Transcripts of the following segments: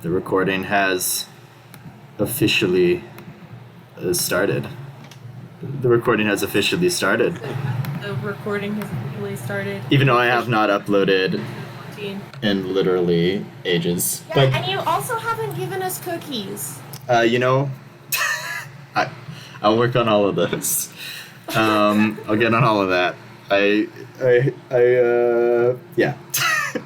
The recording has officially started. The recording has officially started. The recording has officially started. Even though I have not uploaded in literally ages. Yeah, but, and you also haven't given us cookies. I'll work on all of those. I'll get on all of that. Yeah.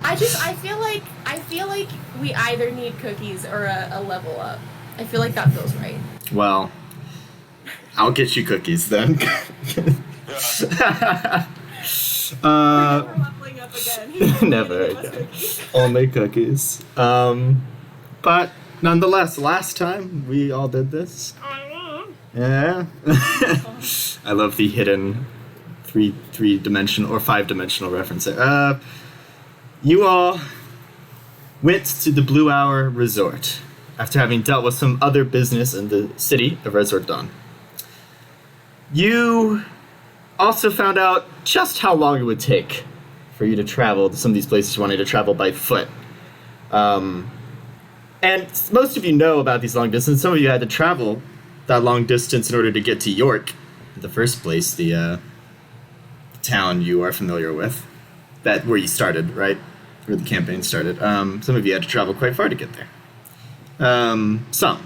I feel like we either need cookies or a level up. I feel like that feels right. Well, I'll get you cookies then. We're never leveling up again. Never again. Only cookies. But nonetheless, last time we all did this. Yeah. I love the hidden three-dimensional or five-dimensional reference there. You all went to the Blue Hour Resort after having dealt with some other business in the city of Resort Dawn. You also found out just how long it would take for you to travel to some of these places you wanted to travel by foot. And most of you know about these long distances. Some of you had to travel that long distance in order to get to York in the first place, the town you are familiar with, where you started, right? Where the campaign started. Some of you had to travel quite far to get there. Some.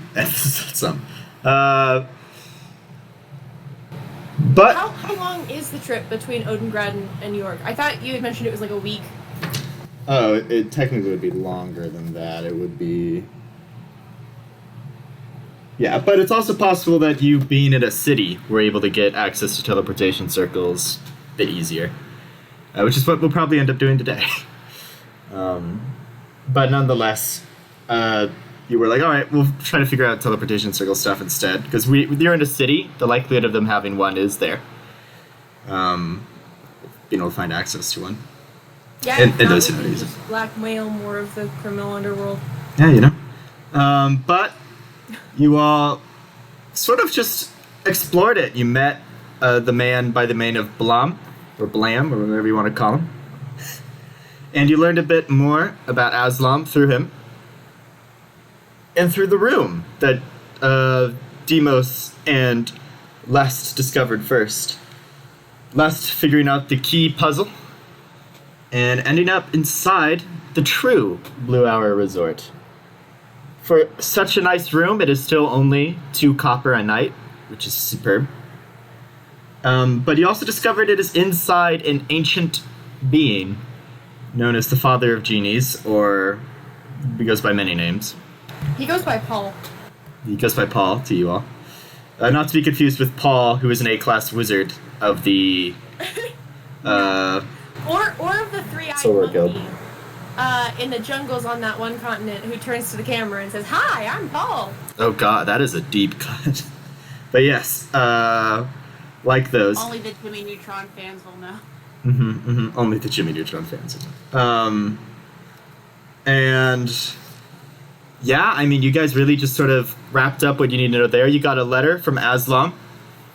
But how long is the trip between Odengrad and New York? I thought you had mentioned it was like a week. Oh, it technically would be longer than that. It would be... Yeah, but it's also possible that you, being in a city, were able to get access to teleportation circles a bit easier. Which is what we'll probably end up doing today. But nonetheless, you were like, all right, we'll try to figure out teleportation circle stuff instead. Because you're in a city, the likelihood of them having one is there. Being able to find access to one. Yeah, in those scenarios. Blackmail more of the criminal underworld. Yeah, you know. But you all sort of just explored it. You met the man by the name of Blam, or Blam, or whatever you want to call him. And you learned a bit more about Aslam through him. And through the room that Demos and Lest discovered first. Lest figuring out the key puzzle and ending up inside the true Blue Hour Resort. For such a nice room, it is still only 2 copper a night, which is superb. But you also discovered it is inside an ancient being known as the Father of Genies, or he goes by many names. He goes by Paul. He goes by Paul to you all. Not to be confused with Paul, who is an A-class wizard of the... or of the three-eyed Silver Guild. monkey in the jungles on that one continent who turns to the camera and says, "Hi, I'm Paul." Oh god, that is a deep cut. But yes, like those. Only the Jimmy Neutron fans will know. Only the Jimmy Neutron fans. And yeah, I mean, you guys really just sort of wrapped up what you need to know there. You got a letter from Aslam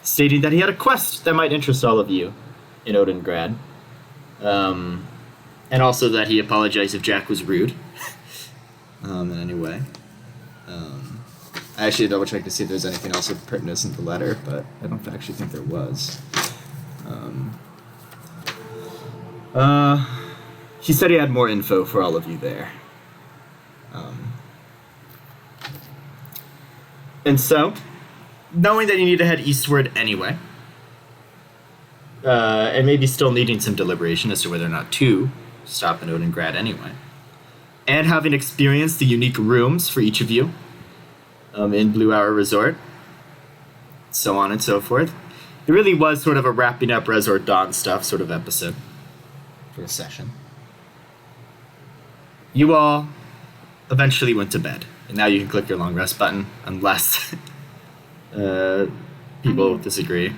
stating that he had a quest that might interest all of you in Odengrad. And also that he apologized if Jack was rude. In any way. I actually double-checked to see if there's anything else of pertinence in the letter, but I don't actually think there was. He said he had more info for all of you there. And so, knowing that you need to head eastward anyway, and maybe still needing some deliberation as to whether or not to stop in Odengrad anyway, and having experienced the unique rooms for each of you in Blue Hour Resort, so on and so forth, it really was sort of a wrapping up Resort Dawn stuff sort of episode for a session. You all eventually went to bed, and now you can click your long rest button, unless people disagree.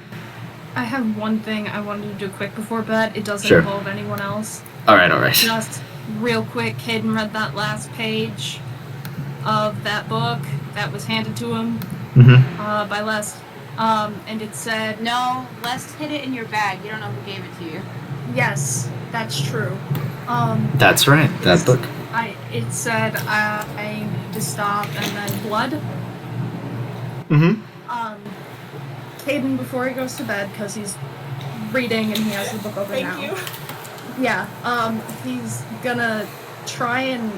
I have one thing I wanted to do quick before bed. It doesn't Sure. involve anyone else. All right. Just real quick, Caden read that last page of that book that was handed to him by Les. And it said... No, Les hid it in your bag. You don't know who gave it to you. Yes, that's true. That's right, that book. It said, I stop, and then blood. Mm-hmm. Caden, before he goes to bed, because he's reading and he has the book open now. Thank you. Yeah, he's gonna try and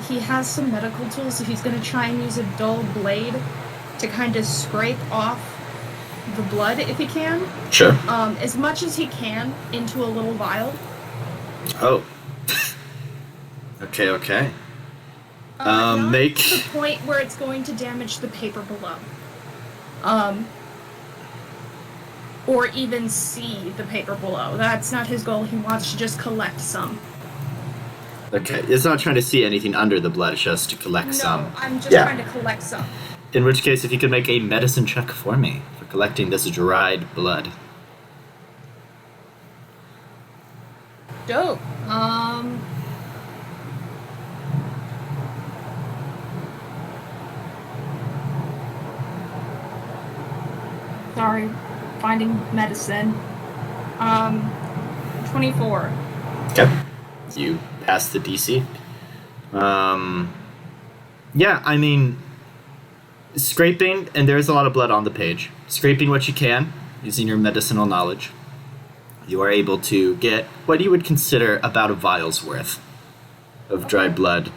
he has some medical tools, so he's gonna try and use a dull blade to kind of scrape off the blood if he can. Sure. As much as he can into a little vial. Oh. Okay. Not make... to the point where it's going to damage the paper below. Or even see the paper below. That's not his goal. He wants to just collect some. Okay, it's not trying to see anything under the blood, it's just to collect some. No, I'm just Yeah. trying to collect some. In which case, if you could make a medicine check for me for collecting this dried blood. Dope. Sorry, finding medicine. 24. Okay. You pass the DC. Yeah, I mean, scraping, and there's a lot of blood on the page. Scraping what you can, using your medicinal knowledge, you are able to get what you would consider about a vial's worth of dried blood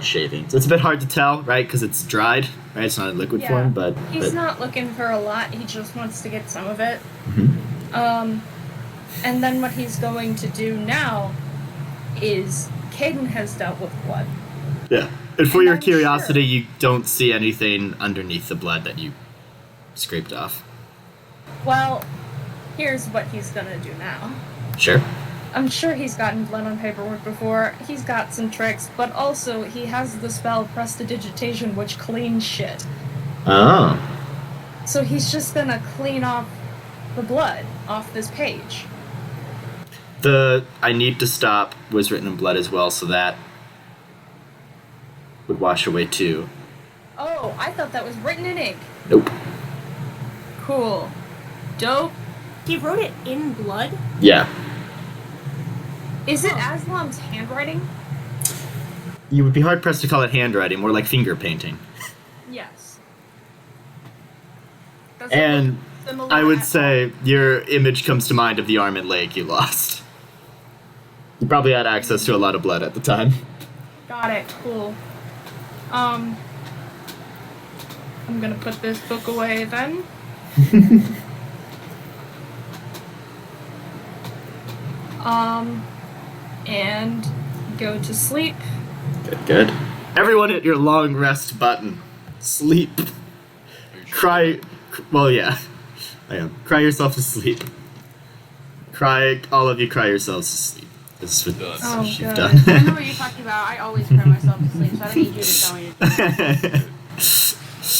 shavings. It's a bit hard to tell, right? Because it's dried, right? It's not in liquid form, but he's not looking for a lot. He just wants to get some of it. Mhm. And then what he's going to do now is Caden has dealt with blood. Yeah. And for And your I'm curiosity, sure- you don't see anything underneath the blood that you scraped off. Well, here's what he's gonna do now. Sure. I'm sure he's gotten blood on paperwork before. He's got some tricks, but also he has the spell Prestidigitation, which cleans shit. Oh. So he's just gonna clean off the blood off this page. The I need to stop was written in blood as well, so that would wash away too. Oh, I thought that was written in ink. Nope. Cool. Dope. He wrote it in blood? Yeah. Is it Aslam's handwriting? You would be hard pressed to call it handwriting, more like finger painting. Yes. Does it And look similar I would at say your image comes to mind of the arm and leg you lost. You probably had access to a lot of blood at the time. all? Got it. Cool. I'm gonna put this book away then. And go to sleep. Good. Everyone hit your long rest button. Sleep. Cry. Well, yeah. I am. Cry yourself to sleep. Cry. All of you cry yourselves to sleep. This is what Oh, you've good. done. I know what you're talking about. I always cry myself to sleep, so I don't need you to tell me.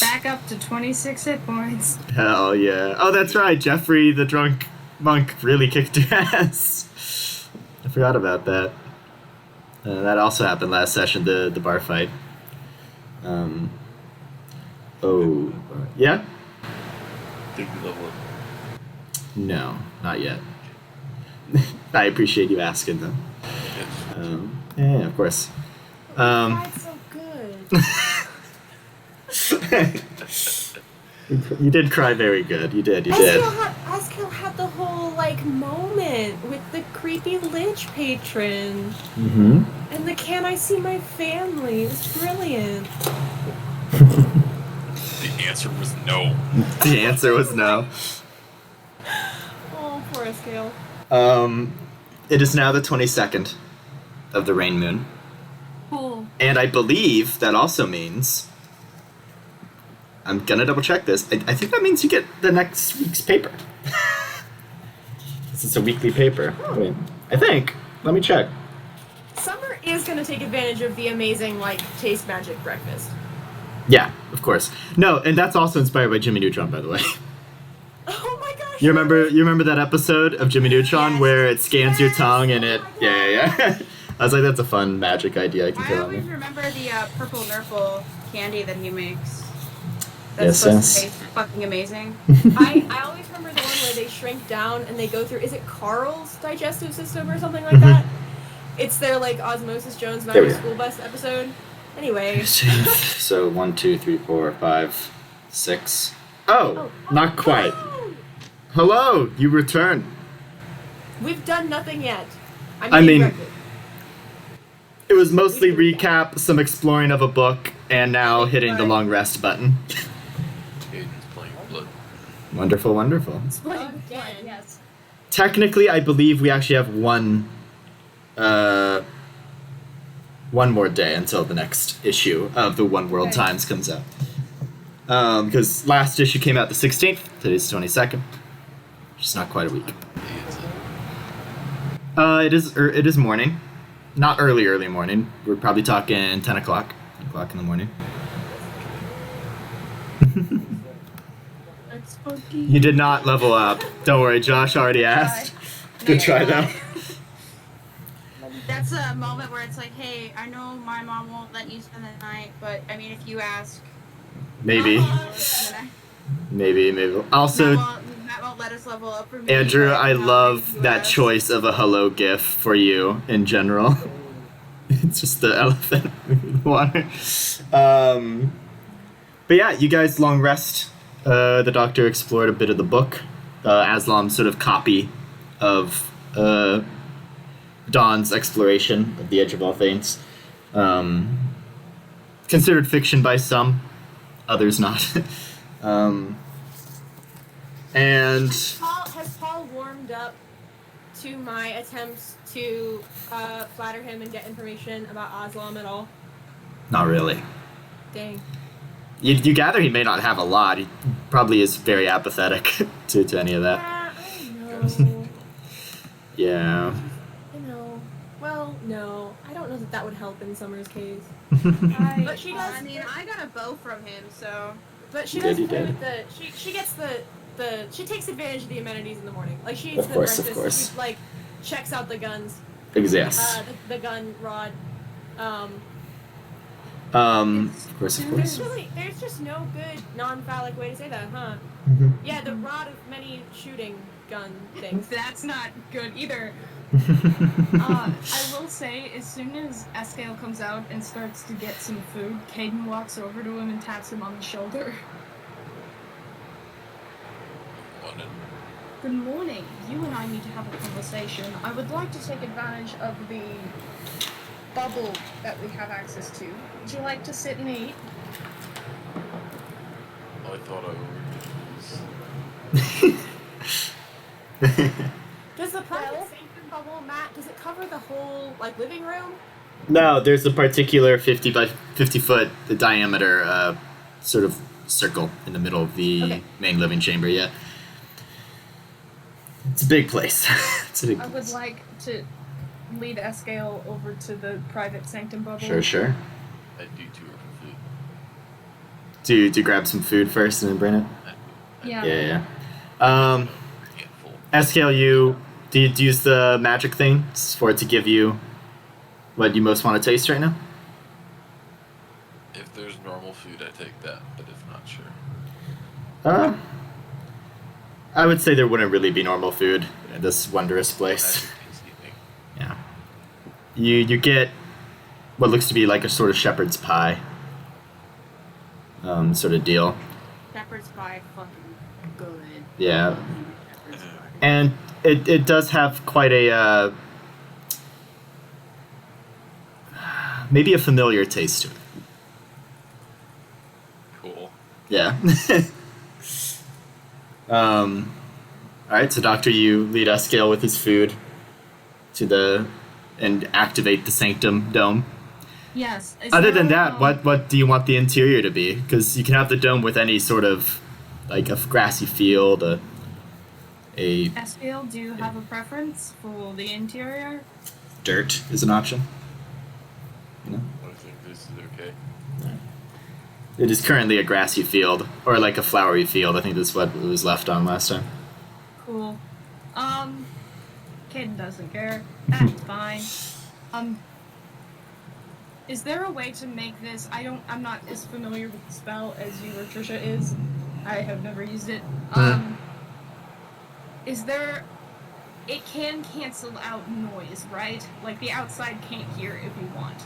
Back up to 26 hit points. Hell yeah. Oh, that's right. Jeffrey, the drunk monk, really kicked your ass. I forgot about that. That also happened last session, the bar fight. Yeah? Did we level up? No, not yet. I appreciate you asking, though. Yes. Yeah, of course. That's so good. You did cry very good. You did. Eskill had the whole, moment with the creepy lich patron. Mm-hmm. And the can I see my family? It was brilliant. The answer was no. The answer was no. Oh, poor Eskill. It is now the 22nd of the rain moon. Cool. And I believe that also means... I'm gonna double check this. I think that means you get the next week's paper. This is a weekly paper. Wait, I think. Let me check. Summer is going to take advantage of the amazing, taste magic breakfast. Yeah, of course. No, and that's also inspired by Jimmy Neutron, by the way. Oh my gosh! You remember that episode of Jimmy Neutron Yes. where it scans your tongue and Oh it... my God. Yeah. I was like, that's a fun magic idea I can I put on always there. remember the purple Nurple candy that he makes. Yes, That's supposed yes. to taste fucking amazing. I always remember the one where they shrink down and they go through, is it Carl's digestive system or something like Mhm. that? It's their, Osmosis Jones There we Magic go. School Bus episode. Anyway. So 1, 2, 3, 4, 5, 6. Oh, not quite. Oh, Hello, you returned. we've done nothing yet. I mean- record. It was mostly recap, some exploring of a book, and now hitting the Right. long rest button. Aiden's playing blood. Wonderful, wonderful. Again. Yes. Technically, I believe we actually have one more day until the next issue of the One World Okay. Times comes out. Because last issue came out the 16th, today's the 22nd. Just not quite a week. Aiden's It is morning. Not early morning. We're probably talking 10 o'clock. 10 o'clock in the morning. That's spooky. You did not level up. Don't worry, Josh already asked. Good try, though. That's a moment where it's like, hey, I know my mom won't let you spend the night, but I mean, if you ask, Maybe. then Maybe. Also, Matt won't let us level up for me. Andrew, but I no, if love you that ask- choice of a hello gif for you in general. It's just the elephant in the water. But yeah, you guys long rest. The doctor explored a bit of the book. Aslam's sort of copy of Dawn's exploration of the Edge of All Things. Considered fiction by some, others not. And Has Paul warmed up to my attempts to flatter him and get information about Aslam at all? not really. Dang. You gather he may not have a lot. He probably is very apathetic to any of that. I know. Yeah. I know. Well, no. I don't know that that would help in Summer's case. But she does. I mean, I got a bow from him, so. But she You does did, you play did. with she gets the she takes advantage of the amenities in the morning. Like she eats Of the course, of breakfast. course. She like checks out the guns. Exists. The gun rod. Of course. There's just no good non-phallic way to say that, huh? Yeah, the rod of many shooting gun things. That's not good either. I will say, as soon as Escale comes out and starts to get some food, Caden walks over to him and taps him on the shoulder. London. Good morning. You and I need to have a conversation. I would like to take advantage of the bubble that we have access to. Would you like to sit and eat? I thought I would. Does the private sanctum bubble, Matt, does it cover the whole like living room? No, there's a particular 50 by 50 foot diameter sort of circle in the middle of the Okay. main living chamber. Yeah. It's a big place. It's a big I would place. like to lead Escale over to the private sanctum bubble. Sure. I do tour for food. Do grab some food first and then bring it. Yeah. Yeah. Handful. Escale, do you use the magic thing for it to give you what you most want to taste right now? If there's normal food, I take that, but if not, sure. I would say there wouldn't really be normal food in this wondrous place. Thanksgiving. Yeah. You get what looks to be like a sort of shepherd's pie. Sort of deal. Shepherd's pie, fucking good. Yeah. And it does have quite a maybe a familiar taste to it. Cool. Yeah. Alright, so Doctor, you lead Escale with his food and activate the Sanctum Dome. Yes. is Other there, than that, what do you want the interior to be? Because you can have the dome with any sort of, like a grassy field, a Escale, do you have a preference for the interior? dirt is an option. You know? I think this is okay. It is currently a grassy field, or like a flowery field. I think that's what it was left on last time. Cool. Caden doesn't care. That's fine. Is there a way to make this? I'm not as familiar with the spell as you or Trisha is. I have never used it. Is there? It can cancel out noise, right? Like the outside can't hear if you want.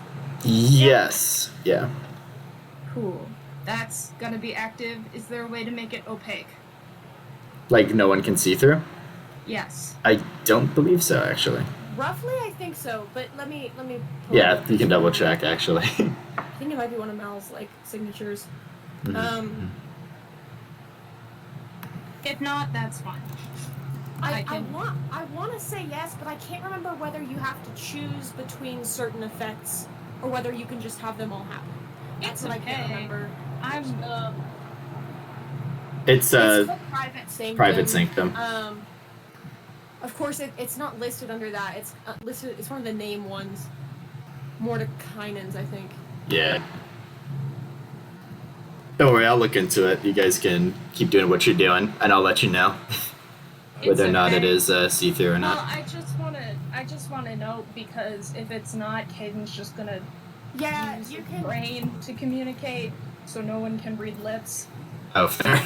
Yes. Yeah. Cool. That's gonna be active. Is there a way to make it opaque? Like no one can see through? Yes. I don't believe so, actually. Roughly, I think so, but let me. Pull Yeah, it up. you can double check, actually. I think it might be one of Mal's like signatures. Mhm. If not, that's fine. I I can- want to say yes, but I can't remember whether you have to choose between certain effects or whether you can just have them all happen. That's It's what I can't okay. remember. I'm It's It's called private sanctum. private sanctum. Of course, it's not listed under that. It's listed. It's one of the name ones. Mordekainen's, I think. Yeah. Don't worry, I'll look into it. You guys can keep doing what you're doing, and I'll let you know whether or not it okay. is see-through or Well, not. I just wanna know because if it's not, Caden's just gonna Yeah, use you his can. brain to communicate, so no one can read lips. Oh, fair.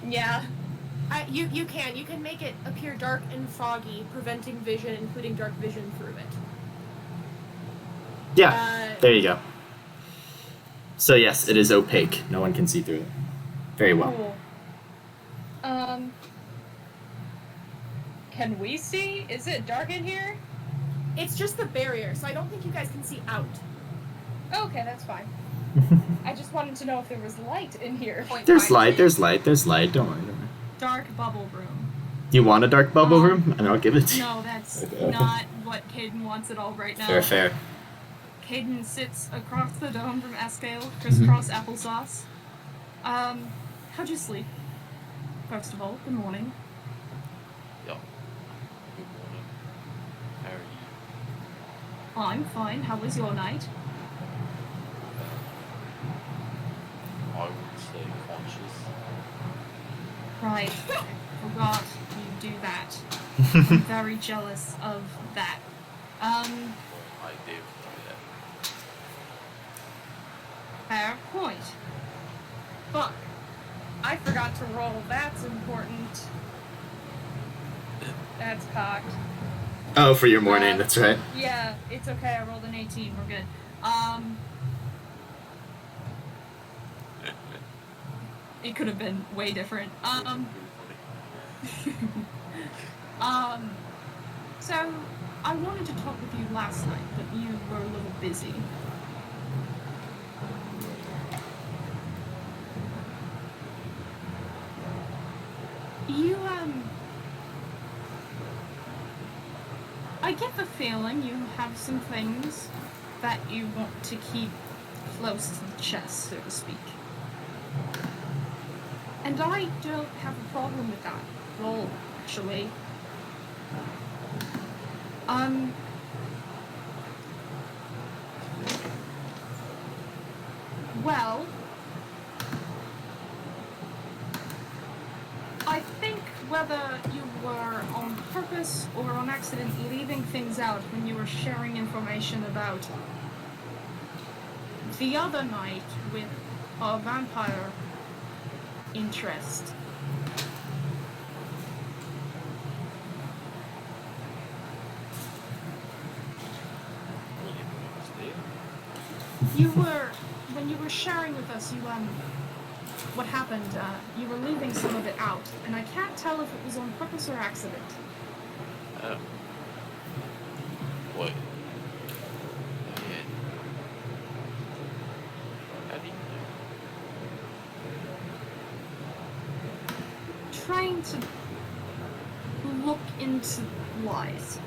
Yeah. You can make it appear dark and foggy, preventing vision, including dark vision through it. Yeah, there you go. So yes, it is opaque. No one can see through it. Very well. Cool. Can we see? Is it dark in here? It's just the barrier, so I don't think you guys can see out. Okay, that's fine. I just wanted to know if there was light in here. There's light. Don't worry. Don't worry. Dark bubble room. You want a dark bubble room? And I'll give it to you. No, that's Okay. not what Caden wants at all right now. Fair. Caden sits across the dome from Escale, crisscross applesauce. How'd you sleep? First of all, good morning. Yeah. Good morning. How are you? I'm fine. How was your night? I would say conscious. Right. I forgot you do that. I'm very jealous of that. Well, I did do that. Fair point. Fuck. I forgot to roll. That's important. That's cocked. Oh, for your morning. That's right. Yeah, it's okay. I rolled an 18. We're good. It could have been way different. So I wanted to talk with you last night, but you were a little busy. You, I get the feeling you have some things that you want to keep close to the chest, so to speak. And I don't have a problem with that at all, actually. Well, I think whether you were on purpose or on accident leaving things out when you were sharing information about the other night with our vampire interest. When you were sharing with us, what happened, you were leaving some of it out, and I can't tell if it was on purpose or accident. What? How do you know? Trying to look into lies.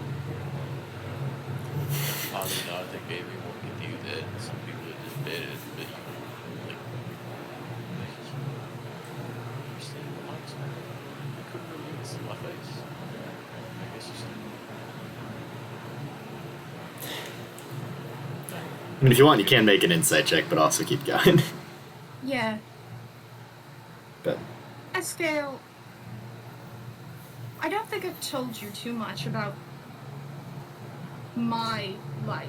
I mean, I think everyone can do that. Some people are just bad at it, but like, you see the lights on. I couldn't really even see my face. I guess it's I mean, if you want, you can make an insight check, but also keep going. Yeah. But Escale, I don't think I've told you too much about my life.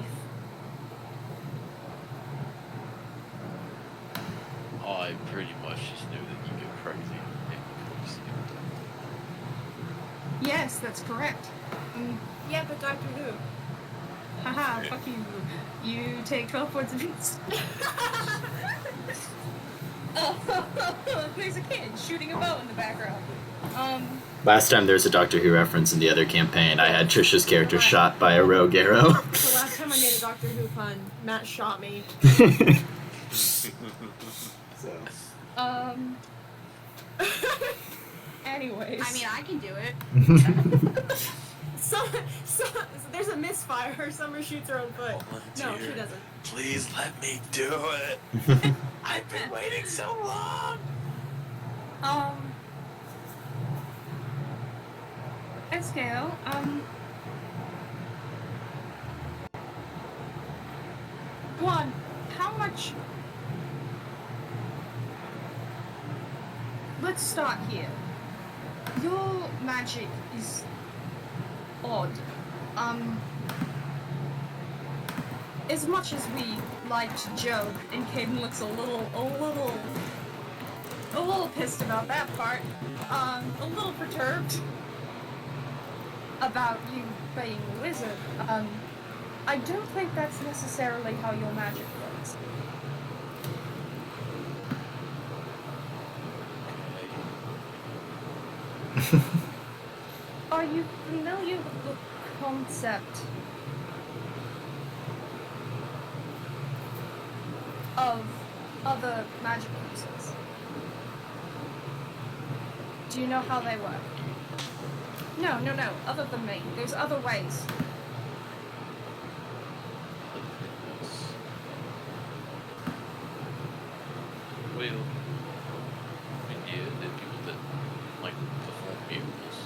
I pretty much just knew that you get crazy and crazy. Yes, that's correct. Yeah, but Doctor Who. Haha, fuck you. You take 12 points of hits. There's a kid shooting a bow in the background. Last time there was a Doctor Who reference in the other campaign, I had Trisha's character shot by a rogue arrow. The last time I made a Doctor Who pun, Matt shot me. Anyways. I mean, I can do it. So, there's a misfire. Summer shoots her own foot. No, she doesn't. Please let me do it. I've been waiting so long. Escale, one, how much... Let's start here. Your magic is odd. As much as we like to joke, and Caden looks a little pissed about that part, a little perturbed about you being a wizard, I don't think that's necessarily how your magic works. Are you familiar with the concept of other magic uses? Do you know how they work? No, other than me. There's other ways. Well, I mean, yeah, there are people that like perform miracles.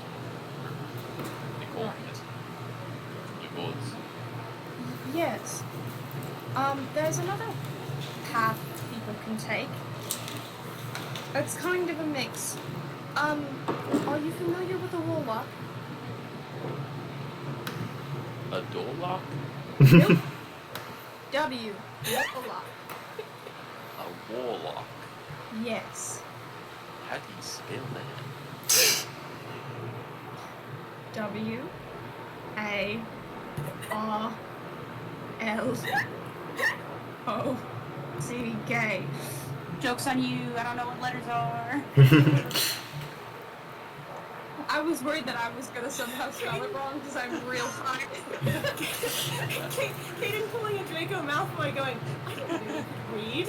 They call them it. The gods. Yes. There's another path people can take. It's kind of a mix. Are you familiar with a warlock? A door lock? Nope. W. Warlock. A warlock. Yes. How do you spell that? W. A. R. L. O. C. K. Joke's on you. I don't know what letters are. I was worried that I was gonna somehow spell it wrong because I'm real high. Kaden pulling a Draco Malfoy going, I don't really read.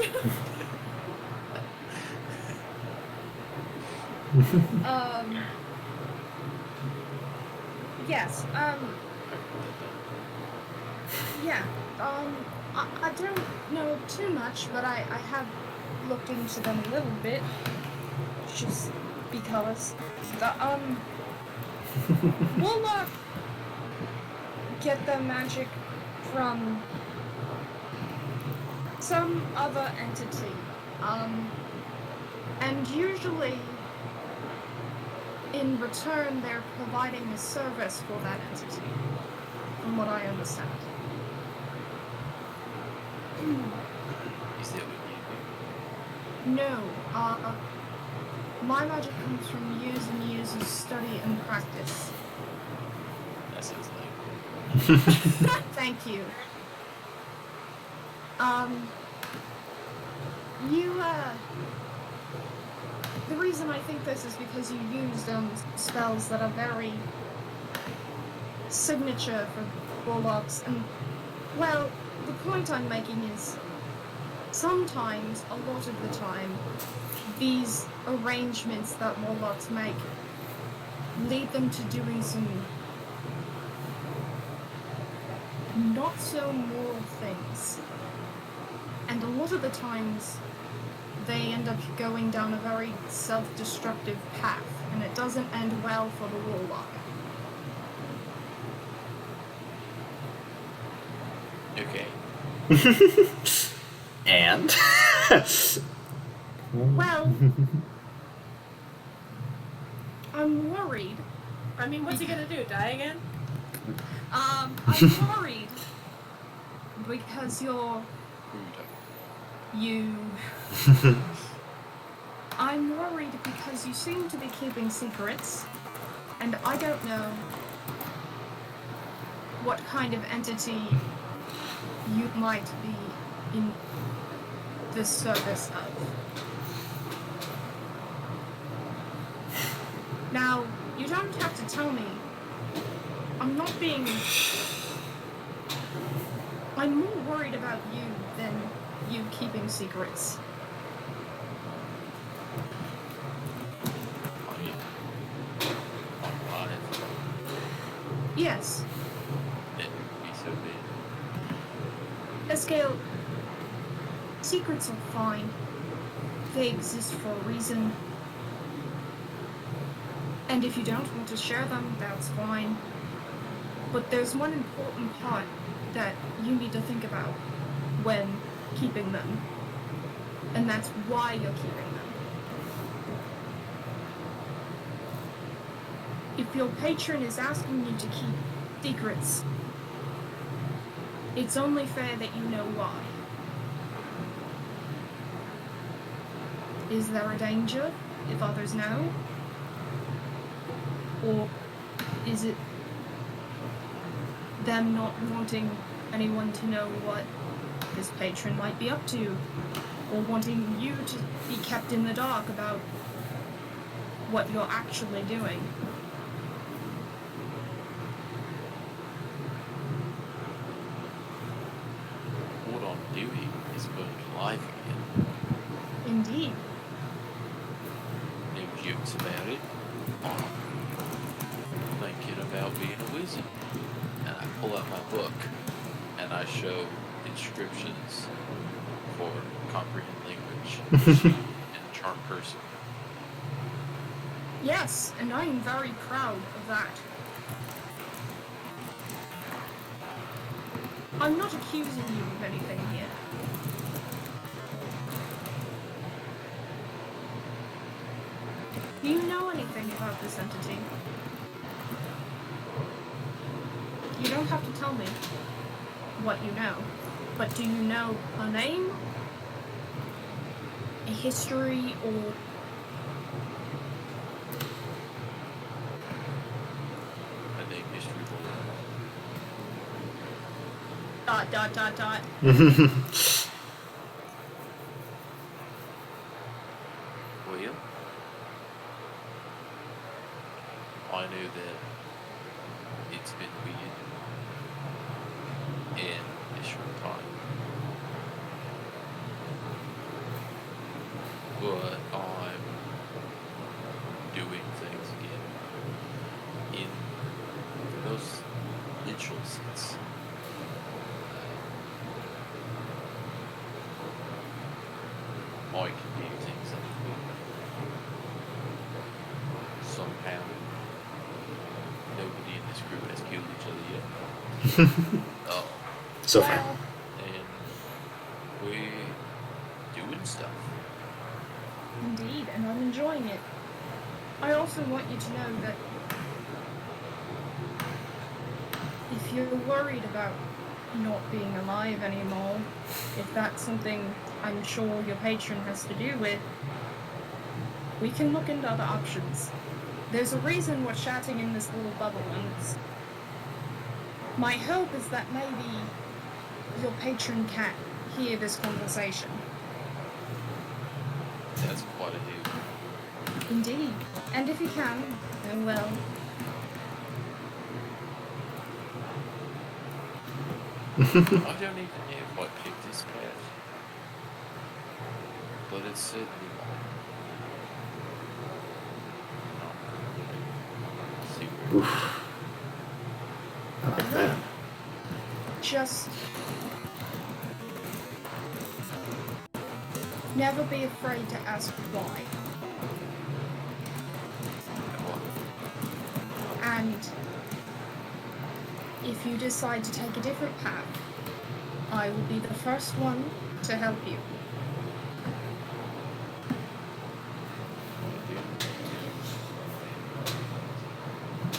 Yes, yeah, I don't know too much, but I have looked into them a little bit, just because. The, Warlock get their magic from some other entity, and usually in return they're providing a service for that entity, from what I understand. Is that what No, my magic comes from years and years of study and practice. you do? That sounds like. Thank you. The reason I think this is because you used spells that are very signature for warlocks, and well, the point I'm making is sometimes, a lot of the time, these arrangements that warlocks make lead them to doing some not so moral things. And a lot of the times they end up going down a very self-destructive path, and it doesn't end well for the warlock. Okay. And? Well, I'm worried. I mean, what's he gonna do? Die again? I'm worried because I'm worried because you seem to be keeping secrets, and I don't know what kind of entity you might be in the service of. Now, you don't have to tell me. I'm more worried about you than you keeping secrets. I'm alive. Yes, It would be so big. Escale, secrets are fine. They exist for a reason. And if you don't want to share them, that's fine. But there's one important part that you need to think about when keeping them. And that's why you're keeping them. If your patron is asking you to keep secrets, it's only fair that you know why. Is there a danger if others know? Or is it them not wanting anyone to know what this patron might be up to? Or wanting you to be kept in the dark about what you're actually doing? What I'm doing is going live again. Indeed. No jokes about it. I'm thinking about being a wizard. And I pull out my book and I show inscriptions for comprehend language and charm person. Yes, and I am very proud of that. I'm not accusing you of anything here. Do you know anything about this entity? You don't have to tell me what you know, but do you know her name? A history or... A name history book. ... Well, I know that it's been weird in a short time. But I'm doing things again in the most literal sense. I can do things that somehow nobody in this group has killed each other yet. Oh, So far. Well, and we're doing stuff. indeed, and I'm enjoying it. I also want you to know that if you're worried about not being alive anymore, if that's something I'm sure your patron has to do with, we can look into other options. There's a reason we're chatting in this little bubble, and my hope is that maybe your patron can hear this conversation. That's quite a deal. Indeed. And if you can, then well. I don't even know if I picked this path, but it's certainly mine. See where Oof. Not like that. Just never be afraid to ask why. And if you decide to take a different path, I will be the first one to help you.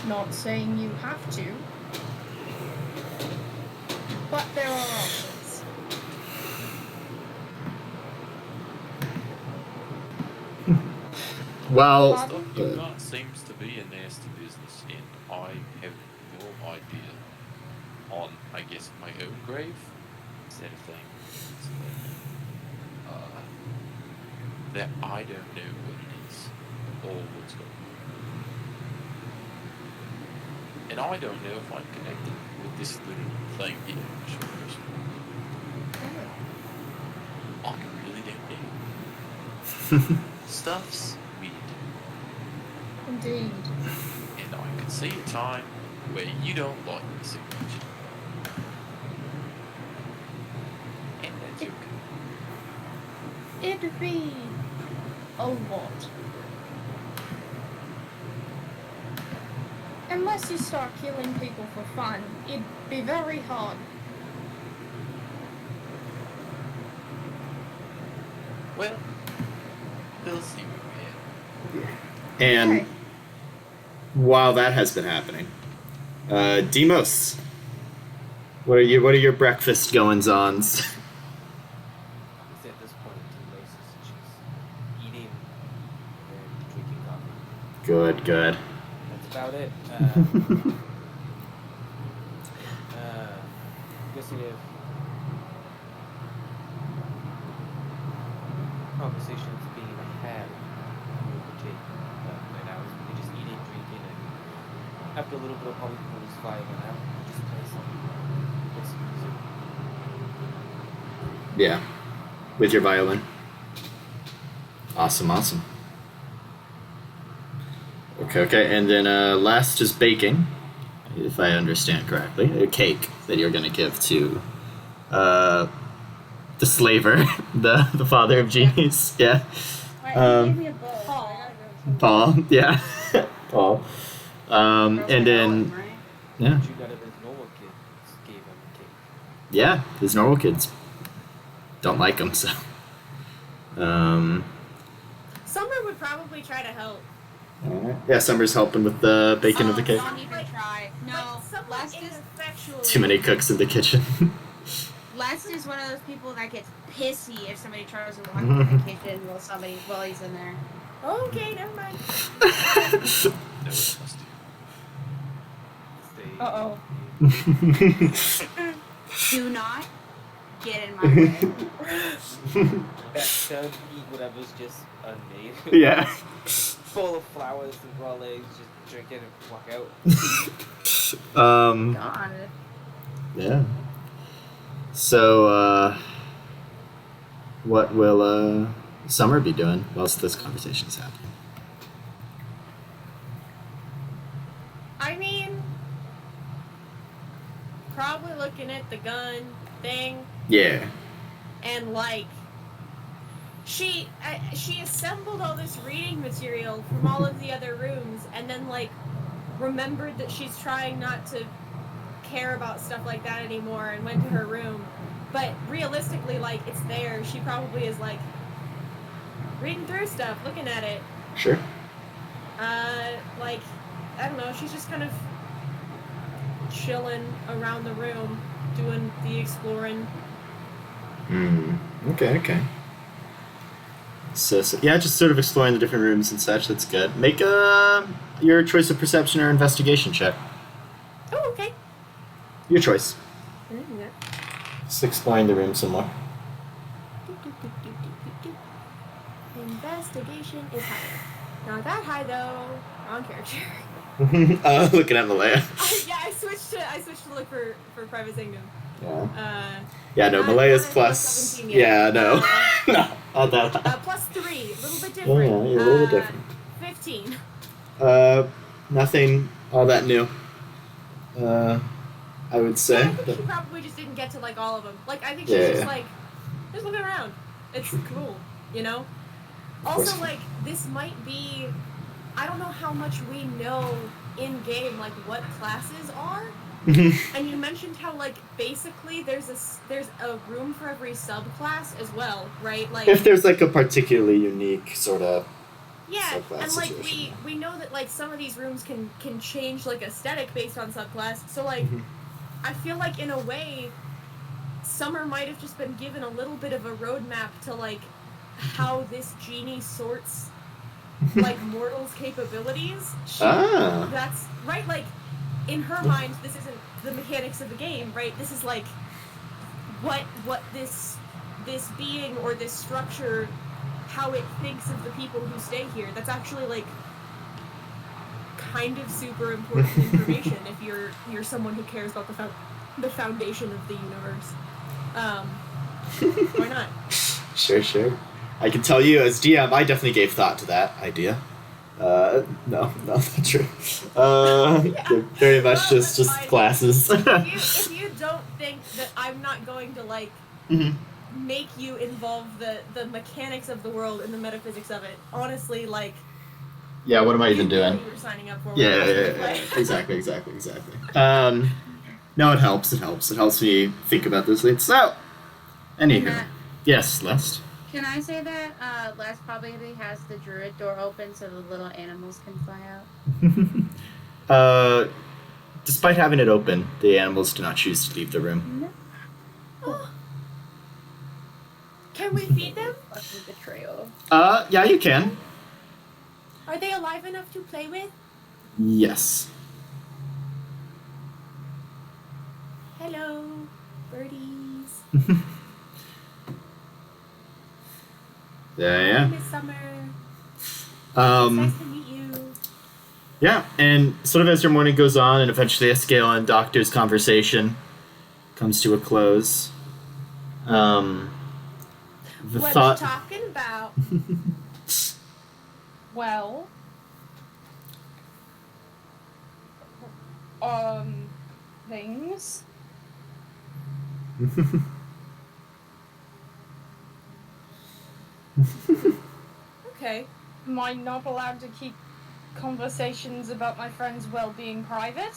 Not saying you have to, but there are options. Well, Stuff you've got seems to be a nasty business, and I have no idea on, I guess, my own grave anything, it's that I don't know what it is or what's going on. And I don't know if I'm connected with this little thing here. I really don't know. Stuff's weird. Indeed. And I can see a time where you don't like me so much. And that's okay. It'd be a lot. Unless you start killing people for fun, it'd be very hard. Well, we'll see what we have. And Okay. while that has been happening, Demos, what are your breakfast goings-ons? At this point, Demos is just eating and drinking coffee. Good. That's about it. Guessing if conversations being had would take right now is really just eating, drinking, and after a little bit of probably pulls 5 and out, just play some music. Yeah, with your violin. Awesome. Okay, and then last is baking, if I understand correctly, a cake that you're going to give to the slaver, the father of genies. Yeah, Right, Um, he gave me a bow. Paul. Yeah, Paul. And then Right? yeah, But you got it as normal kids gave him a cake. yeah, his normal kids don't like him, so. Summer would probably try to help. Yeah, Summer's helping with the baking of the cake. Don't even try. No, But somewhat Les is ineffectually. Too many cooks in the kitchen. Les is one of those people that gets pissy if somebody tries to walk in the kitchen while he's in there. Okay, never mind. No, it must do. Stay. Uh-oh. Do not get in my way. That would eat whatever's just unmade. Yeah. Full of flowers and raw eggs, just drink it and walk out. God. Yeah. So, what will Summer be doing whilst this conversation is happening? I mean, probably looking at the gun thing Yeah. and like she assembled all this reading material from all of the other rooms and then like remembered that she's trying not to care about stuff like that anymore and went to her room. But realistically, like, it's there. She probably is like reading through stuff, looking at it. Sure. Like, I don't know, she's just kind of chilling around the room, doing the exploring. Okay. So yeah, just sort of exploring the different rooms and such. That's good. Make your choice of perception or investigation check. Oh, okay. Your choice. I didn't do that. Just exploring the room some more. Investigation is higher. Not that high though. Wrong character. Looking at Malaya. Yeah, I switched to look for Private Sanctum. Yeah. Yeah, no, Not- Malaya's not plus. 17 yet. Yeah, no. No, not that high. Plus 3, a little bit Yeah, different. you're a little bit different. 15. Nothing all that new. I would Yeah, say. I think she probably just didn't get to like all of them. Like, I think she's Yeah. just like, just looking around. It's cool, you know? Also, like, this might be, I don't know how much we know in game, like, what classes are. And you mentioned how, like, basically there's a room for every subclass as well, right? Like, If there's like a particularly unique sort of. yeah, subclass and like situation. we know that like some of these rooms can change like aesthetic based on subclass. So like, I feel like in a way, Summer might have just been given a little bit of a roadmap to like how this genie sorts like mortals' capabilities. That's right. Like in her mind, this isn't the mechanics of the game, right? This is like what this being or this structure, how it thinks of the people who stay here. That's actually like kind of super important information if you're someone who cares about the foundation of the universe. Why not? Sure. I can tell you, as DM, I definitely gave thought to that idea. No, not true. They're very much just fine. classes. If you don't think that I'm not going to like make you involve the mechanics of the world and the metaphysics of it, honestly, like. Yeah, what am I even you knew doing? what you were signing up for. Yeah. Exactly. No, it helps. It helps me think about this later. So, anywho. Matt, Yes, Lest. can I say that Les probably has the druid door open so the little animals can fly out? Despite having it open, the animals do not choose to leave the room. No. Can we feed them? Fucking betrayal. Yeah, you can. Are they alive enough to play with? Yes. Hello, birdies. Yeah. Miss Summer. It's Um, nice to meet you. yeah, and sort of as your morning goes on, and eventually Escale and Doctor's conversation comes to a close. The What thought. you talking about? Well, things. Okay. Am I not allowed to keep conversations about my friend's well-being private?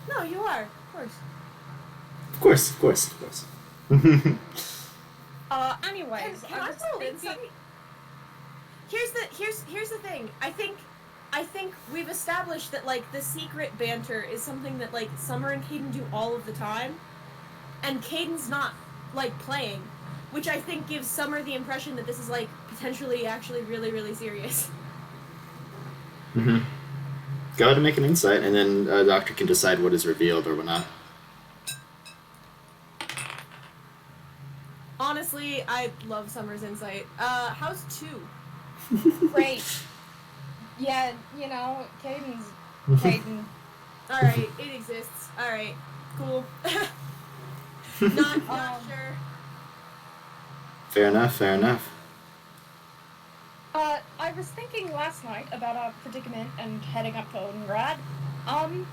No, you are, of course. Of course. Anyways, Can I I was roll thinking... insight? Here's the thing. I think we've established that like the secret banter is something that like Summer and Caden do all of the time, and Caden's not like playing, which I think gives Summer the impression that this is like potentially actually really, really serious. Go ahead and make an insight, and then Doctor can decide what is revealed or what not. Honestly, I love Summer's insight. How's 2? Great. Yeah, you know, Caden. Alright, it exists. Alright, cool. not sure. Fair enough. I was thinking last night about our predicament and heading up to Oldengrad. I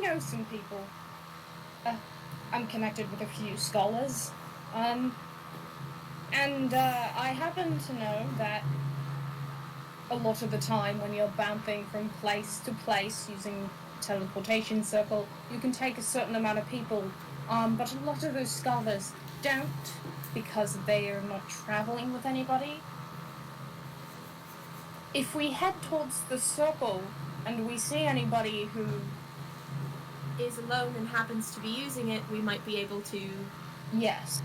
know some people. I'm connected with a few scholars. And I happen to know that a lot of the time when you're bouncing from place to place using teleportation circle, you can take a certain amount of people, but a lot of those scholars don't because they are not traveling with anybody. If we head towards the circle and we see anybody who Is alone and happens to be using it, we might be able to... Yes.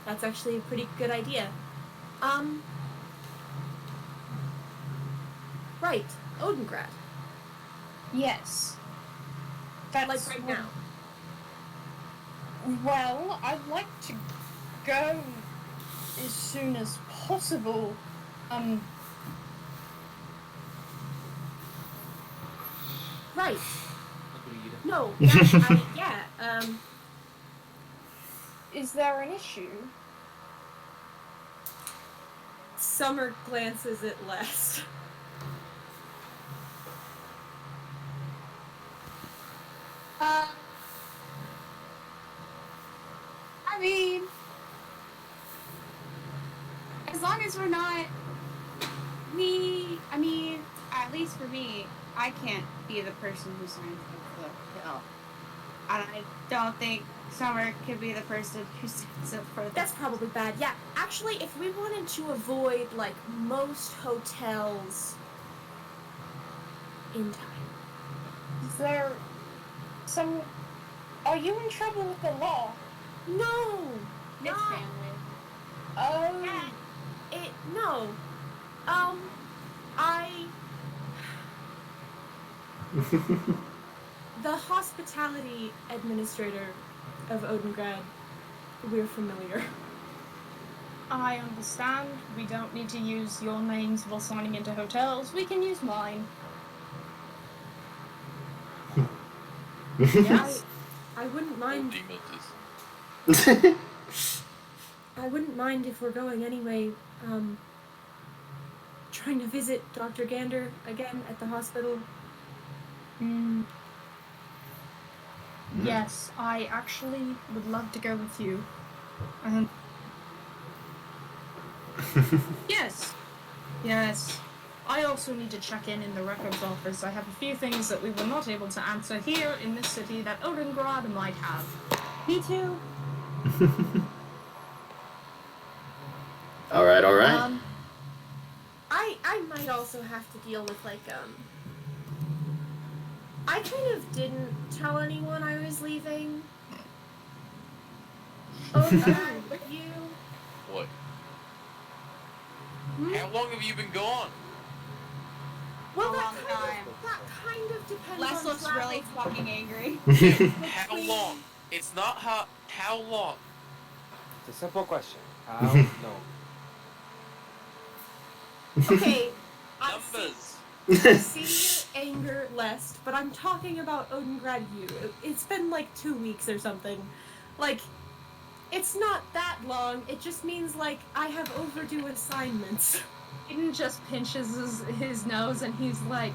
That's actually a pretty good idea. Right, Odengrad. Yes. That's Like right now. Well, I'd like to go as soon as possible. Right. Agreed. No, yeah, Is there an issue? Summer glances at Les. I mean, as long as we're not, at least for me, I can't be the person who signs up for the bill. I don't think Summer could be the person who signs up for That's probably bad. Yeah, actually, if we wanted to avoid, like, most hotels in time. Is there some... Are you in trouble with the law? No! It's Not... family. Oh... Yeah, no. the hospitality administrator of Odengrad, we're familiar. I understand. We don't need to use your names while signing into hotels. We can use mine. Yes. I wouldn't mind. Demotus. I wouldn't mind if we're going anyway. Trying to visit Dr. Gander again at the hospital. Yes, I actually would love to go with you. Yes. Yes. I also need to check in the records office. I have a few things that we were not able to answer here in this city that Odengrad might have. Me too. All right. I might also have to deal with I kind of didn't tell anyone I was leaving. Oh no, but you. What? Hmm? How long have you been gone? Well, A that long time. kind of depends Les on looks travel. really fucking angry. How long? It's not how long? It's a simple question. How? No. Okay, I Numbers. see your anger, Lest, but I'm talking about Odengrad U. It's been like 2 weeks or something. Like, it's not that long. It just means, like, I have overdue assignments. Aiden just pinches his nose and he's like,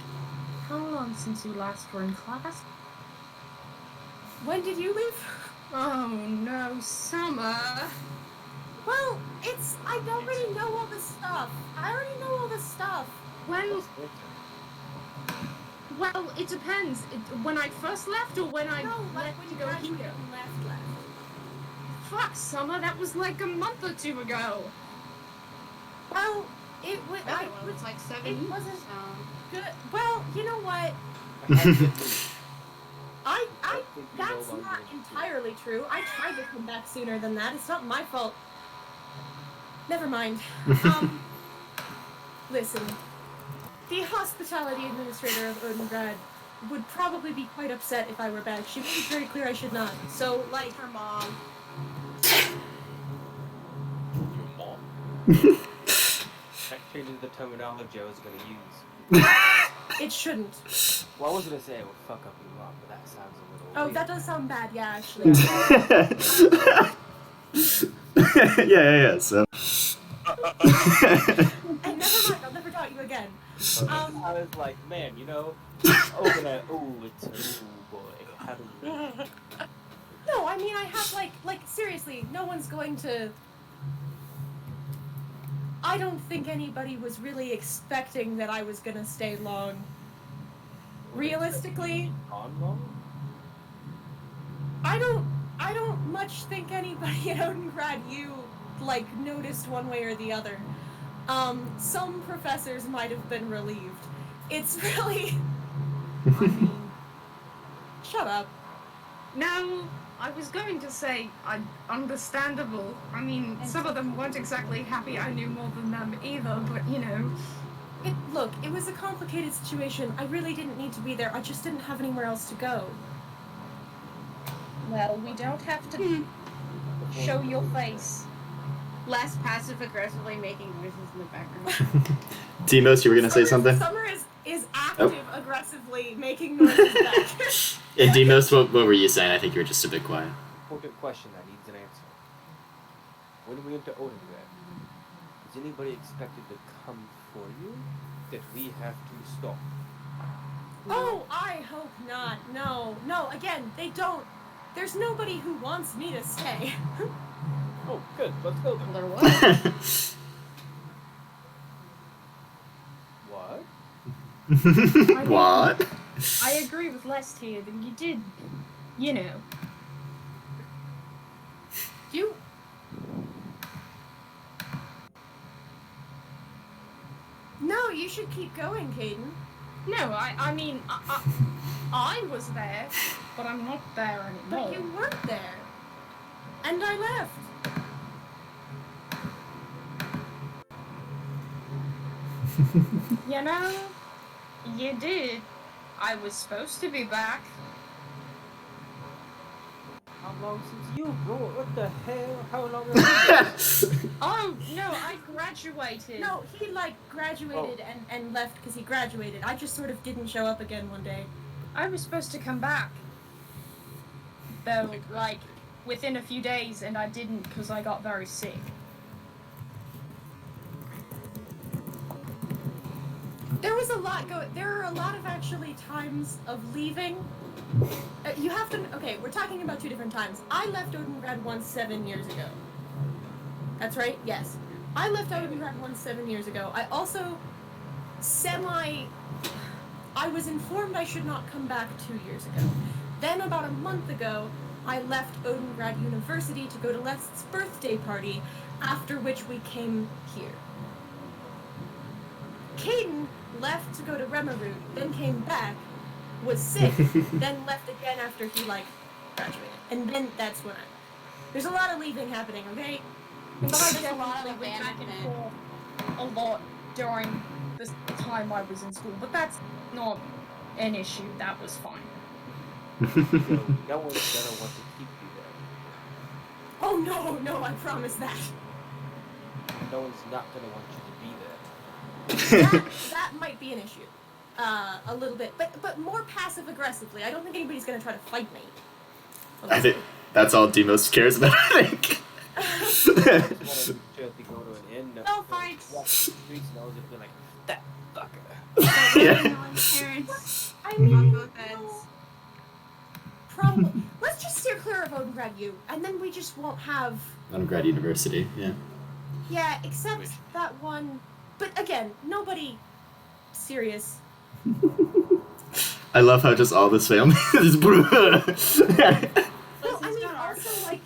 how long since you last were in class? When did you leave? Oh no, Summer. Well, I already know all this stuff. Well, it depends. When I first left or when I No, like left when to you go graduated here? and left. Fuck, Summer, that was like a month or 2 ago. Well, it was. It's like 7 It years. wasn't So. good. Well, you know what? I think you no that's longer not need to. entirely true. I tried to come back sooner than that. It's not my fault. Never mind. Listen. The hospitality administrator of Odengrad would probably be quite upset if I were back. She made it very clear I should not. So, like, Her mom. Your mom. That changes the terminology I was gonna use. it shouldn't. Well, I was gonna say it would fuck up your mom, but that sounds a little Oh, weird. that does sound bad, yeah, actually. yeah. So. And never mind, I'll never doubt you again. I was like, man, you know, open it. Ooh, it's boy. How do you? No, I mean, I have, like, seriously, no one's going to... I don't think anybody was really expecting that I was gonna stay long. Realistically, On long? I don't much think anybody at Odengrad U, like, noticed one way or the other. Some professors might have been relieved. It's really... I mean... Shut up. No, I was going to say, understandable. I mean, some of them weren't exactly happy I knew more than them either, but you know. Look, it was a complicated situation. I really didn't need to be there. I just didn't have anywhere else to go. Well, we don't have to show your face. Less passive aggressively making noises in the background. Demos, you were gonna say something? Summer is active aggressively making noises back. And Demos, what were you saying? I think you were just a bit quiet. Important question that needs an answer. When we enter Odengrad, is anybody expected to come for you that we have to stop? Oh, I hope not. No, again, they don't. There's nobody who wants me to stay. Oh, good. Let's go then. There was. What? What? I agree with Lest here that you did, you know. You... No, you should keep going, Caden. No, I mean, I was there, but I'm not there anymore. But you weren't there. And I left. You know, you did. I was supposed to be back. long since you, bro. What the hell? How long have you been? Oh no, I graduated. No, he like graduated and left because he graduated. I just sort of didn't show up again one day. I was supposed to come back, though, like within a few days, and I didn't because I got very sick. There was a lot there are a lot of actually times of leaving. You have to. Okay, we're talking about two different times. I left Odengrad once 7 years ago. That's right. Yes, I left Odengrad once 7 years ago. I also I was informed I should not come back 2 years ago. Then about a month ago, I left Odengrad University to go to Lest's birthday party, after which we came here. Caden left to go to Remarut, then came back, was sick, then left again after he, graduated. And then that's when there's a lot of leaving happening, okay? There's a lot of Went back and abandonment. forth a lot during the time I was in school, but that's not an issue. That was fine. So no one's gonna want to keep you there. Oh no, I promise that. No one's not gonna want you to be there. That might be an issue. A little bit. But more passive aggressively. I don't think anybody's gonna try to fight me. I think that's all Demos cares about, I think. I just wanted to go to an inn. No fights. Walk the streets and I was just be like, that fucker. Yeah. Parents I on mean, both ends. probably. Let's just steer clear of Odengrad U, and then we just won't have. Undergrad University, yeah. Yeah, except that one. But again, nobody serious. I love how just all this family is Well, I mean, also,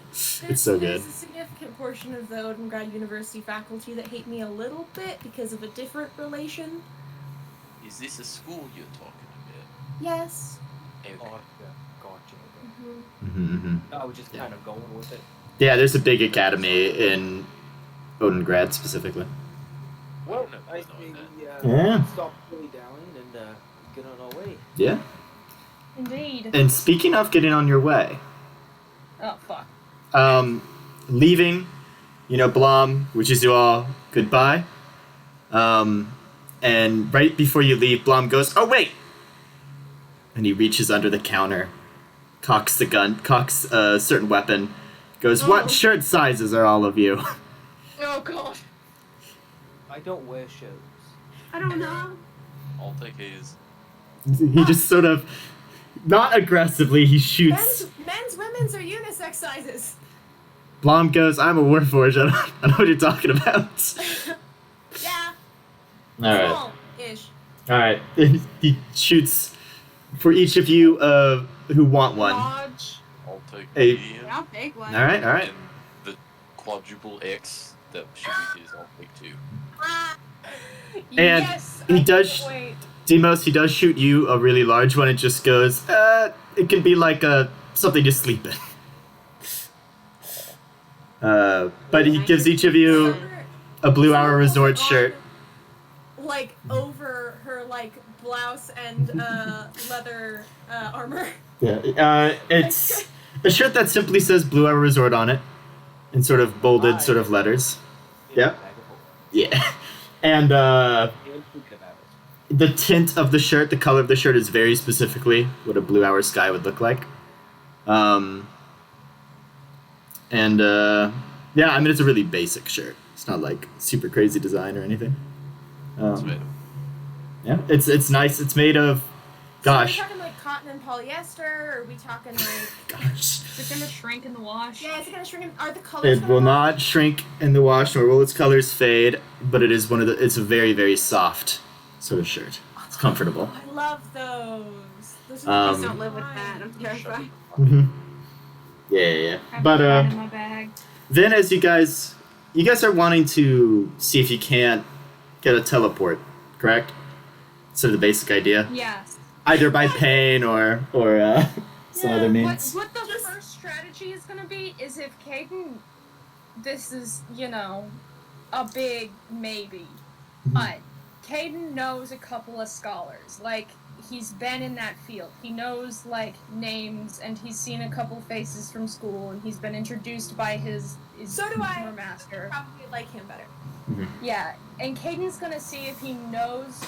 It's so good. There's a significant portion of the Odengrad University faculty that hate me a little bit because of a different relation. Is this a school you're talking Yes. about? Oh, yeah, gotcha. Mm-hmm. I was just kind of going with it. Yeah, there's a big academy in Odengrad specifically. Well, I I know think that. we Yeah. stop really down and get on our way. Yeah. Indeed. And speaking of getting on your way, Oh fuck. leaving, Blom wishes you all goodbye. And right before you leave, Blom goes, "Oh wait!" And he reaches under the counter, cocks a certain weapon, goes, Oh. "What shirt sizes are all of you?" Oh god. I don't wear shows. I don't know. I'll take his. He just sort of, not aggressively, he shoots. Men's, women's, or unisex sizes. Blom goes, "I'm a warforged. I know what you're talking about." Yeah. Alright. Small-ish. Alright. He shoots for each of you who want one. Dodge. I'll take Hey. medium. I'll take one. Alright. And the quadruple X that should be his, I'll take two. And yes, he I does- can't wait. Demos, he does shoot you a really large one. It just goes, it can be like something to sleep in. But he gives each of you a Blue Hour Resort shirt. Over her, blouse and, leather, armor. Yeah. It's a shirt that simply says Blue Hour Resort on it in sort of bolded sort of letters. Yeah. Yeah. And the tint of the shirt, the color of the shirt is very specifically what a Blue Hour sky would look like. Yeah, I mean, it's a really basic shirt. It's not like super crazy design or anything. That's right. Yeah, it's nice. It's made of, gosh, So are we talking cotton and polyester, or are we talking gosh. It's gonna shrink in the wash. yeah, is it gonna shrink? Are the colors? It gonna will go? not shrink in the wash, nor will its colors fade. But it is it's a very, very soft sort of shirt. It's comfortable. I love those. Those are Please Um, don't live with that. I'm terrified. Mm-hmm. Yeah. I have But one in my bag. then as you guys are wanting to see if you can't get a teleport, correct? Sort of the basic idea. Yes. Either by pain or some other means. What the first strategy is gonna be is if Caden, this is, a big maybe, but Caden knows a couple of scholars. he's been in that field. He knows, like, names, and he's seen a couple faces from school, and he's been introduced by his So do I. armor master. Probably like him better. Yeah, and Caden's gonna see if he knows,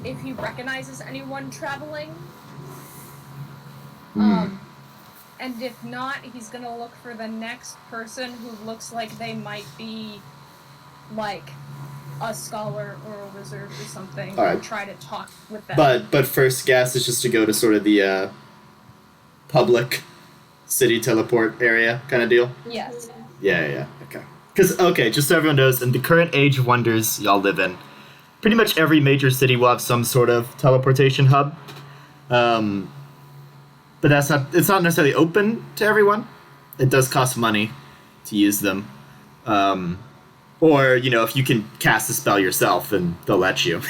if he recognizes anyone traveling. And if not, he's gonna look for the next person who looks like they might be, like, a scholar or a wizard or something, All right. and try to talk with them. But first guess is just to go to sort of the public city teleport area kind of deal. Yes. Yeah. Okay. Because, just so everyone knows, in the current age of wonders y'all live in, pretty much every major city will have some sort of teleportation hub. But it's not necessarily open to everyone. It does cost money to use them. Or, if you can cast a spell yourself, then they'll let you.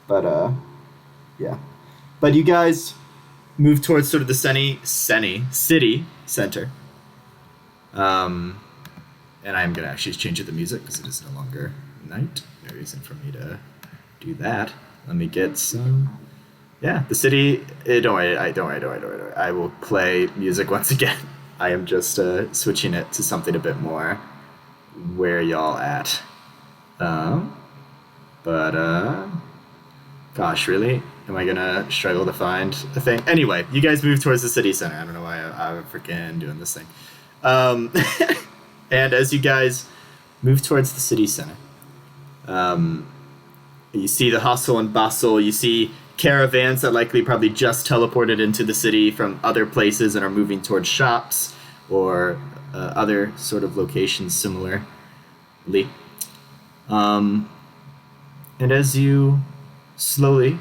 But, yeah. But you guys move towards sort of the city center. And I'm going to actually change the music because it is no longer night. No reason for me to do that. Let me get some... Yeah, the city... Don't worry. I will play music once again. I am just switching it to something a bit more where y'all at. Gosh, really? Am I gonna struggle to find a thing? Anyway, you guys move towards the city center. I don't know why I'm freaking doing this thing. And as you guys move towards the city center, you see the hustle and bustle. You see caravans that likely probably just teleported into the city from other places and are moving towards shops or other sort of locations similarly. And as you slowly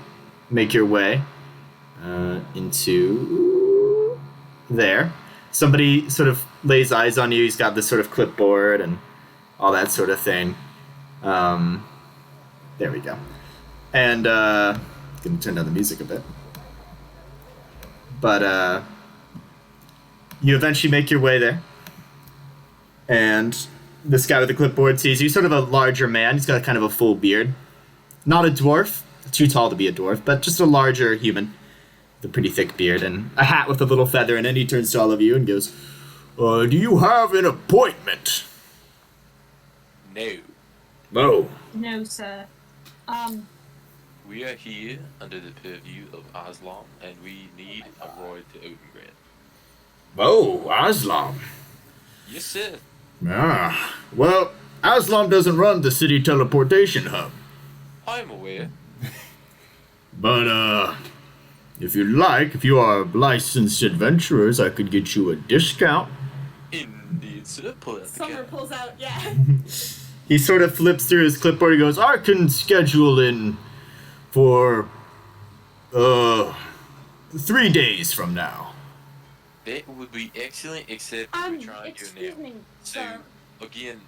make your way into there, somebody sort of lays eyes on you. He's got this sort of clipboard and all that sort of thing. There we go. And gonna turn down the music a bit. But you eventually make your way there. And this guy with the clipboard sees you, sort of a larger man. He's got kind of a full beard. Not a dwarf, too tall to be a dwarf, but just a larger human with a pretty thick beard and a hat with a little feather in it. He turns to all of you and goes, do you have an appointment? No. No. No, sir. We are here under the purview of Aslam, and we need a ride to Odengrid. Oh, Aslam. Yes, sir. Well, Aslam doesn't run the city teleportation hub. I'm aware. But, if you are licensed adventurers, I could get you a discount. Indeed, sir. Pull out the Summer cat. pulls out, yeah. He sort of flips through his clipboard. He goes, I can schedule in for, 3 days from now. That would be excellent, except we're trying to go now. Me, So, sir. again,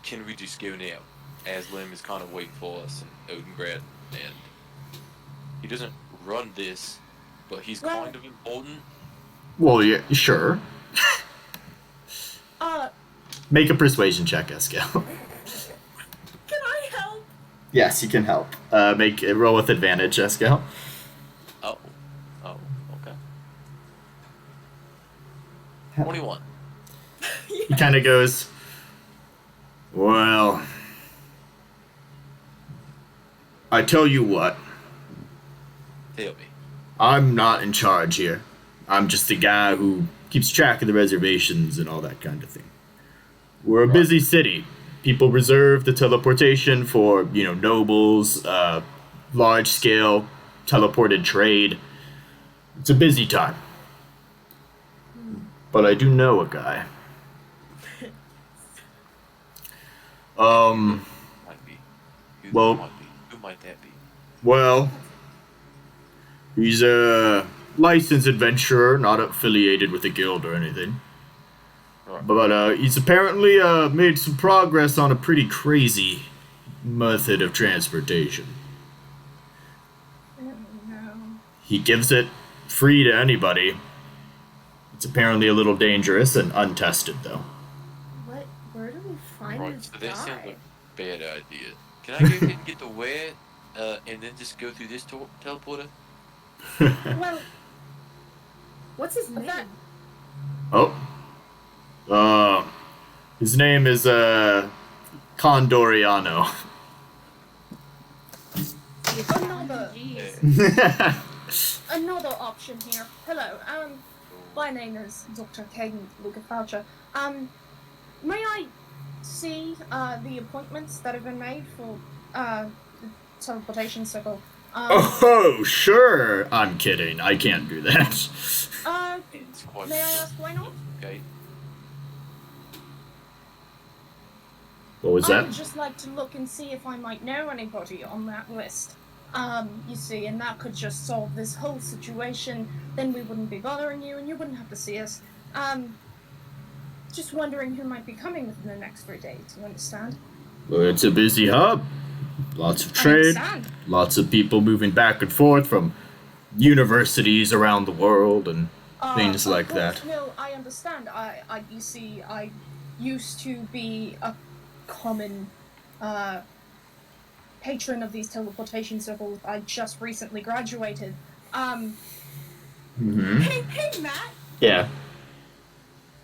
can we just go now? Aslam is kind of waiting for us in Odengrid, and he doesn't run this, but he's Well- kind of important. Well, yeah, sure. Can Make a persuasion check, Eskel. I help? Yes, you can help. Roll with advantage, Eskel. Oh, okay. 21. He kind of goes, well, I tell you what, Tell me. I'm not in charge here. I'm just the guy who keeps track of the reservations and all that kind of thing. We're a busy city. People reserve the teleportation for, nobles, large-scale teleported trade. It's a busy time. But I do know a guy. Might be. Well- Who might that be? Well, he's a licensed adventurer, not affiliated with a guild or anything. Right. But he's apparently made some progress on a pretty crazy method of transportation. No. He gives it free to anybody. It's apparently a little dangerous and untested, though. Where do we find Right, this so that sounds guy? like a bad idea. Can I go ahead and get the where, and then just go through this teleporter? Well, what's his name? that- Oh. His name is, Condoriano. Another, Jeez. another option here. Hello, my name is Dr. Caden Luca Foucher. May I see, the appointments that have been made for, the teleportation circle? Oh, sure. I'm kidding. I can't do that. It's quite May I ask why not? okay. What was I that? would just like to look and see if I might know anybody on that list. You see, and that could just solve this whole situation. Then we wouldn't be bothering you, and you wouldn't have to see us. Just wondering who might be coming within the next 3 days. You understand? Well, it's a busy hub. Lots of I trade. understand. Lots of people moving back and forth from universities around the world and things Of like course, that. No, I understand. You see, I used to be a common patron of these teleportation circles. I just recently graduated. Mm-hmm. Hey, Matt. Yeah.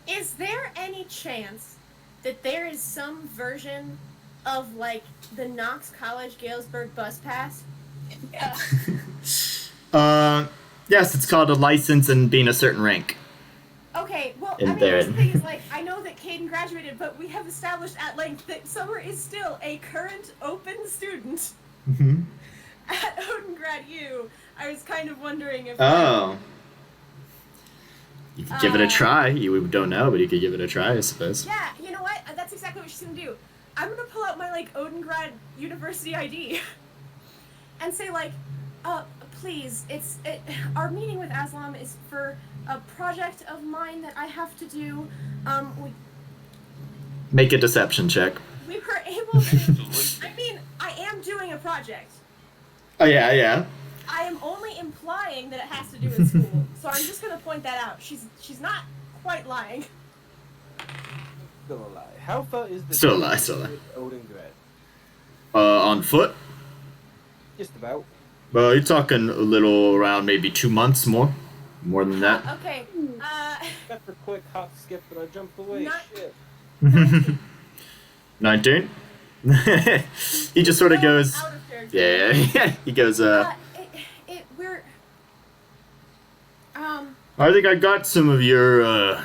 Is there any chance that there is some version of, like, the Knox College Galesburg bus pass? Yeah. Yes, it's called a license and being a certain rank. Okay, well, In I mean, there. the thing is, like, I know that Caden graduated, but we have established at length that Summer is still a current open student Mm-hmm. at Odengrad U. I was kind of wondering if... Oh. You could give it a try. You don't know, but you could give it a try, I suppose. Yeah, you know what? That's exactly what she's gonna do. I'm gonna pull out my, like, Odengrad University ID and say, like, please, our meeting with Aslam is for a project of mine that I have to do. Make a deception check. We were able to... I mean, I am doing a project. Oh, yeah. I am only implying that it has to do with school, so I'm just gonna point that out. She's not quite lying. Still alive. How far is the Still alive, distance still alive. with Odengrad? On foot? Just about. Well, you're talking a little around maybe 2 months more. More than that. Okay, Got the quick hop skip, but I jumped away. Not- Shit. 19? He just sort of goes... out of character. Yeah. He goes, We're... I think I got some of your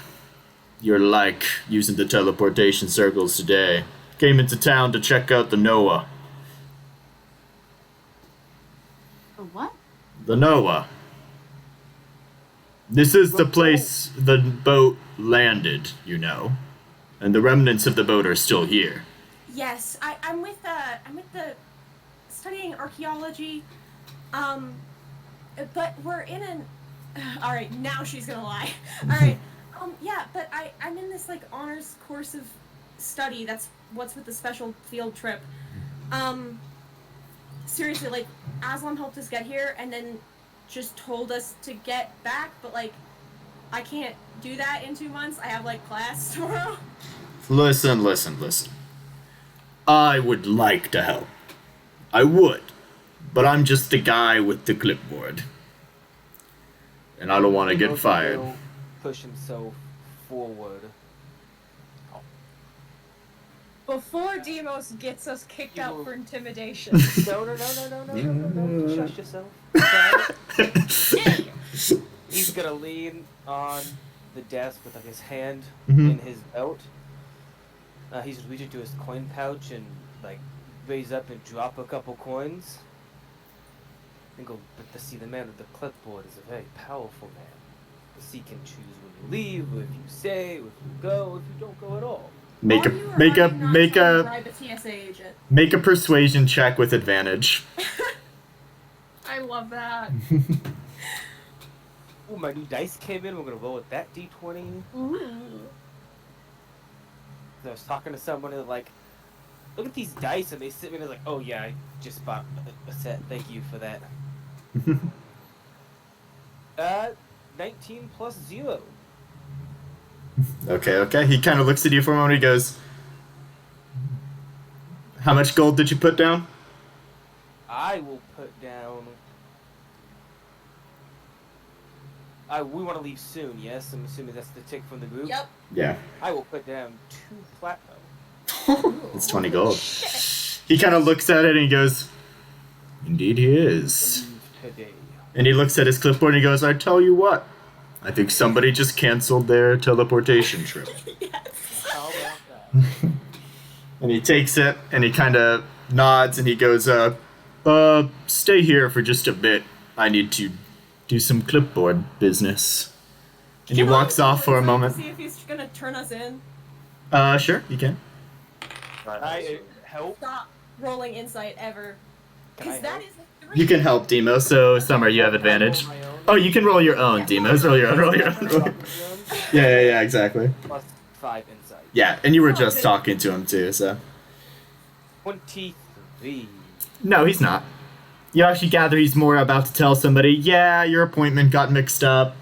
like, using the teleportation circles today. Came into town to check out the Noah. For what? The Noah. This is the place the boat landed, you know. And the remnants of the boat are still here. Yes, I'm with the studying archaeology, but we're in an... Alright, now she's gonna lie. Alright, yeah, but I'm in this, like, honors course of study. That's what's with the special field trip. Seriously, like, Aslam helped us get here and then just told us to get back, but, like, I can't do that in 2 months. I have, like, class tomorrow. Listen. I would like to help. I would. But I'm just a guy with the clipboard. And I don't want to get Demos fired. will Push himself forward. Before Demos gets us kicked out for intimidation. No. Shush yourself. Okay? He's gonna lean on the desk with, like, his hand in his belt. He's reach into his coin pouch and, like, raise up and drop a couple coins. And go, but the man with the clipboard is a very powerful man. He can choose when you leave, or if you stay, or if you go, or if you don't go at all. Make Are you or a are you not trying to bribe a TSA agent? make a persuasion check with advantage. I love that. Oh, my new dice came in. We're gonna roll with that D20. Ooh. I was talking to someone and like, look at these dice, and they sit me and they're like, oh yeah, I just bought a set. Thank you for that. 19 plus 0. Okay. He kind of looks at you for a moment. He goes, "How much gold did you put down?" I will put down We want to leave soon, yes? I'm assuming that's the tick from the group? Yep. Yeah. I will put down 2 platinum. It's 20 gold. He kind of looks at it and he goes, "Indeed he is." Today. And he looks at his clipboard and he goes, "I tell you what, I think somebody just canceled their teleportation trip." How about that? And he takes it and he kind of nods and he goes, stay here for just a bit. I need to do some clipboard business." And he Can walks I off for a roll moment. To see if he's gonna turn us in. Sure, you can. I help? Stop rolling insight ever. Can I Because that help? is a 3. You can help, Demo, so Summer, you have advantage. Can I roll my own? Oh, you can roll your own, Demos. Roll your own. Yeah, exactly. Plus 5 insight. Yeah, and you were Oh, just good. talking to him too, so. 23. No, he's not. You actually gather he's more about to tell somebody, yeah, your appointment got mixed up.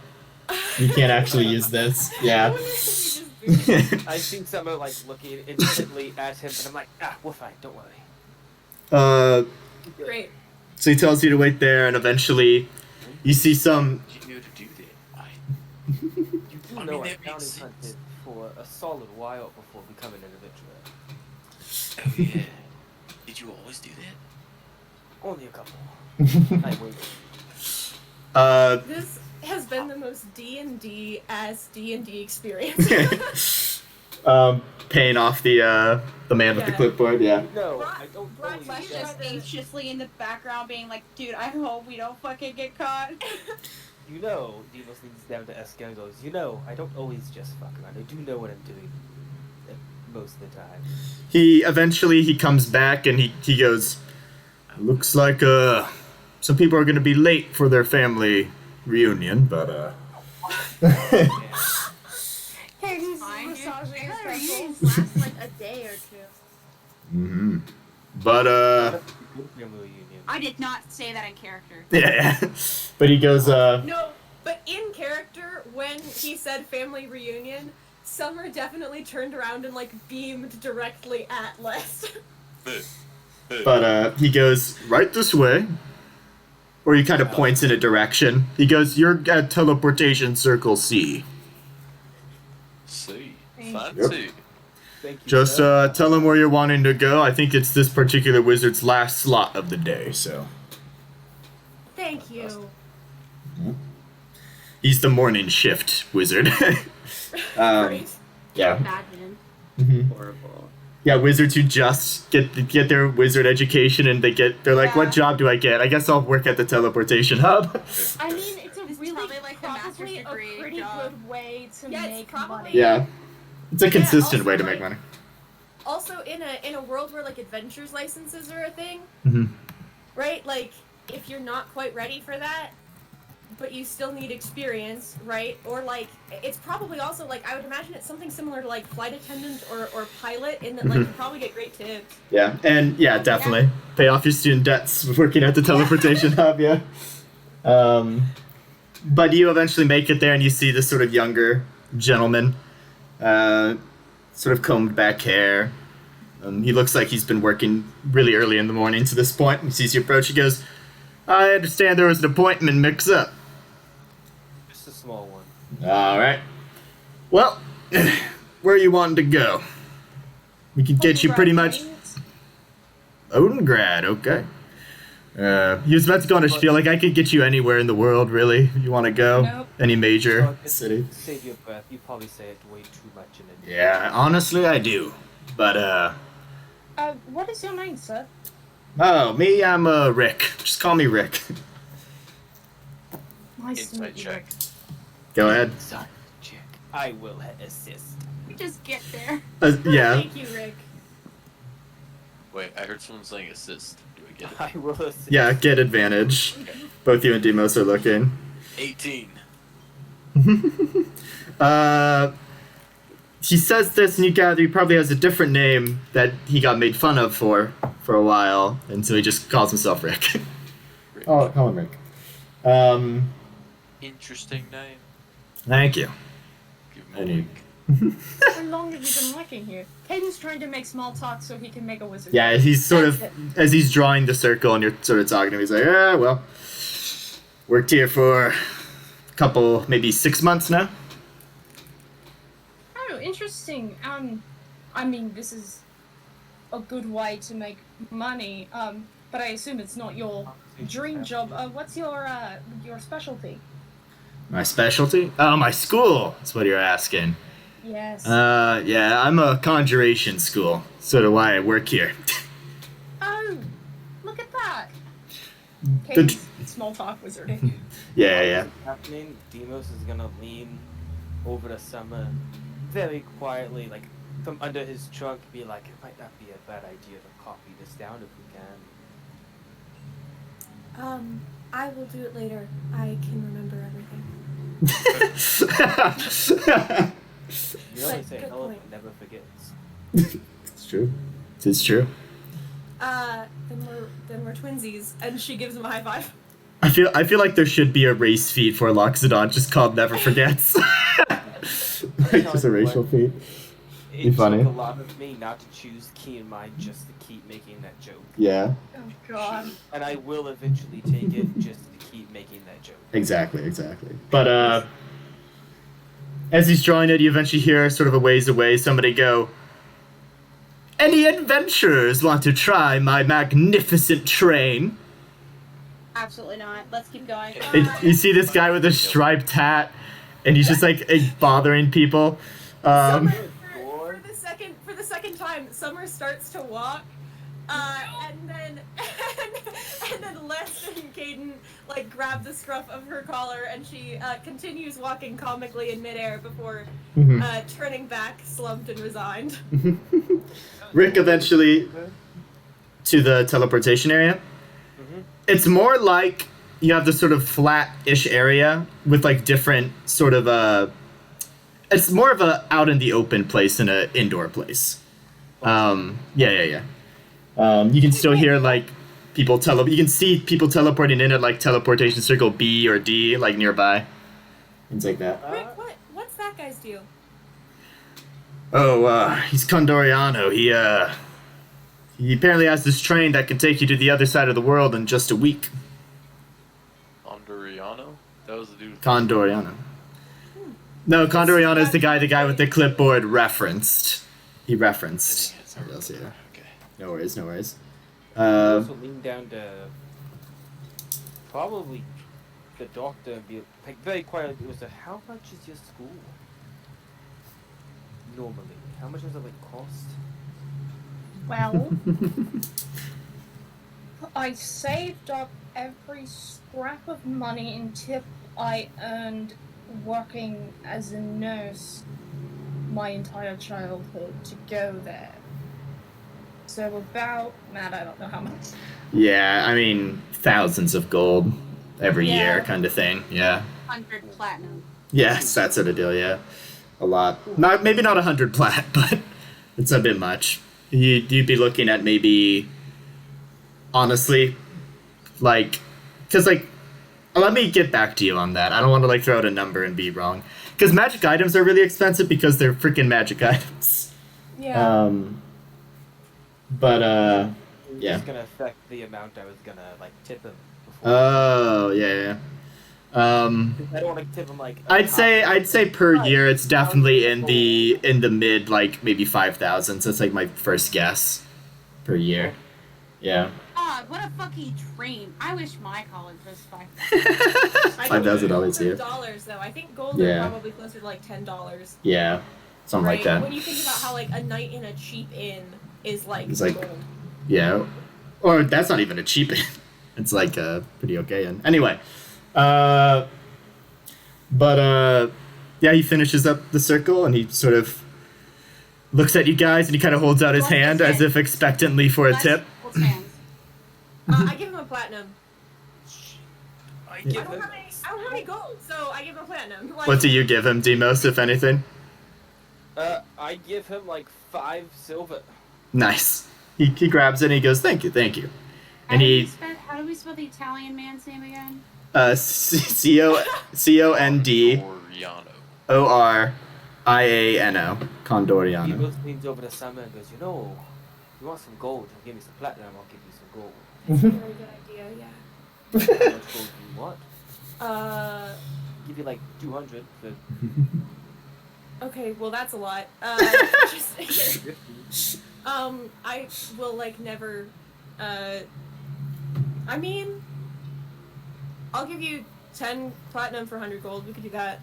You can't actually use this. I Yeah. wonder if we just I see someone like looking intently at him, and I'm like, we're fine, don't worry. Great. So he tells you to wait there, and eventually you see some. You knew to do that. You do I know mean, I that bounty makes hunted sense. for a solid while before becoming an adventurer. Oh yeah. Did you always do that? Only a couple. I waited. This has been the most D&D as D&D experience. Paying off the man with the Yeah. clipboard, yeah. No, Brad- I don't Brad, always you Flesh do just that. anxiously in the background being like, dude, I hope we don't fucking get caught. You know, Deimos leans down to Eska and goes, you know, I don't always just fuck around. I do know what I'm doing most of the time. He comes back and he goes, "Looks like some people are gonna be late for their family reunion, but Hey, He's fine, dude. massaging his Her temples. reunions last like a day or two. mm-hmm. But Good family reunion. I did not say that in character. yeah. But he goes, No, but in character, when he said family reunion, Summer definitely turned around and like beamed directly at Les. but he goes, "Right this way." Or he kind of points in a direction. He goes, "You're at teleportation circle C. See. Thank Fancy. Thank you. Just sir. tell him where you're wanting to go. I think it's this particular wizard's last slot of the day, so." Thank you. He's the morning shift wizard. Great. Yeah. Imagine. Mhm. Horrible. Yeah, wizards who just get their wizard education and they're like, "What Yeah. job do I get? I guess I'll work at the teleportation hub." I mean, it's a It's really probably like the master's probably degree a pretty job. good way to Yeah, it's make probably- money. Yeah. It's a consistent also, way to like- make money. Also, in a world where like adventures licenses are a thing, Mhm. right? Like, if you're not quite ready for that, but you still need experience, right? Or like, it's probably also like, I would imagine it's something similar to like flight attendant or pilot, in that like you probably get great tips. Yeah, and yeah, definitely pay off your student debts working at the teleportation hub. Yeah. But you eventually make it there, and you see this sort of younger gentleman, sort of combed back hair. He looks like he's been working really early in the morning to this point. He sees you approach. He goes, "I understand there was an appointment mix-up." Just a small one. All right. Well, where are you wanting to go? We can get you pretty much. Odengrad, okay. He was about to go on a spiel, like, I could get you anywhere in the world, really. You want to go? Nope. Any major Well, just city? Save your breath. You probably say it way too much in it. Yeah, honestly, I do. But, What is your name, sir? oh, me, I'm, Rick. Just call me Rick. Nice to Insight meet you. check. Go ahead. Sorry, check. I will assist. We just get there. Yeah. Thank you, Rick. Wait, I heard someone saying assist. Do I get it? I will assist. Yeah, get advantage. Both you and Demos are looking. 18. He says this, and you gather he probably has a different name that he got made fun of for a while, and so he just calls himself Rick. Rick. Oh, call him Rick. Interesting name. Thank you. Give him I a need- wink. How long have you been working here? Caden's trying to make small talk so he can make a wizard. Yeah, he's sort That's of, it. as he's drawing the circle and you're sort of talking to him, he's like, well, worked here for couple, maybe 6 months now. Oh, interesting. I mean, this is a good way to make money. But I assume it's not your dream job. What's your specialty? My specialty? Oh, my school. That's what you're asking. Yes. Yeah, I'm a conjuration school. Sort of why I work here. Oh, look at that. The- Kate's small talk wizarding. yeah. Happening, Demos is gonna lean over to Summer very quietly, like from under his trunk, be like, "It might not be a bad idea to copy this down if we can." I will do it later. I can remember everything. You know they But say good Helen point. never forgets. It's true. It's true. Then we're twinsies, and she gives him a high five. I feel like there should be a race feat for Loxodon just called Never Forgets. Like just a racial feat. It took funny. a lot of me not to choose Key in Mind just to keep making that joke. Yeah. Oh god. And I will eventually take it just to keep making that joke. Exactly. But as he's drawing it, you eventually hear sort of a ways away somebody go, "Any adventurers want to try my magnificent train?" Absolutely not. Let's keep going. You see this guy with a striped hat, and he's just like bothering people. Summer, for the second time, Summer starts to walk, and then Les and Caden like grab the scruff of her collar, and she continues walking comically in midair before turning back, slumped and resigned. Rick eventually to the teleportation area. It's more like you have this sort of flat-ish area with like different sort of it's more of a out in the open place than an indoor place. Yeah. You can still hear like people you can see people teleporting in at like teleportation circle B or D like nearby. Things like that. Rick, what's that guy's deal? Oh, he's Condoriano. He apparently has this train that can take you to the other side of the world in just a week. Andoriano? That was the dude. Condoriano. No, Condoriano is the guy with the clipboard referenced. He referenced. Somebody else, yeah. Okay. No worries. Also lean down to probably the doctor and be like very quiet. It was how much is your school? Normally, how much does it like cost? Well, I saved up every scrap of money and tip I earned working as a nurse my entire childhood to go there. So about, Matt, I don't know how much. Yeah, I mean, thousands of gold every Yeah. year kind of thing, yeah. 100 platinum. Yes, that sort of deal, yeah. A lot. Maybe not 100 plat, but it's a bit much. You'd be looking at maybe, honestly, like, because, like, let me get back to you on that. I don't want to, like, throw out a number and be wrong. Because magic items are really expensive because they're freaking magic items. Yeah. But, yeah. It's gonna affect the amount I was gonna like tip him. Before. Oh, yeah. I don't want to tip him like. I'd say per year it's definitely in the mid like maybe 5,000. So it's like my first guess per year. Yeah. God, what a fucking train. I wish my college was $5,000 here. Dollars though. I think gold Yeah. are probably closer to like $10. Yeah. Something like that. When you think about how like a night in a cheap inn is like It's like- gold. Yeah. Or that's not even a cheap it's like pretty okay. And anyway, but yeah, he finishes up the circle and he sort of looks at you guys and he kind of holds out his hand as if expectantly for a tip. I give him a platinum. I I give don't him. have any gold, so I give him a platinum. Like, What do you give him, Demos, if anything? I give him like 5 silver. Nice. He grabs it and he goes, thank you. And he How do we spell the Italian man's name again? Condoriano. He Condoriano. goes leans over to Summer and goes, you want some gold? Give me some platinum. I'll give you some gold. That's a very good idea. Yeah. How much gold do you want? give you like 200. But Okay, well that's a lot. I will like never. I mean, I'll give you 10 platinum for 100 gold. We could do that.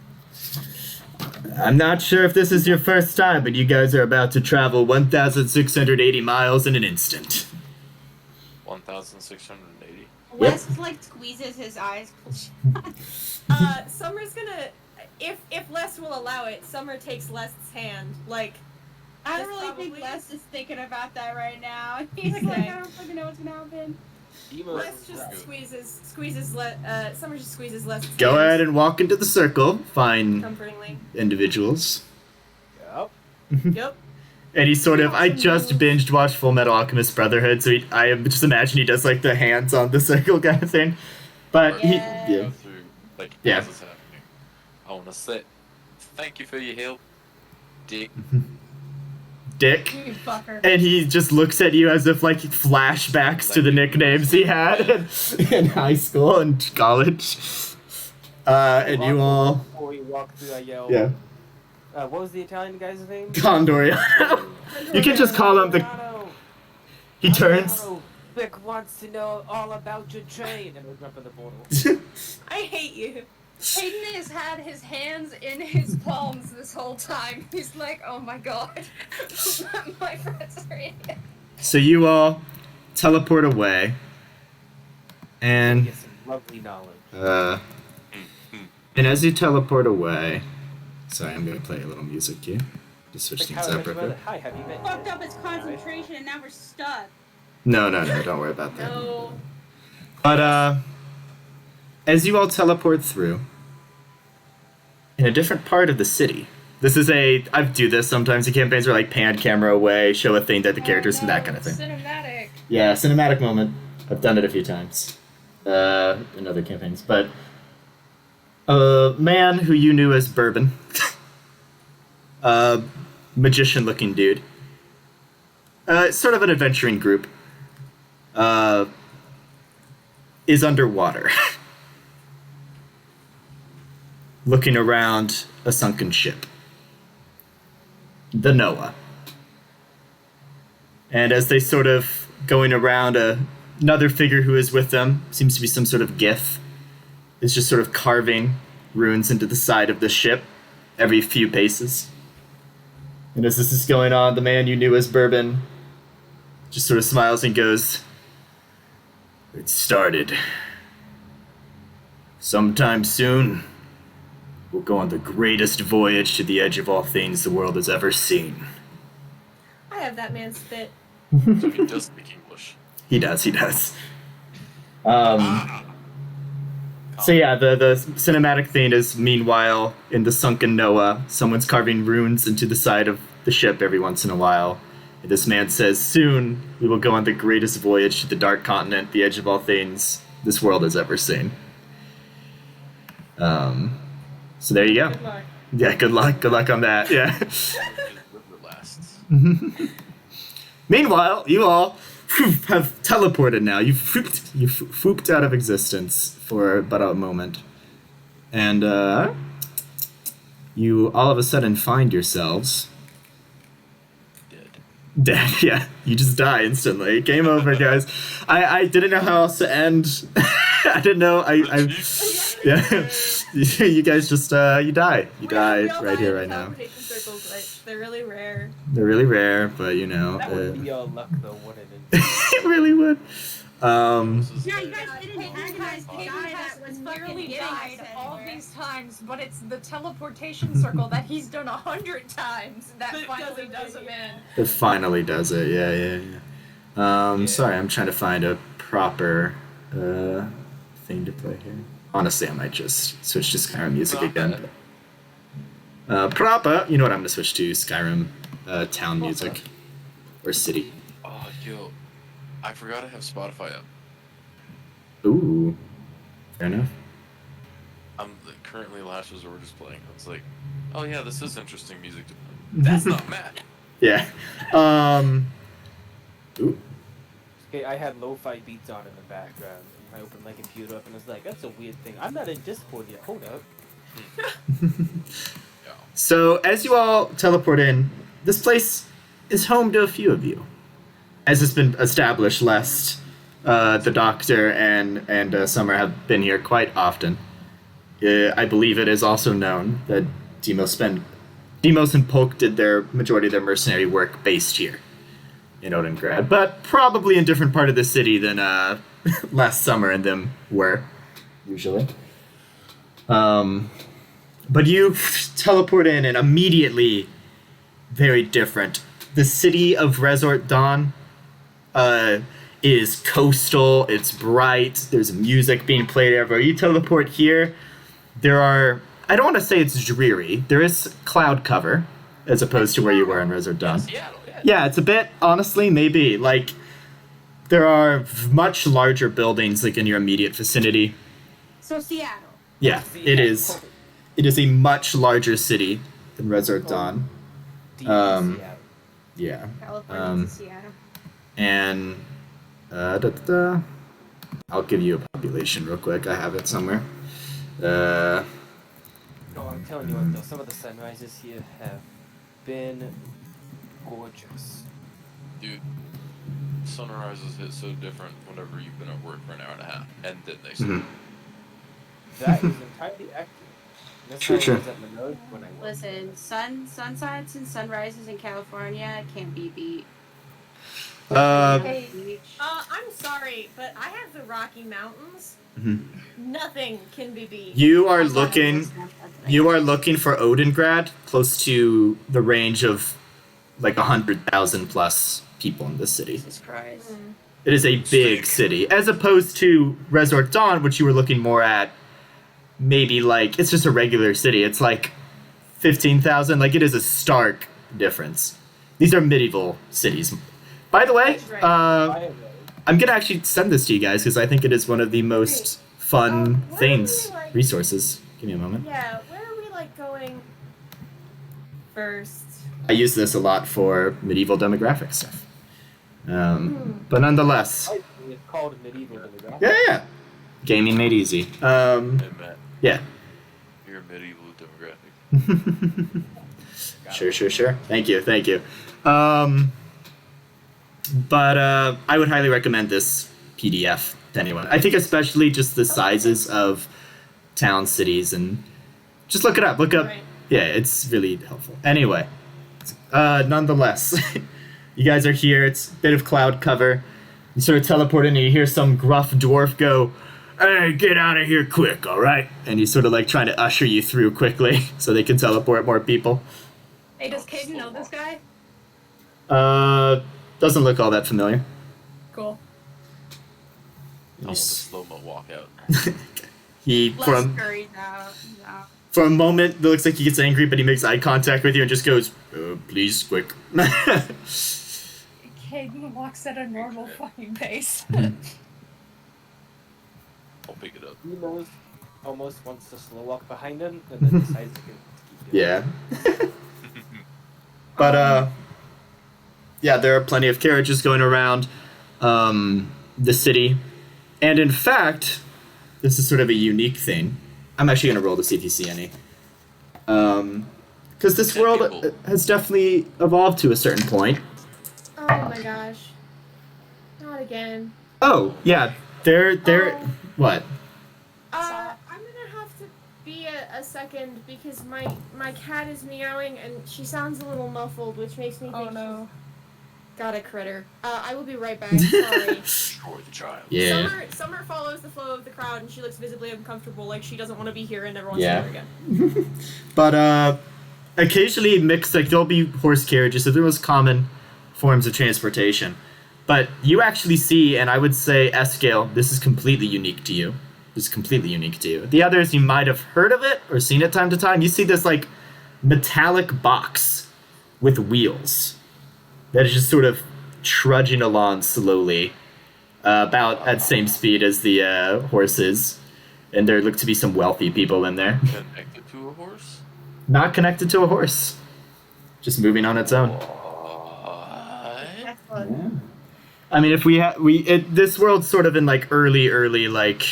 I'm not sure if this is your first time, but you guys are about to travel 1,680 miles in an instant. 1,680. Wes like squeezes his eyes. Summer's gonna, if Les will allow it, Summer takes Les's hand. Like, I That's don't really think probably- Les is thinking about that right now. He's like, Okay. I don't fucking know what's gonna happen. Emo Les is just right. squeezes Summer just squeezes Les's Go hand ahead and walk into the circle, find comfortingly. individuals. Yep. Yep. And he sort of, Yeah, I some just moves. binged watched Full Metal Alchemist Brotherhood, so I just imagine he does like the hands on the circle kind of thing. But Yeah. he, Go through, like, Yeah. as it's happening. I want to say, thank you for your help, Dick. Dick. You fucker. And he just looks at you as if like flashbacks to the nicknames he had in high school and college. And you all, Before you walk through, I yell. yeah, What was the Italian guy's name? Condoriano. You can just call him the. He turns. Vic wants to know all about your train, and we jump in the portal. I hate you. Hayden has had his hands in his palms this whole time. He's like, oh my god. My friends are idiots. So you all teleport away, and Get some lovely knowledge. and as you teleport away, sorry, I'm gonna play a little music here to switch Like, things how I up met real your mother. quick. Hi, have you met? Fucked up his concentration and now we're stuck. No, don't worry about that. No. But as you all teleport through, in a different part of the city. This is I do this sometimes in campaigns where like pan camera away, show a thing that the characters and that kind of thing. Cinematic. Yeah, cinematic moment. I've done it a few times in other campaigns. But a man who you knew as Bourbon, magician-looking dude, sort of an adventuring group, is underwater, looking around a sunken ship, the Noah. And as they sort of going around, another figure who is with them, seems to be some sort of gith, is just sort of carving runes into the side of the ship every few paces. And as this is going on, the man you knew as Bourbon just sort of smiles and goes, "It started. Sometime soon, we'll go on the greatest voyage to the edge of all things the world has ever seen." I have that man's spit. So he does speak English. He does. So yeah, the cinematic thing is, meanwhile, in the sunken Noah, someone's carving runes into the side of the ship every once in a while. And this man says, "Soon we will go on the greatest voyage to the dark continent, the edge of all things this world has ever seen." So there you go. Good luck. Yeah, good luck on that. Yeah. His river lasts. Meanwhile, you all have teleported now. You've fooped out of existence for but a moment. And you all of a sudden find yourselves dead. Yeah, you just die instantly. Game over, guys. I didn't know how else to end. I didn't know. Yeah. You guys just you die. You die We all right here, in right now. teleportation circles, but they're really rare. They're really rare, but you know, That would be your luck, though, wouldn't it? it really would. This is Yeah, you the- guys didn't agonize the guy that was fucking nearly getting died us all anywhere. these times, but it's the teleportation circle that he's done 100 times that That finally doesn't does do him it. in. It finally does it. Yeah. Sorry, I'm trying to find a proper thing to play here. Honestly, I might just switch to Skyrim music again. Proper. You know what? I'm gonna switch to Skyrim town music or city. Oh, yo. I forgot to have Spotify up. Ooh. Fair enough. I'm currently Last Resort is playing. I was like, oh yeah, this is interesting music to play. That's not Matt. Yeah. Ooh. Okay, I had lo-fi beats on in the background. I opened my computer up and was like, that's a weird thing. I'm not in Discord yet. Hold up. Yeah. So as you all teleport in, this place is home to a few of you. As has been established, lest the Doctor and Summer have been here quite often. I believe it is also known that Demos and Polk did their majority of their mercenary work based here in Odengrad, but probably in a different part of the city than last Summer and them were, usually. But you teleport in and immediately very different. The city of Resort Dawn is coastal, it's bright, there's music being played everywhere. You teleport here, there are, I don't want to say it's dreary, there is cloud cover as opposed to where you were in Resort Dawn. Seattle, yeah. Yeah, it's a bit, honestly, maybe, like, there are much larger buildings, like, in your immediate vicinity. So Seattle. Yeah, it is. It is a much larger city than Resort Dawn. Deep Um, in Seattle. Yeah. California to Seattle. And, I'll give you a population real quick, I have it somewhere. Oh, I'm telling you what, though, some of the sunrises here have been gorgeous. Dude, sunrises hit so different whenever you've been at work for an hour and a half, and then they start. Mhm. That is entirely accurate. That's Sure, how sure. I was at Minot when I was. Listen, sunsets and sunrises in California can't be beat. Hey, Beach. I'm sorry, but I have the Rocky Mountains. Mhm. Nothing can be beat. You are I'm sorry, looking... it's not that You are looking for Odengrad, close to the range of like 100,000 plus people in this city. Jesus Christ. Mm. It is a big city, as opposed to Resort Dawn, which you were looking more at. Maybe like it's just a regular city. It's like 15,000. Like it is a stark difference. These are medieval cities. By the way, That's right. By the way, I'm gonna actually send this to you guys because I think it is one of the most fun Where things, are we, like- resources. Give me a moment. Yeah, where are we like going first? I use this a lot for medieval demographic stuff. But nonetheless, it's called medieval demographic. yeah. Gaming made easy. Hey, Matt, Yeah. you're medieval demographic. Sure. Thank you. But I would highly recommend this PDF to anyone. I think especially just the sizes of town, cities, and just look it up. Right. Yeah, it's really helpful. Anyway, nonetheless, you guys are here. It's a bit of cloud cover. You sort of teleport in and you hear some gruff dwarf go, "Hey, get out of here quick, all right?" And he's sort of like trying to usher you through quickly so they can teleport more people. Hey, does Caden know this guy? Doesn't look all that familiar. Cool. I want the slow-mo walkout. He Less from scurried out. No. for a moment it looks like he gets angry, but he makes eye contact with you and just goes, "Please, quick." Caden walks at a normal fucking pace. I'll pick it up. He knows almost wants to slow walk behind him and then decides to keep doing Yeah. But yeah, there are plenty of carriages going around the city, and in fact, this is sort of a unique thing. I'm actually gonna roll to see if you see any, because this Yeah, world people. has definitely evolved to a certain point. Oh my gosh. Not again. Oh yeah, they're what? I'm gonna have to be a second because my cat is meowing and she sounds a little muffled, which makes me think Oh no. she's got a critter. I will be right back. Sorry. Destroy the child. Yeah. Summer follows the flow of the crowd and she looks visibly uncomfortable, like she doesn't want to be here and never wants Yeah. to be here again. But occasionally mixed, like there'll be horse carriages, so there was common forms of transportation. But you actually see, and I would say Escale, this is completely unique to you. This is completely unique to you. The others, you might have heard of it or seen it time to time. You see this like metallic box with wheels that is just sort of trudging along slowly, about at same speed as the horses. And there look to be some wealthy people in there. Connected to a horse? Not connected to a horse. Just moving on its own. What? Excellent. I mean, if this world's sort of in like early like,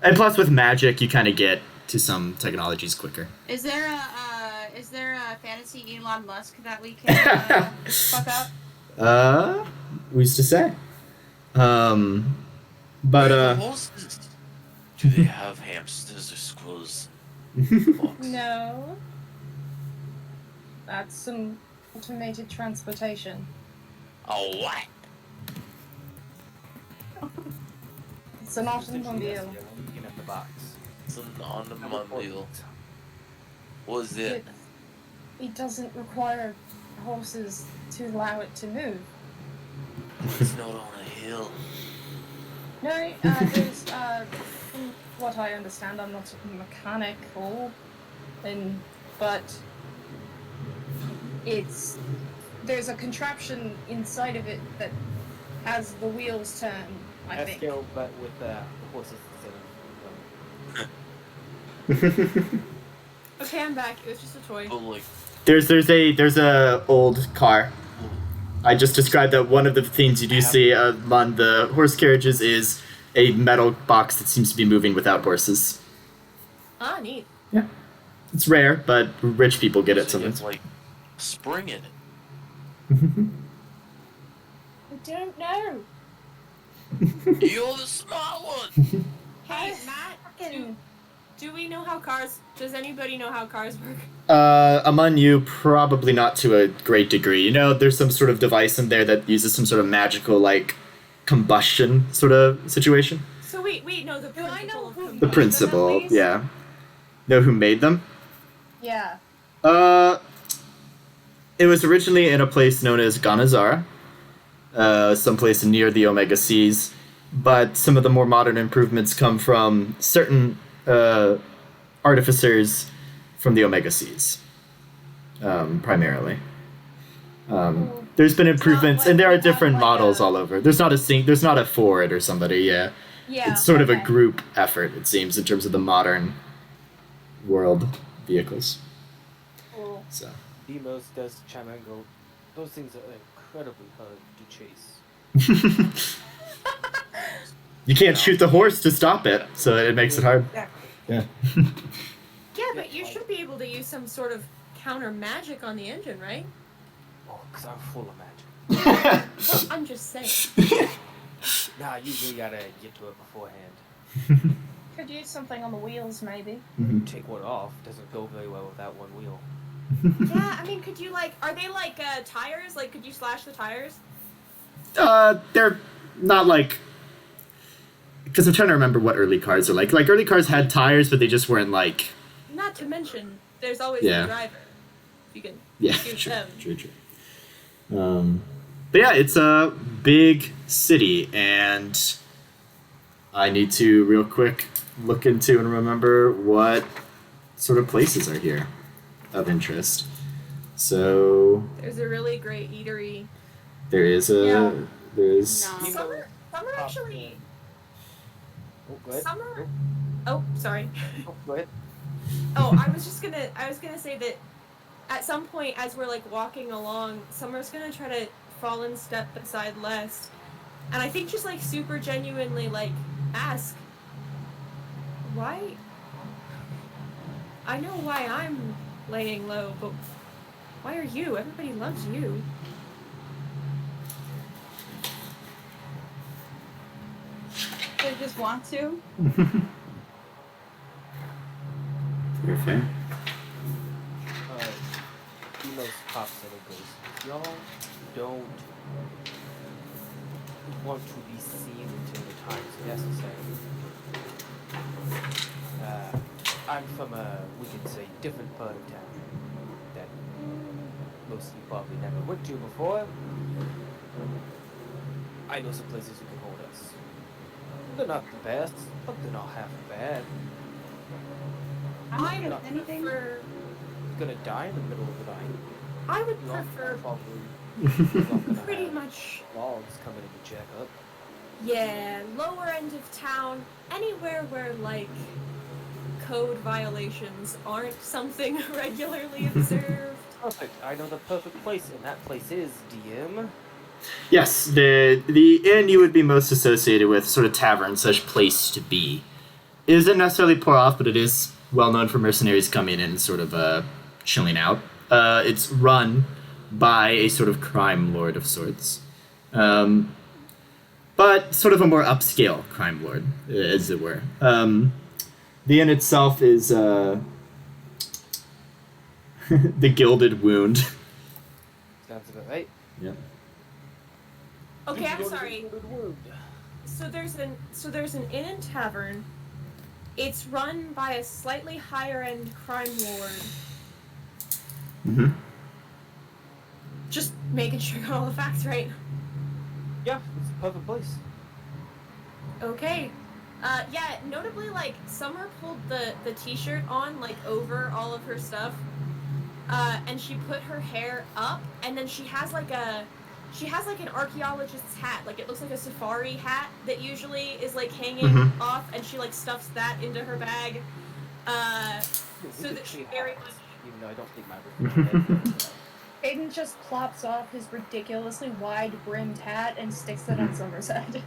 and plus with magic, you kind of get to some technologies quicker. Is there a fantasy Elon Musk that we can fuck up? Who's to say? But Horses? Do they have hamsters or squirrels? No. That's some automated transportation. Oh, what? It's an automobile. Looking at the box. It's an automobile. What is it? It doesn't require horses to allow it to move. It's not on a hill. No, there's, from what I understand, I'm not a mechanic but there's a contraption inside of it that has the wheels turn, I think. Scale, but with horses instead of. Okay, I'm back. It was just a toy. But like, there's a old car. I just described that one of the things you do see on the horse carriages is a metal box that seems to be moving without horses. Ah, neat. Yeah. It's rare, but rich people get it so you have, sometimes. like spring in it. I don't know. You're the smart one. Hey, Matt, does anybody know how cars work? Among you, probably not to a great degree. You know, there's some sort of device in there that uses some sort of magical, like, combustion sort of situation. So we know the principle I know of who- combustion. The principle, at least? yeah. Know who made them? Yeah. It was originally in a place known as Ganazara, someplace near the Omega Seas, but some of the more modern improvements come from certain artificers from the Omega Seas, primarily. There's been improvements, and there are different models all over. There's not a Ford or somebody, yeah. Yeah. It's sort of a okay. group effort, it seems, in terms of the modern world vehicles. Cool. So. Demos does chime in and go, those things are incredibly hard to chase. You can't shoot the horse to stop it, so it makes it hard. Yeah. Yeah, but you should be able to use some sort of counter magic on the engine, right? Oh, because I'm full of magic. Well, I'm just saying. Nah, you really gotta get to it beforehand. Could use something on the wheels, maybe. Take one off, doesn't go very well without one wheel. Yeah, I mean, could you are they like tires? Like, could you slash the tires? They're not like... Because I'm trying to remember what early cars are like. Like, early cars had tires, but they just weren't like... Not to mention, there's always Yeah. the driver. You can Yeah, shoot true, them. true. But yeah, it's a big city, and I need to real quick look into and remember what sort of places are here of interest. So There's a really great eatery. there is a Yeah. there's No. Summer actually. Oh, go ahead. Summer. Oh, sorry. Oh, go ahead. Oh, I was gonna say that at some point as we're like walking along, Summer's gonna try to fall in step beside Les, and I think just like super genuinely like ask, why? I know why I'm laying low, but why are you? Everybody loves you. They just want to. okay. Demos pops in and goes, y'all don't want to be seen until the time is necessary. I'm from a, we could say, different part of town that most of you probably never went to before. I know some places who can hold us. They're not the best, but they're not half bad. I'm not good at anything. prefer- Gonna die in the middle of the night. I would You all prefer probably pretty much, logs coming in to check up. yeah, lower end of town, anywhere where like code violations aren't something regularly observed. Perfect. I know the perfect place, and that place is DM. Yes, the inn you would be most associated with, sort of tavern, such place to be. It isn't necessarily poor off, but it is well known for mercenaries coming in and sort of chilling out. It's run by a sort of crime lord of sorts. But sort of a more upscale crime lord, as it were. The inn itself is the Gilded Wound. Sounds about right. Yep. Okay, I'm sorry. So there's an inn and tavern. It's run by a slightly higher end crime lord. Mm-hmm. Just making sure I got all the facts right. Yeah, it's a perfect place. Okay. Yeah, notably, like, Summer pulled the t-shirt on, like, over all of her stuff. And she put her hair up, and then she has an archaeologist's hat. Like, it looks like a safari hat that usually is, like, hanging off, and she, like, stuffs that into her bag. So that she very much... Even though I don't think my Aiden just plops off his ridiculously wide-brimmed hat and sticks it on Summer's head.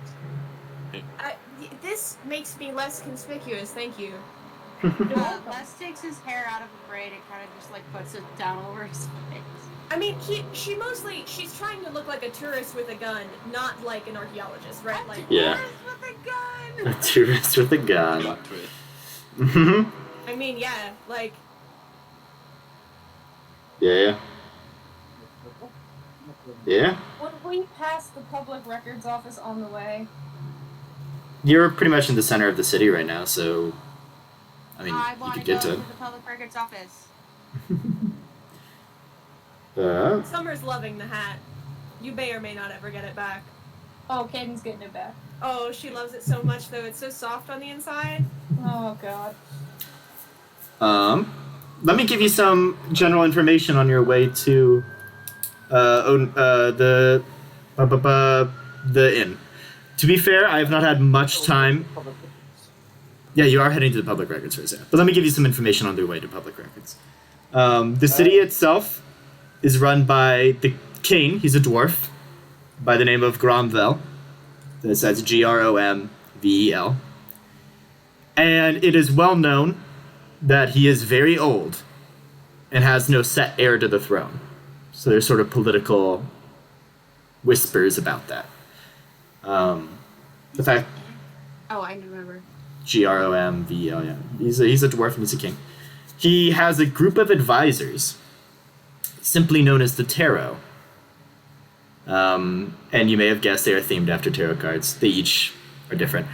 This makes me less conspicuous, thank you. Les takes his hair out of a braid and kind of just like puts it down over his face. I mean, she's trying to look like a tourist with a gun, not like an archaeologist, right? Like, Yeah. With a gun! A tourist with a gun. Plot twist. Mm-hmm. I mean, yeah, like... Yeah. Yeah. Would we pass the public records office on the way? You're pretty much in the center of the city right now, so... I mean, I you want could to get go to... to the public records office. Summer's loving the hat. You may or may not ever get it back. Oh, Caden's getting it back. Oh, she loves it so much, though. It's so soft on the inside. Oh, God. Let me give you some general information on your way to the inn. To be fair, I have not had much time. Yeah, you are heading to the public records first, yeah. But let me give you some information on the way to public records. The city itself is run by the king. He's a dwarf by the name of Gromvel. That's Gromvel. And it is well known that he is very old and has no set heir to the throne. So there's sort of political whispers about that. The fact... Oh, I remember. Gromvel, yeah. He's a dwarf and he's a king. He has a group of advisors, simply known as the Tarot. And you may have guessed they are themed after tarot cards. They each are different.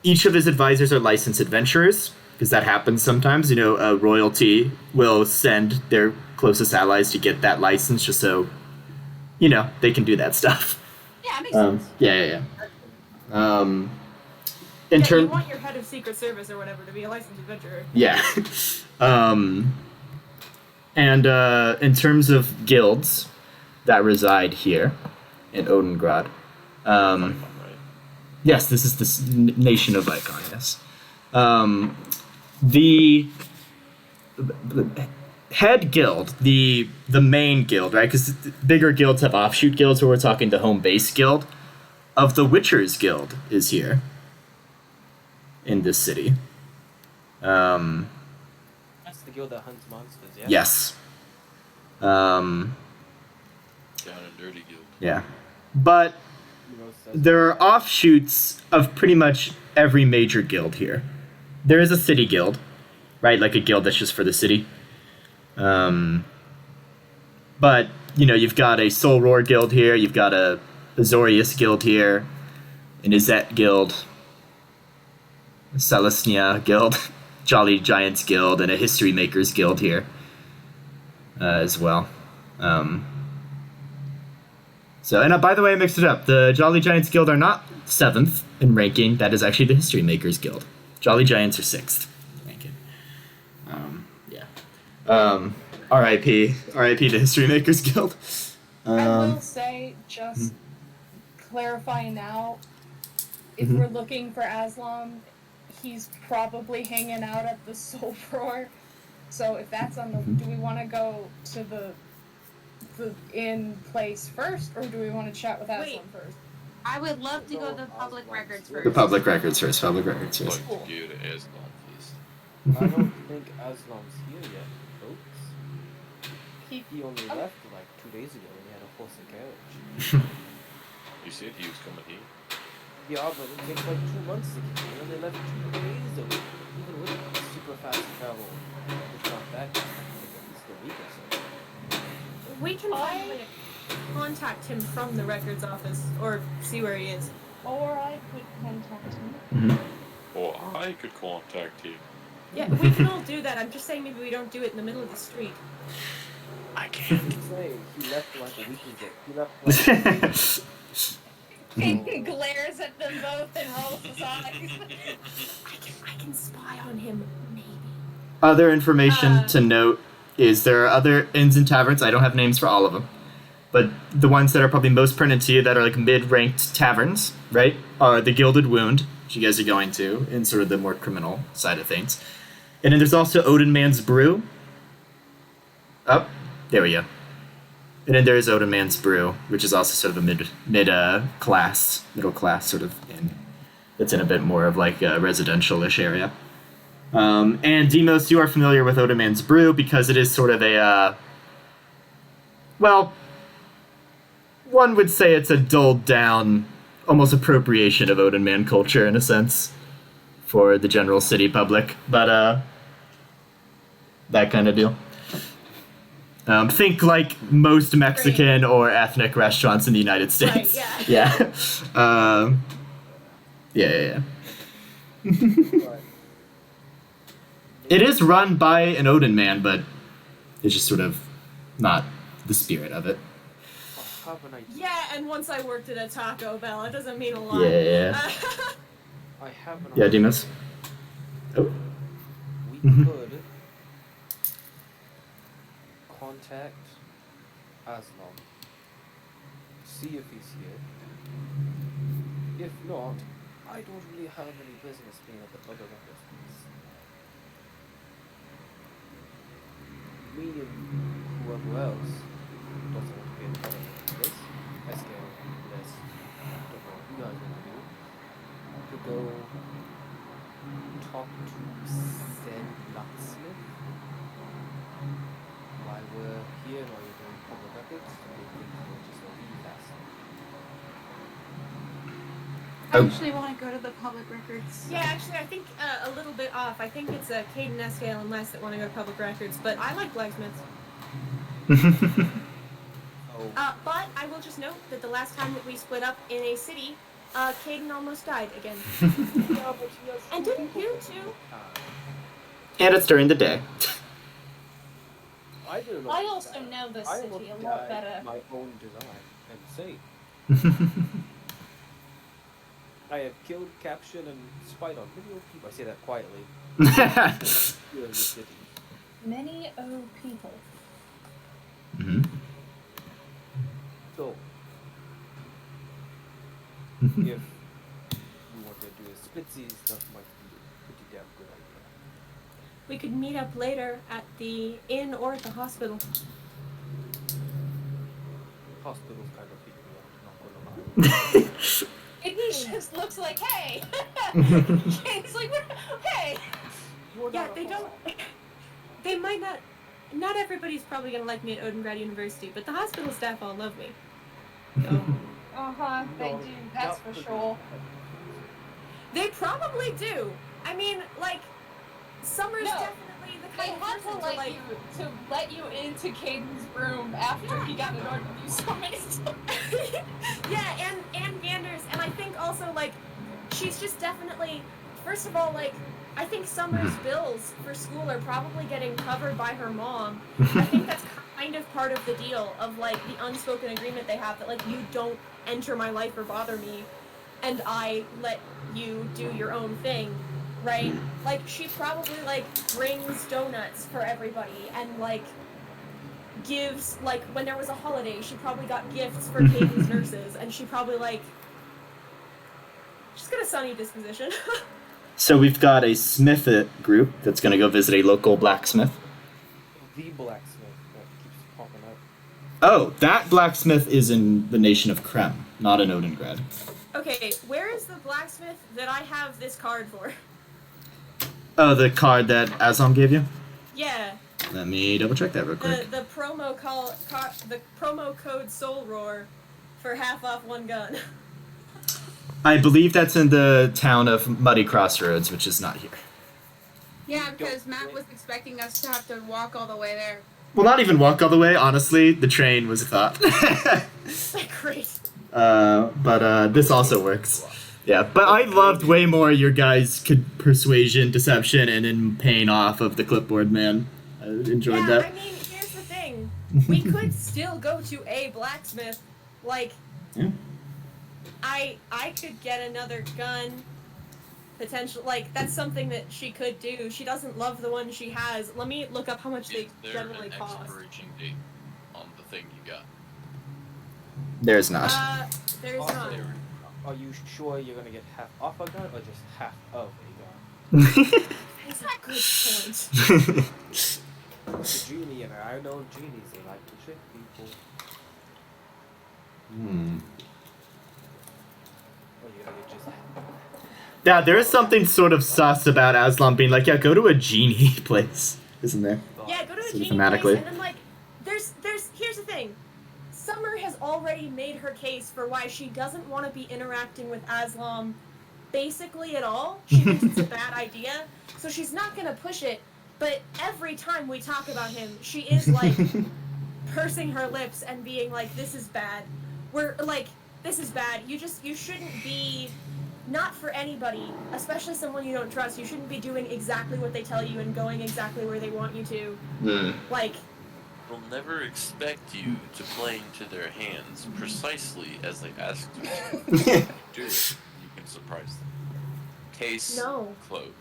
Each of his advisors are licensed adventurers, because that happens sometimes. You know, royalty will send their closest allies to get that license just so, you know, they can do that stuff. Yeah, it makes sense. Yeah. You want your head of Secret Service or whatever to be a licensed adventurer. Yeah. And in terms of guilds that reside here in Odengrad, yes, this is the nation of Icon, yes. The head guild, the main guild, right? Because bigger guilds have offshoot guilds, where we're talking the home base guild of the Witchers Guild is here in this city. That's the guild that hunts monsters, yeah? Yes. Down and dirty guild. Yeah. But there are offshoots of pretty much every major guild here. There is a city guild, right? Like a guild that's just for the city. But, you know, you've got a Soul Roar guild here, you've got a Azorius guild here, an Izet guild, a Celestia guild, Jolly Giants guild, and a History Makers guild here as well. And by the way, I mixed it up. The Jolly Giants Guild are not 7th in ranking. That is actually the History Makers Guild. Jolly Giants are 6th in ranking. R.I.P. R.I.P. to History Makers Guild. I will say, just clarifying now, if we're looking for Aslam, he's probably hanging out at the Soul Roar. So if that's on the... Do we want to go to the inn place first, or do we want to chat with Aslam first? I would love to go to the public records first. The public records first. Public records first. Like to go to Aslan I don't think Aslam's here yet, folks. He He only Oh. left like 2 days ago and he had a horse and carriage. You said he was coming here. Yeah, but it takes like 2 months to get here and they left 2 days ago. Even with super fast travel, it's not that bad. Like at least a week or so. We can find a way to contact him from the records office or see where he is. Or I could contact him. Or I could contact him. Yeah, we can all do that. I'm just saying maybe we don't do it in the middle of the street. I can't. Say, he left like a week ago. He left like. He glares at them both and rolls his eyes. I can spy on him, maybe. Other information to note is there are other inns and taverns. I don't have names for all of them, but the ones that are probably most pertinent to you that are like mid-ranked taverns, right, are the Gilded Wound, which you guys are going to, in sort of the more criminal side of things. And then there's also Odin Man's Brew. Oh, there we go. And then there's Odin Man's Brew, which is also sort of a middle class sort of inn. That's in a bit more of like a residential-ish area. And Demos, you are familiar with Odin Man's Brew because it is sort of a, well, one would say it's a dulled down, almost appropriation of Odin Man culture in a sense for the general city public, but that kind of deal. Think like most Mexican or ethnic restaurants in the United States. Right, yeah. Yeah. But It is run by an Odin man, but it's just sort of not the spirit of it. I have an idea. Yeah, and once I worked at a Taco Bell, it doesn't mean a lot. Yeah. I have an Yeah, idea. Demos? Oh. We Mhm. could contact Aslam, see if he's here. If not, I don't really have any business being at the public records place. Me and whoever else doesn't want to be in the public records place, SK, Les, don't know what you guys want to do, could go talk to said blacksmith while we're here, while you're doing public records, so they think we'll just leave fast. I actually want to go to the public records. Yeah, actually, I think a little bit off. I think it's Caden, Escale, and Les that want to go to public records, but I like blacksmiths. Oh, But I will just note that the last time that we split up in a city, Caden almost died again. yeah, but she has And two didn't people you all the too? time. And it's during the day. I didn't know I that. also know this I city looked a lot at better. my own design and say I have killed, captured, and spied on many old people. I say that quietly. Here in the city. Many old people. Mhm. So, if you want to do a splitsy stuff, might be a pretty damn good idea. We could meet up later at the inn or at the hospital. Hospital's kind of freaking me out, not gonna lie. And he just looks like, hey! He's like, hey! You're Yeah, not a they don't. hospital. They might not. Not everybody's probably gonna like me at Odengrad University, but the hospital staff all love me. So, Uh-huh, they No, do, that's not for sure. they probably do. I mean, like, Summer's No, definitely the They kind of had person to let you into Caden's room after he got annoyed with you so many times. Yeah, and Ganders, and I think also, like, she's just definitely, first of all, like, I think Summer's bills for school are probably getting covered by her mom. I think that's kind of part of the deal of, like, the unspoken agreement they have that, like, you don't enter my life or bother me, and I let you do your own thing, right? Like, she probably, like, brings donuts for everybody, and, like, gives, like, when there was a holiday, she probably got gifts for Caden's nurses, and she probably, like, she's got a sunny disposition. So we've got a smith group that's going to go visit a local blacksmith. The blacksmith that keeps popping up. Oh, that blacksmith is in the nation of Krem, not in Odengrad. Okay, where is the blacksmith that I have this card for? Oh, the card that Aslam gave you? Yeah. Let me double check that real quick. The promo the promo code Soul Roar for half off one gun. I believe that's in the town of Muddy Crossroads, which is not here. Yeah, because Matt was expecting us to have to walk all the way there. Well, not even walk all the way, honestly. The train was a thought. Great. But this also works. Yeah, but I loved way more your guys' persuasion, deception, and then paying off of the clipboard, man. I enjoyed that. I mean, here's the thing. We could still go to a blacksmith. Like, Yeah. I could get another gun. Potential, like, that's something that she could do. She doesn't love the one she has. Let me look up how much they Is there generally an cost. expiration date on the thing you got? There's not. There's Also, not. are you sure you're gonna get half off a gun or just half of a gun? That's a good point. It's a genie, and I know genies, they like to trick people. Or you're gonna get just half. Yeah, there is something sort of sus about Aslam being like, yeah, go to a genie place, isn't there? Yeah, go to a Sort of genie thematically. place, and then, like, here's the thing. Summer has already made her case for why she doesn't want to be interacting with Aslam basically at all. She thinks it's a bad idea, so she's not going to push it, but every time we talk about him, she is, like, pursing her lips and being like, this is bad. We're, like, this is bad. You shouldn't be, not for anybody, especially someone you don't trust, you shouldn't be doing exactly what they tell you and going exactly where they want you to. Like, They'll never expect you to play into their hands precisely as they ask you to. If you do it, you can surprise them. Case no. closed.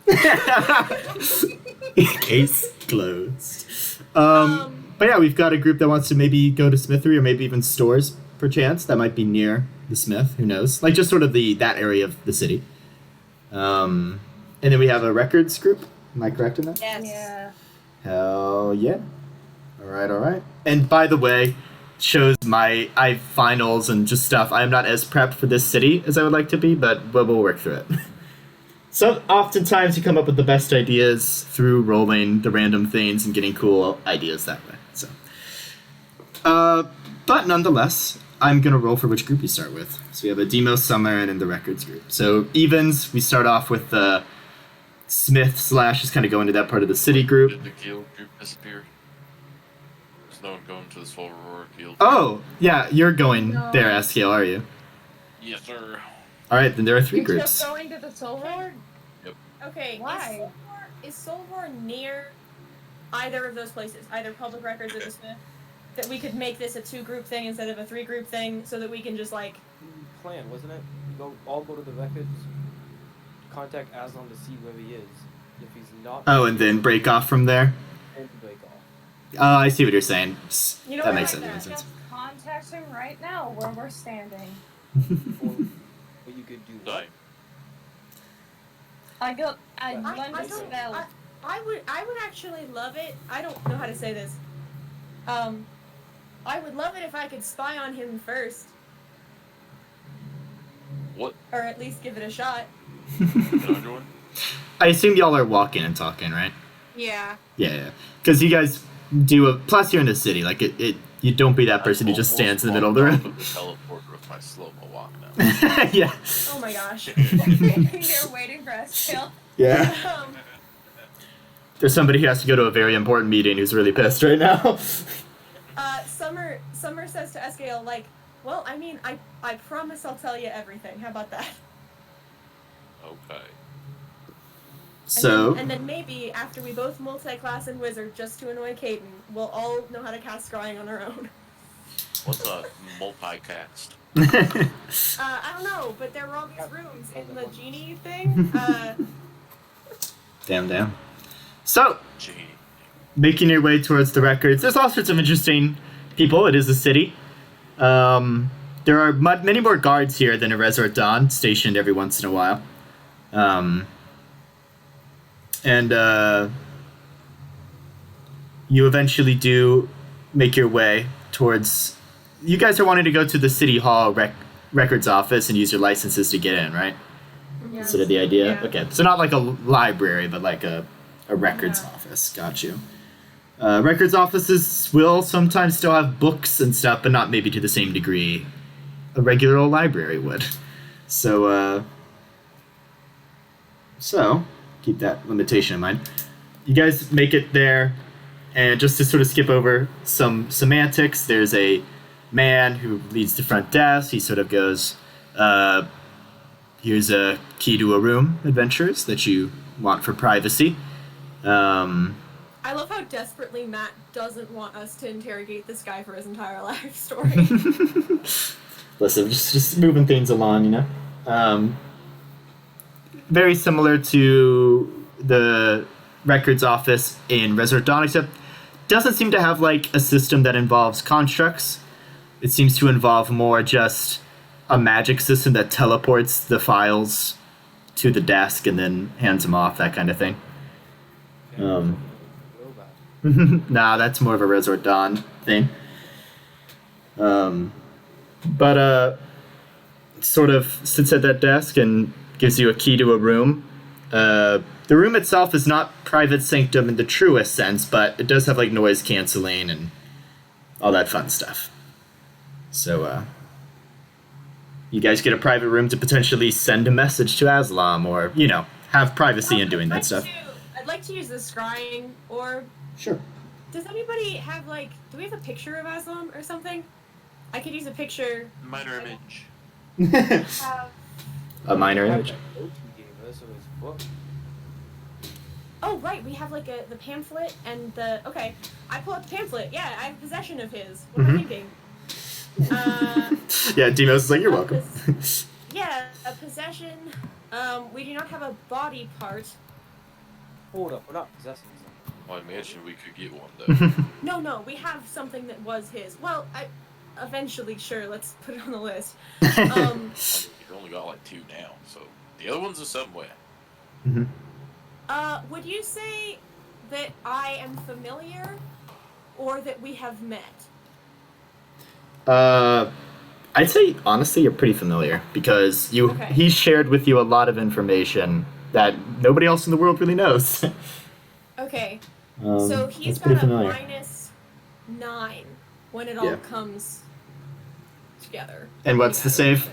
Case closed. But yeah, we've got a group that wants to maybe go to Smithery or maybe even stores, perchance. That might be near the Smith, who knows? Like, just sort of that area of the city. And then we have a records group. Am I correct in that? Yes. Yeah. Hell yeah. Alright. And by the way, shows I have finals and just stuff. I am not as prepped for this city as I would like to be, but we'll work through it. So oftentimes you come up with the best ideas through rolling the random things and getting cool ideas that way. So, but nonetheless, I'm gonna roll for which group you start with. So we have a Demos, Summer, and then the records group. So evens, we start off with the Smith / just kind of go into that part of the city group. Did the guild group disappear? There's no one going to the Soul Roar guild. Oh, yeah, you're going No. there, Askiel, are you? Yes, sir. Alright, then there are 3 You're groups. just going to the Soul Roar? Okay, Why? Is Soul Roar near either of those places, either Public Records or the Smith? That we could make this a 2-group thing instead of a 3-group thing, so that we can just, like... Plan, wasn't it? All go to the records, contact Aslan to see where he is. If he's not... Oh, and then break off from there? And break off. Oh, I see what you're saying. You know That what, makes I like sense. that. Just contact him right now where we're standing. Or you could do Die. I learned I a don't... spell. I would actually love it... I don't know how to say this. I would love it if I could spy on him first. What? Or at least give it a shot. Can I join? I assume y'all are walking and talking, right? Yeah. Yeah. Because you guys do a... Plus, you're in the city. Like, you don't be that person who just stands in the middle of the room. room. The teleporter with my slow-mo walk now. Yeah. Oh my gosh. They're waiting for us still. Yeah. There's somebody who has to go to a very important meeting who's really pissed right now. Summer says to Escale, like, well, I mean, I promise I'll tell you everything. How about that? Okay. So... And then maybe, after we both multi-class and wizard just to annoy Caden, we'll all know how to cast scrying on our own. What's a multicast? I don't know, but there were all these rooms in the genie thing. Damn. So, Gee. making your way towards the records, there's all sorts of interesting people. It is a city. There are many more guards here than a Resort Dawn, stationed every once in a while. You eventually do make your way towards... You guys are wanting to go to the City Hall records office and use your licenses to get in, right? Yeah. Sort of the idea. Yeah. Okay, so not like a library, but like a records Yeah. office. Got you. Records offices will sometimes still have books and stuff, but not maybe to the same degree a regular old library would. So keep that limitation in mind. You guys make it there, and just to sort of skip over some semantics, there's a man who leads the front desk. He sort of goes, here's a key to a room, adventurers, that you want for privacy. I love how desperately Matt doesn't want us to interrogate this guy for his entire life story. Listen, just moving things along, you know? Very similar to the records office in Resort Dawn, except doesn't seem to have like a system that involves constructs. It seems to involve more just a magic system that teleports the files to the desk and then hands them off, that kind of thing. Nah, that's more of a Resort Dawn thing. But sort of sits at that desk and gives you a key to a room. The room itself is not private sanctum in the truest sense, but it does have like noise canceling and all that fun stuff. So you guys get a private room to potentially send a message to Aslam, or you know, have privacy in doing that stuff. I'd like to use the scrying orb. Sure. Does anybody have like? Do we have a picture of Aslam or something? I could use a picture. Minor image. A minor image. That note you gave us, it was book. Oh right, we have like the pamphlet and the. Okay, I pull up the pamphlet. Yeah, I have possession of his. What am I thinking? Yeah, Demos is like, you're welcome. Yeah, a possession. We do not have a body part. Hold up, we're not possessing something. Well, I imagine we could get one though. No, we have something that was his. Well, eventually, sure, let's put it on the list. You've only got like 2 now, so the other ones are somewhere. Would you say that I am familiar, or that we have met? I'd say honestly you're pretty familiar because he's shared with you a lot of information that nobody else in the world really knows. Okay. So he's pretty got a familiar. -9 when it all comes together. And what's the save?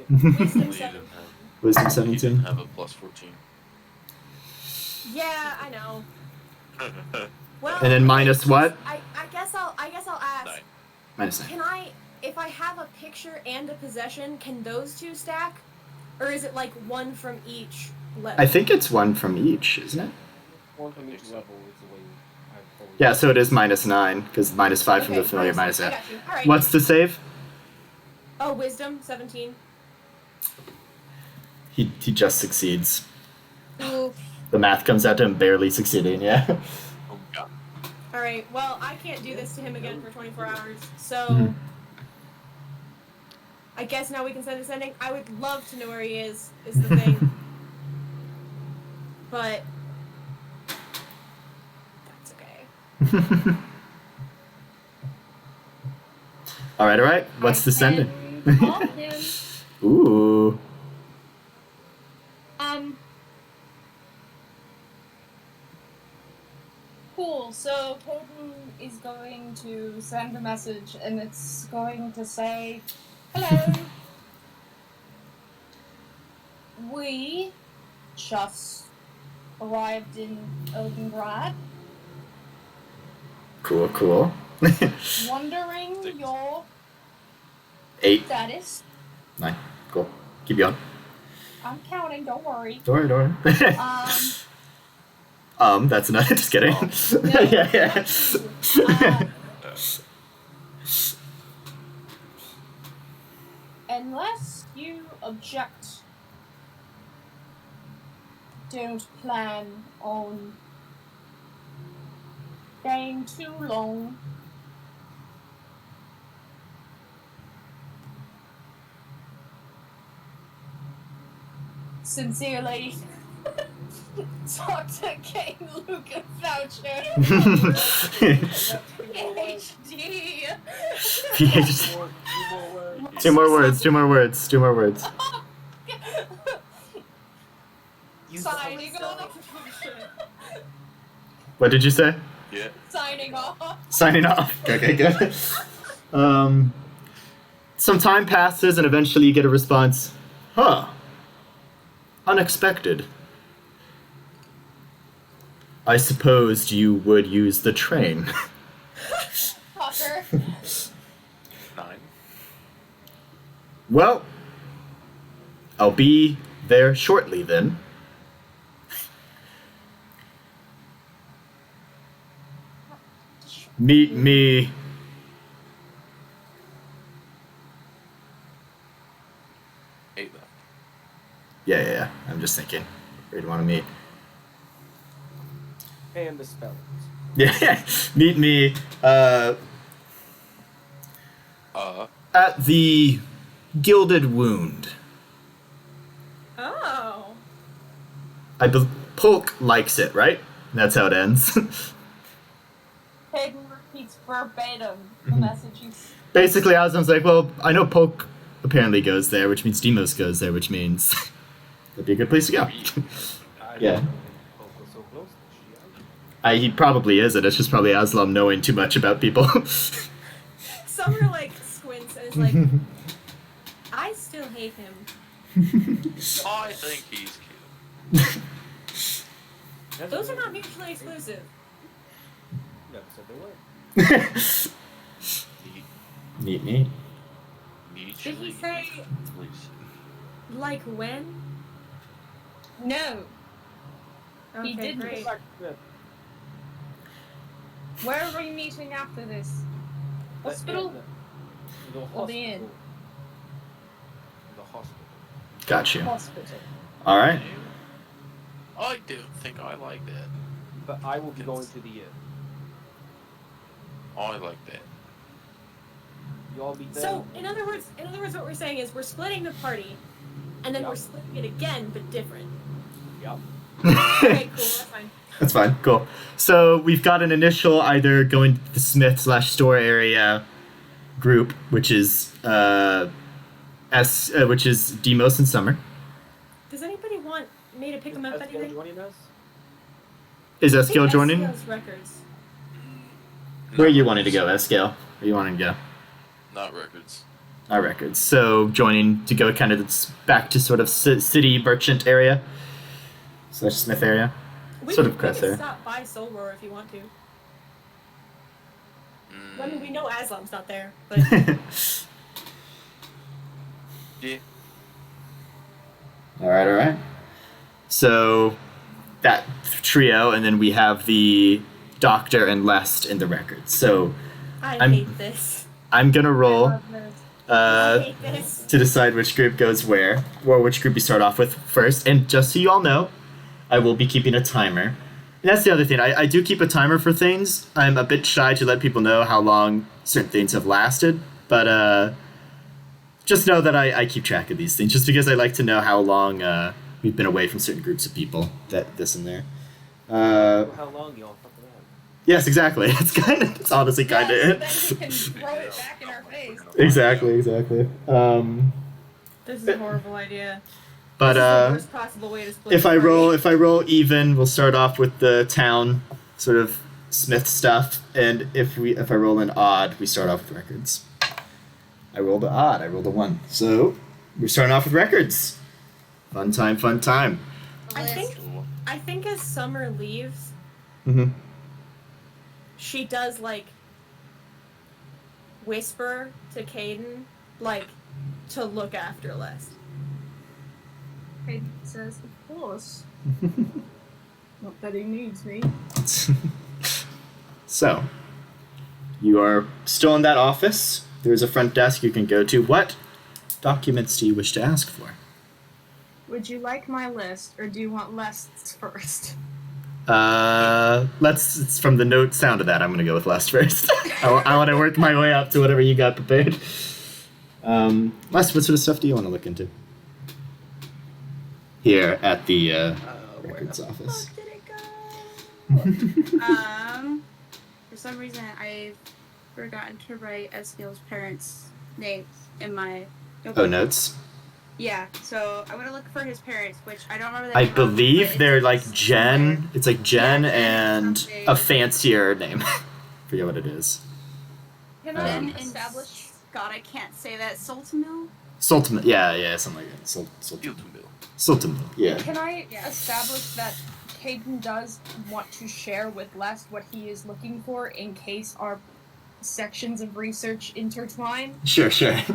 Wisdom You 17. didn't have, Wisdom you 17. didn't have a plus 14. Yeah, I know. Well, And then minus what? I guess I'll ask. 9. Minus 9. Can I, if I have a picture and a possession, can those 2 stack? Or is it like 1 from each level? I think it's 1 from each, isn't it? One from each level is the way I've always. Yeah, so it is -9 because -5 from the Okay, familiar, minus I that. got you. All right. What's the save? Oh, wisdom 17. He just succeeds. Ooh. The math comes out to him barely succeeding. Yeah. Oh god. All right. Well, I can't do this to him again for 24 hours. So Mhm. I guess now we can send a sending. I would love to know where he is the thing. But that's okay. All right. What's the sending? Call him. Ooh. Cool. So Colton is going to send a message, and it's going to say, "Hello. We just arrived in Eldengrad. Cool. Wondering your 8, status. 9. Cool. Keep going. I'm counting. Don't worry. Don't worry. That's enough. Just kidding. Yeah. Unless you object, don't plan on staying too long. Sincerely, Dr. Kane Luca Voucher, PhD. Two more words. What did you say? Yeah. Signing off. Signing off. Okay, good. Some time passes and eventually you get a response. Huh. Unexpected. I supposed you would use the train. Fucker. 9. Well, I'll be there shortly then. Meet me. 8 left. Yeah. I'm just thinking. Where do you want to meet? And the spells. Yeah, meet me at the Gilded Wound. Oh. Polk likes it, right? That's how it ends. Hayden repeats verbatim the message you. Basically, I was like, well, I know Polk apparently goes there, which means Demos goes there, which means that'd be a good place to go. Yeah. So close. He probably isn't. It's just probably Aslam knowing too much about people. Summer like squints and is like, I still hate him. I think he's cute. Those are not mutually exclusive. Never said they were. Meet me. Did he say like when? No. Okay, He didn't. great. Where are we meeting after this? Hospital? The Or the inn? The hospital. Got you. Hospital. All right. I don't think I like that. But I will be going to the inn. I like that. You all be there. So in other words, what we're saying is we're splitting the party, and then Yep. we're splitting it again, but different. Yep. Okay, cool. That's fine. That's fine. Cool. So we've got an initial either going to the Smith/store area group, which is which is Demos and Summer. Does anybody want me to pick them up Is Eskiel anything? joining us? Is I think Eskiel joining? Eskiel's records. Where are you wanting to go, Eskiel? Where are you wanting to go? Not records. Our records. So joining to go kind of back to sort of city merchant area / Smith area. We Sort can, of crest we can there. stop by Soul Roar if you want to. I mean, we know Aslam's not there, but Yeah. All right. So that trio, and then we have the Doctor and Lest in the records. So I hate this. I'm gonna I roll love this. I hate this. to decide which group goes where, or which group you start off with first. And just so you all know, I will be keeping a timer. And that's the other thing. I do keep a timer for things. I'm a bit shy to let people know how long certain things have lasted, but just know that I keep track of these things, just because I like to know how long we've been away from certain groups of people. That this and there. How long y'all fucking have? Yes, exactly. It's honestly kind of it. Yes, then we can throw it back in our face. Exactly. This is a horrible idea. But This is the worst possible way to split if the I party. roll even, we'll start off with the town sort of Smith stuff, and if I roll an odd, we start off with records. I rolled an odd. I rolled a 1. So we're starting off with records. Fun time. I think as Summer leaves, Mm-hmm. she does like whisper to Caden, like, to look after Lest. Hayden says, of course. Not that he needs me. So, you are still in that office. There's a front desk you can go to. What documents do you wish to ask for? Would you like my list, or do you want Lest's first? It's from the sound of that, I'm gonna go with Lest first. I want to work my way up to whatever you got prepared. Lest, what sort of stuff do you want to look into? Here at the records office. Fuck did it go? For some reason, I've forgotten to write Eskiel's parents' names in my Oh, notes? Yeah, so I'm gonna look for his parents, which I don't remember the I name of, but believe it's they're like somewhere. Jen. It's like Jen Yeah, Jen and something. a fancier name. Forget what it is. Can Um, I Then establish? God, I can't say that. Sultamil? Sultan. Yeah, something like that. Sultan. Filtermill. Sultan. Yeah. Can I Yeah. establish that Caden does want to share with Lest what he is looking for in case our sections of research intertwine? Sure.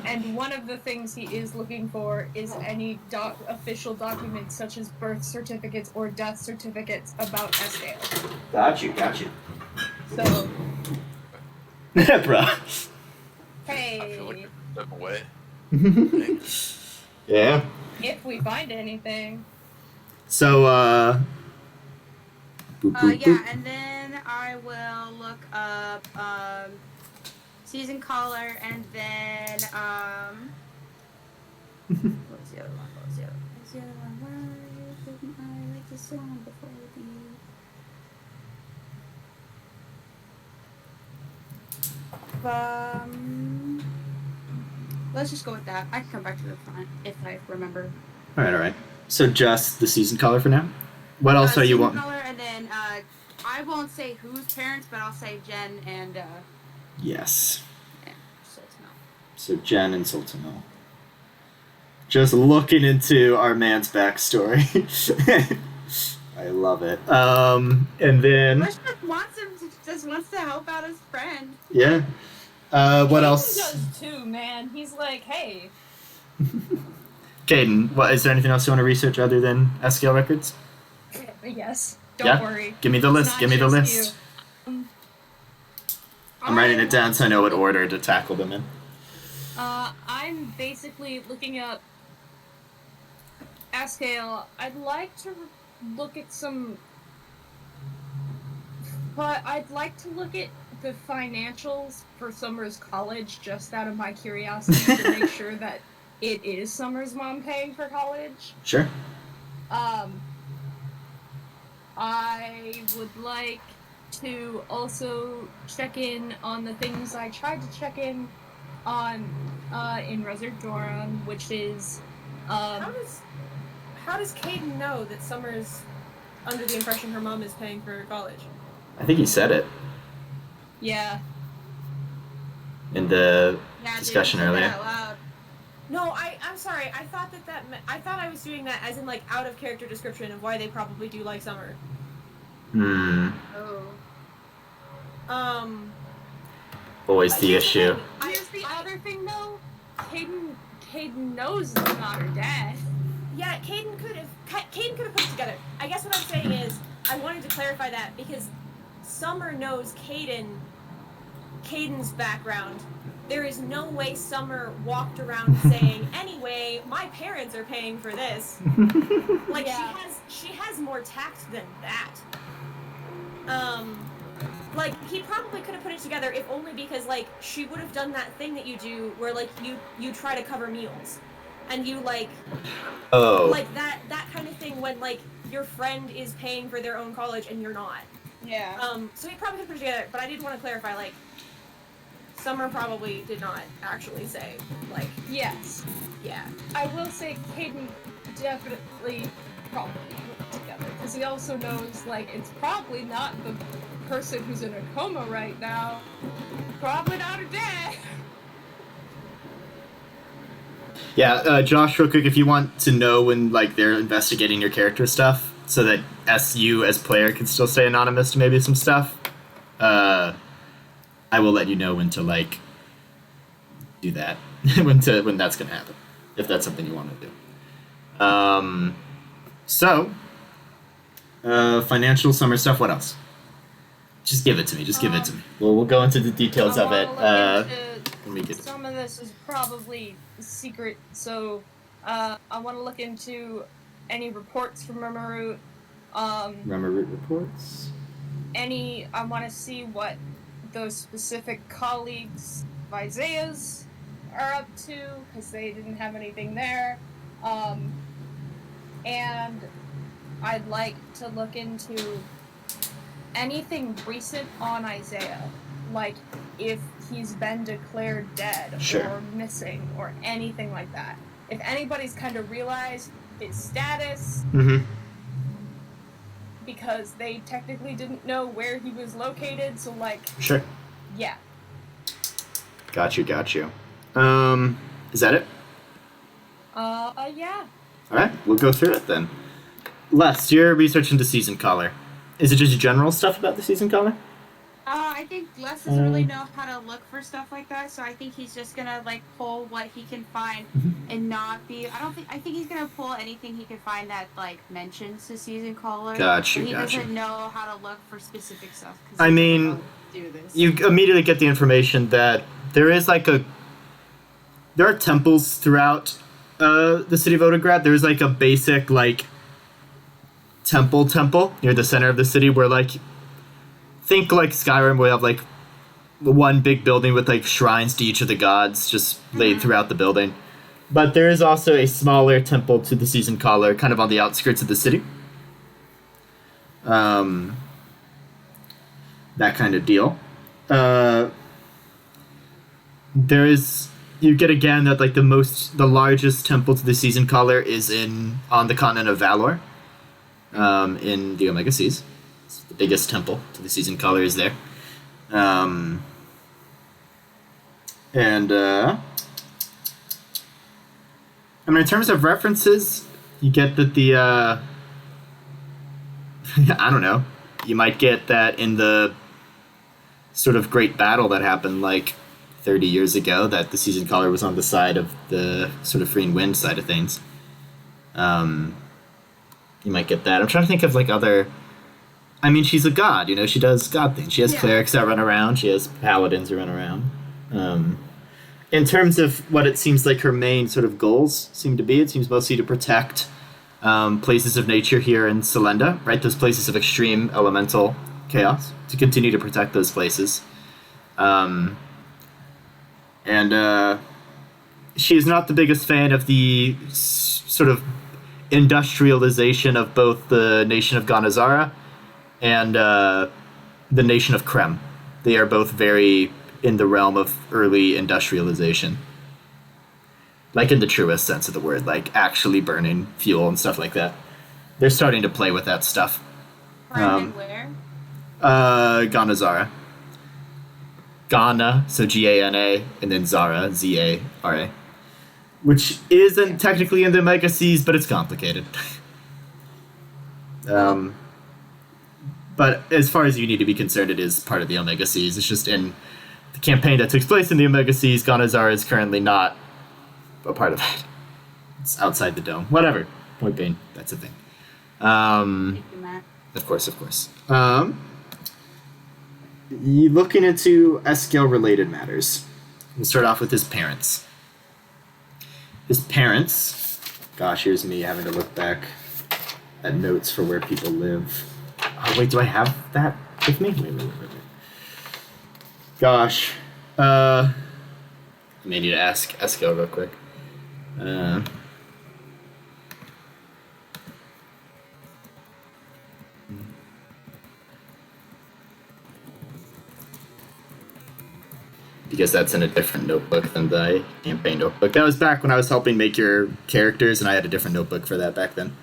And one of the things he is looking for is any official documents such as birth certificates or death certificates about Escale. Got you. So, Bro. I feel like hey, I step away. Yeah. if we find anything. So, boop, Yeah, boop. and then I will look up season color, and then what was the other one? Why didn't I like this song before let's just go with that. I can come back to the front if I remember. All right. So just the season color for now. What else are you Season wanting? color, and then I won't say whose parents, but I'll say Jen and Yes. Sultanel. So Jen and Sultanel. Just looking into our man's backstory. I love it. And then Bush just wants to help out his friend. yeah. What Caden else? does too, man. He's like, hey, Caden, what is there anything else you want to research other than SQL records? yes, don't Yeah? worry. Give me the It's list. not Give me the just list. you. I'm writing it down so I know what order to tackle them in. I'm basically looking up Ascale. I'd like to look at some, but I'd like to look at the financials for Summer's college just out of my curiosity to make sure that it is Summer's mom paying for college. Sure. I would like to also check in on the things I tried to check in on in Resurdoran, which is How does Caden know that Summer's under the impression her mom is paying for college? I think he said it yeah. in the Yeah, discussion dude, say that earlier. out loud. No, I'm sorry. I thought I thought I was doing that as in like out of character description of why they probably do like Summer. Hmm. Oh. Always the Here's issue. thing. Here's the other thing, though. Caden knows it's not her dad. Yeah, Caden could have put it together. I guess what I'm saying is I wanted to clarify that because Summer knows Caden's background. There is no way Summer walked around saying, "Anyway, my parents are paying for this." Like Yeah. she has more tact than that. Like he probably could have put it together if only because like she would have done that thing that you do where like you try to cover meals, and you like like that kind of thing when like your friend is paying for their own college and you're not. Yeah. So he probably could put it together, but I did want to clarify like Summer probably did not actually say like Yes. yeah. I will say Caden definitely probably put it together because he also knows like it's probably not the person who's in a coma right now. Probably not her dad. Yeah, Josh, real quick, if you want to know when like they're investigating your character stuff, so that you as player can still stay anonymous to maybe some stuff, I will let you know when to like do that, when that's gonna happen, if that's something you want to do. So, financial Summer stuff. What else? Just give it to me. Just give it to me. We'll go into the details of it. Let me get it. Some of this is probably secret, so I want to look into any reports from Murmurut. Root reports. I want to see what those specific colleagues of Isaiah's are up to, because they didn't have anything there. And I'd like to look into anything recent on Isaiah, like if he's been declared dead Sure. or missing or anything like that. if anybody's kind of realized his status, Mm-hmm. because they technically didn't know where he was located, so, like, Sure. yeah. Got you. Is that it? Yeah. Alright, we'll go through it then. Les, your research into Season Caller. Is it just general stuff about the Season Caller? I think Les doesn't really know how to look for stuff like that, so I think he's just gonna, like, pull what he can find and not be... I think he's gonna pull anything he can find that, like, mentions the Season Caller. Gotcha. But he doesn't know how to look for specific stuff. 'Cause I he mean, doesn't know how to do this. You immediately get the information that there is, like, there are temples throughout the city of Odegrad. There's, like, a basic, like, temple near the center of the city where, like, think like Skyrim, where you have, like, one big building with, like, shrines to each of the gods just laid throughout the building. But there is also a smaller temple to the Season Caller, kind of on the outskirts of the city. That kind of deal. You get again that, like, the largest temple to the Season Caller is on the continent of Valor, in the Omega Seas. It's the biggest temple to the Season Caller is there. I mean, in terms of references, you get that I don't know, you might get that in the sort of great battle that happened, like, 30 years ago, that the Season Caller was on the side of the sort of Free and Wind side of things. You might get that. I'm trying to think of, like, other... I mean, she's a god, she does god things. She has clerics that run around, she has paladins that run around. In terms of what it seems like her main sort of goals seem to be, it seems mostly to protect places of nature here in Selenda, right? Those places of extreme elemental chaos, to continue to protect those places. She is not the biggest fan of the sort of industrialization of both the nation of Ganazara and the nation of Krem. They are both very in the realm of early industrialization. Like, in the truest sense of the word, like actually burning fuel and stuff like that. They're starting to play with that stuff. Krem where? Ganazara. Ghana, so G-A-N-A, and then Zara, Z-A-R-A. Which isn't technically in the Omega Seas, but it's complicated. But as far as you need to be concerned, it is part of the Omega Seas. It's just in the campaign that takes place in the Omega Seas, Ganazara is currently not a part of it. It's outside the dome. Whatever. Point being, that's a thing. Of course. Looking into Eskel-related matters. We'll start off with his parents. His parents... Gosh, here's me having to look back at notes for where people live. Oh, wait, do I have that with me? Wait. Gosh. I may need to ask Eskel real quick. Because that's in a different notebook than the campaign notebook. That was back when I was helping make your characters, and I had a different notebook for that back then.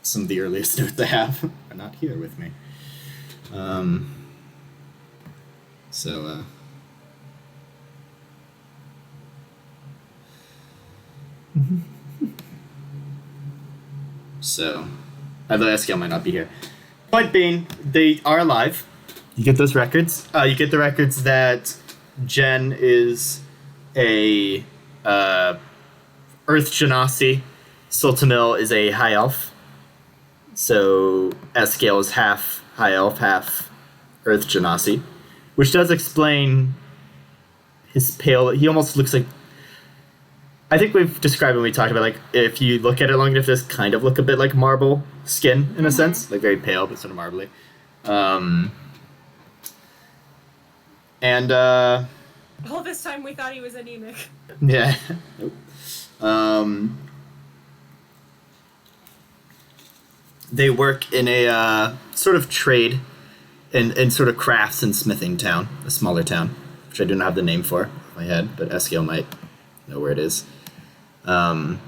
Some of the earliest notes I have are not here with me. Although Eskel might not be here. Point being, they are alive. You get those records. You get the records that Jen is a Earth Genasi. Soltamil is a High Elf. So Eskel is half High Elf, half Earth Genasi. Which does explain his pale... He almost looks like... I think we've described when we talked about, like, if you look at it long enough, this kind of look a bit like marble skin, in a sense. Like, very pale, but sort of marbly. All this time we thought he was anemic. Yeah. Nope. They work in a sort of trade in sort of crafts and smithing town, a smaller town, which I do not have the name for in my head, but Eskel might know where it is. Um,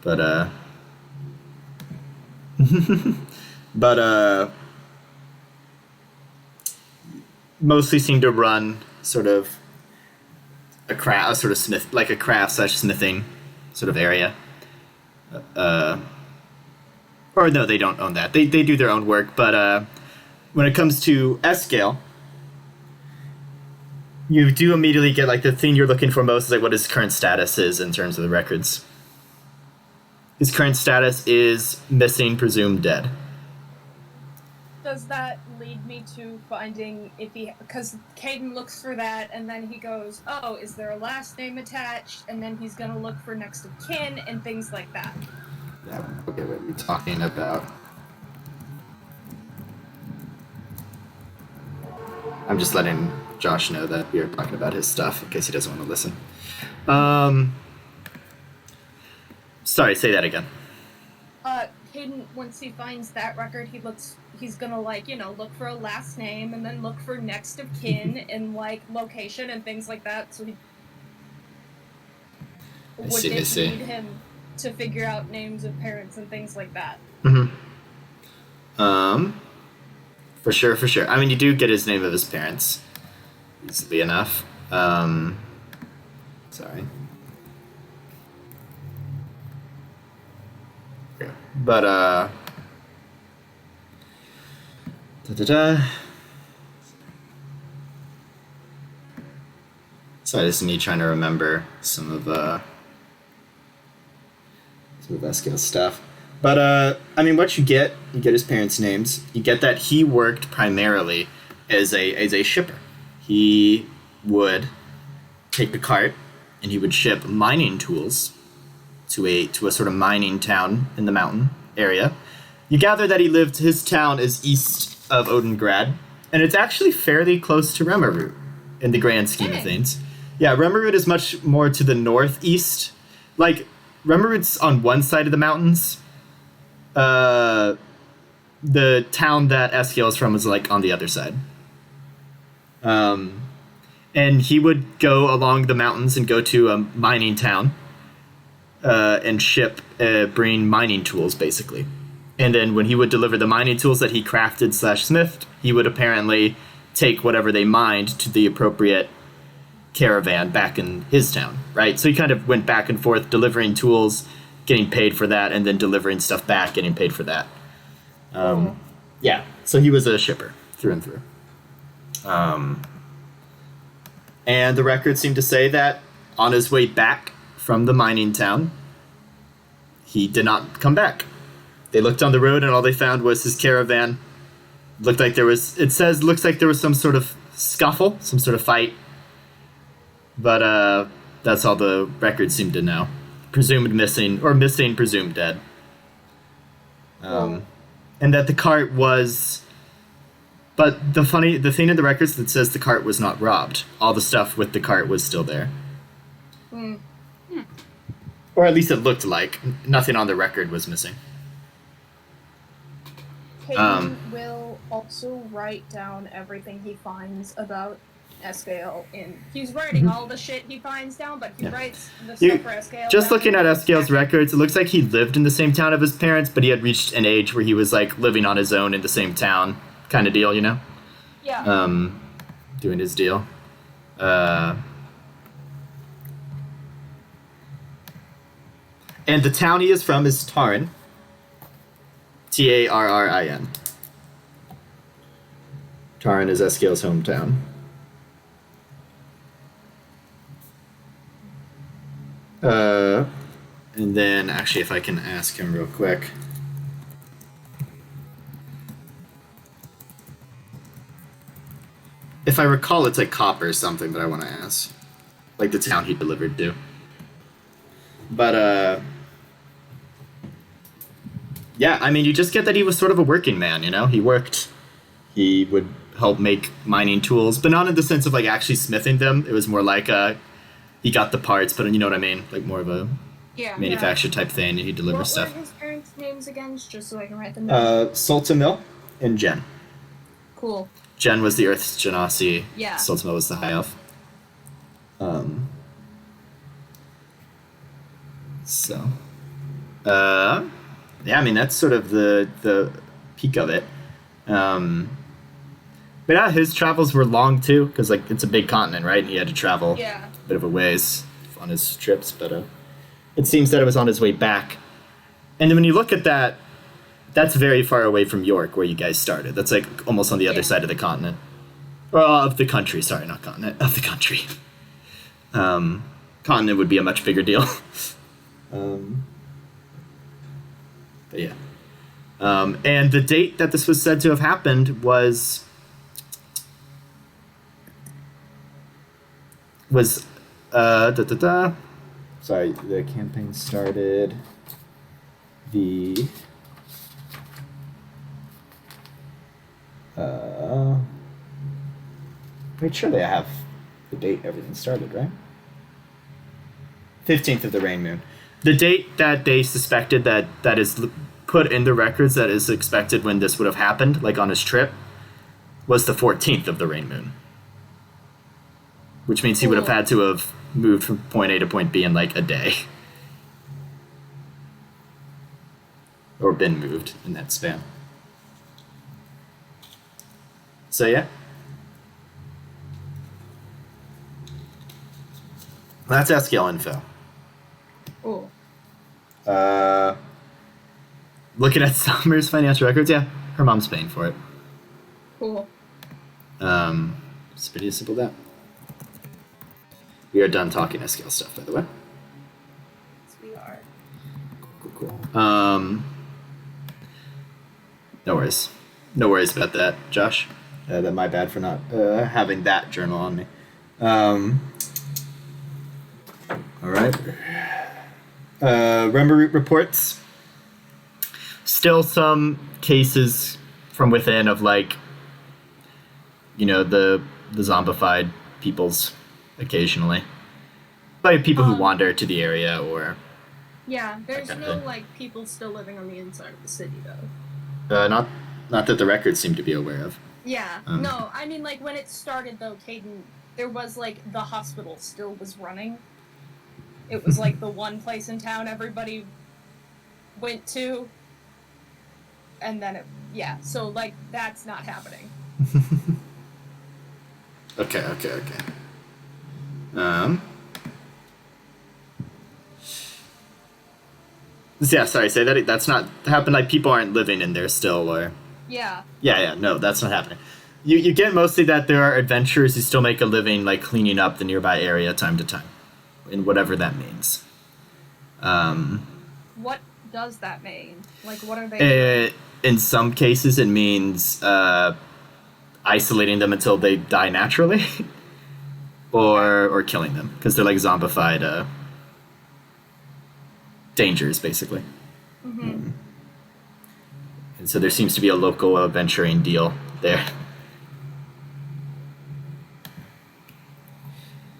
but but mostly seem to run sort of a craft, sort of smith, like a craft/smithing sort of area. Or no, they don't own that. They do their own work, but when it comes to S-Scale, you do immediately get like the thing you're looking for most is like what his current status is in terms of the records. His current status is missing, presumed dead. Does that lead me to finding if he... Because Caden looks for that, and then he goes, oh, is there a last name attached? And then he's going to look for next of kin and things like that. Yeah, okay, what are you talking about? I'm just letting Josh know that we are talking about his stuff in case he doesn't want to listen. Sorry, say that again. Caden, once he finds that record, he's gonna, like, you know, look for a last name and then look for next of kin and, like, location and things like that, so he... I see. Need him to figure out names of parents and things like that. Mm-hmm. For sure. I mean, you do get his name of his parents. Easily enough. Sorry. Yeah. But, Sorry, this is me trying to remember some of S-Scale stuff. But, I mean, what you get his parents' names. You get that he worked primarily as a shipper. He would take the cart and he would ship mining tools to a sort of mining town in the mountain area. You gather that his town is east of Odengrad, and it's actually fairly close to Remerut in the grand scheme of things. Yeah, Remerut is much more to the northeast. Like, Remerut's on one side of the mountains. The town that S-Scale is from is, like, on the other side. And he would go along the mountains and go to a mining town and bring mining tools, basically. And then when he would deliver the mining tools that he crafted/smithed, he would apparently take whatever they mined to the appropriate caravan back in his town, right? So he kind of went back and forth delivering tools, getting paid for that, and then delivering stuff back, getting paid for that. Yeah, so he was a shipper through and through. And the records seem to say that on his way back from the mining town, he did not come back. They looked on the road and all they found was his caravan. Looks like there was some sort of scuffle, some sort of fight. But that's all the records seem to know. Presumed missing, presumed dead. And that the cart was... But the thing in the records that says the cart was not robbed. All the stuff with the cart was still there. Or at least it looked like. Nothing on the record was missing. Caden will also write down everything he finds about S-Scale he's writing all the shit he finds down, but he writes the stuff for S-Scale. Just looking at S-Scale's records, it looks like he lived in the same town of his parents, but he had reached an age where he was, like, living on his own in the same town kind of deal, you know? Yeah. Doing his deal. And the town he is from is Tarrin. Tarrin. Tarrin is S-Scale's hometown. And then, actually, if I can ask him real quick. If I recall, it's like Copper or something that I want to ask. Like the town he delivered to. But, yeah, I mean, you just get that he was sort of a working man, you know? He worked. He would help make mining tools, but not in the sense of, like, actually smithing them. It was more like, he got the parts, but you know what I mean? Like, more of a manufacturer type thing, and he delivers stuff. What were his parents' names again, just so I can write them down? Soltamil and Jen. Cool. Jen was the Earth's Genasi. Yeah. Soltamil was the High Elf. So, yeah, I mean, that's sort of the peak of it. But yeah, his travels were long too, because like it's a big continent, right? And he had to travel Yeah. a bit of a ways on his trips, but it seems that it was on his way back. And then when you look at that, that's very far away from York, where you guys started. That's like almost on the other side of the continent. Well, of the country, sorry, not continent, of the country. Continent would be a much bigger deal. But yeah. And the date that this was said to have happened was sorry, the campaign started the wait, surely I have the date everything started, right? 15th of the rain moon. The date that they suspected that is put in the records that is expected when this would have happened, like on his trip, was the 14th of the rain moon. Which means he would have had to have moved from point A to point B in like a day. Or been moved in that span. So yeah. That's SQL info. Cool. Looking at Summer's financial records, yeah, her mom's paying for it. Cool. It's pretty simple that. We are done talking SQL stuff, by the way. Yes, we are. Cool. No worries. No worries about that, Josh. That my bad for not having that journal on me. All right. Remember reports. Still some cases from within of like, you know, the zombified peoples occasionally. Like people who wander to the area or... Yeah, there's Okay. no, like, people still living on the inside of the city, though. Not that the records seem to be aware of. Yeah, no, I mean, like, when it started, though, Caden, there was, like, the hospital still was running. It was, like, the one place in town everybody went to. And then yeah, so, like, that's not happening. Okay. Yeah, sorry, say that. That's not happened. Like, people aren't living in there still, or... Yeah. Yeah, no, that's not happening. You get mostly that there are adventurers who still make a living, like, cleaning up the nearby area time to time. And whatever that means. What does that mean? Like, what are they... In some cases, it means isolating them until they die naturally. or killing them, because they're, like, zombified... dangers, basically. Mm-hmm. And so there seems to be a local adventuring deal there.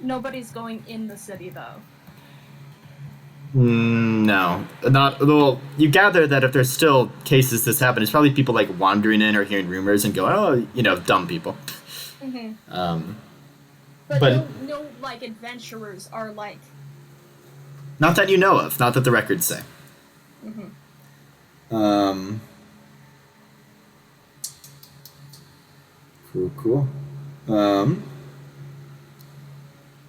Nobody's going in the city, though. No, not. Well, you gather that if there's still cases this happen, it's probably people like wandering in or hearing rumors and going, oh, you know, dumb people. Mm-hmm. But no, like, adventurers are, like... not that you know of, not that the records say. Mm-hmm. Cool.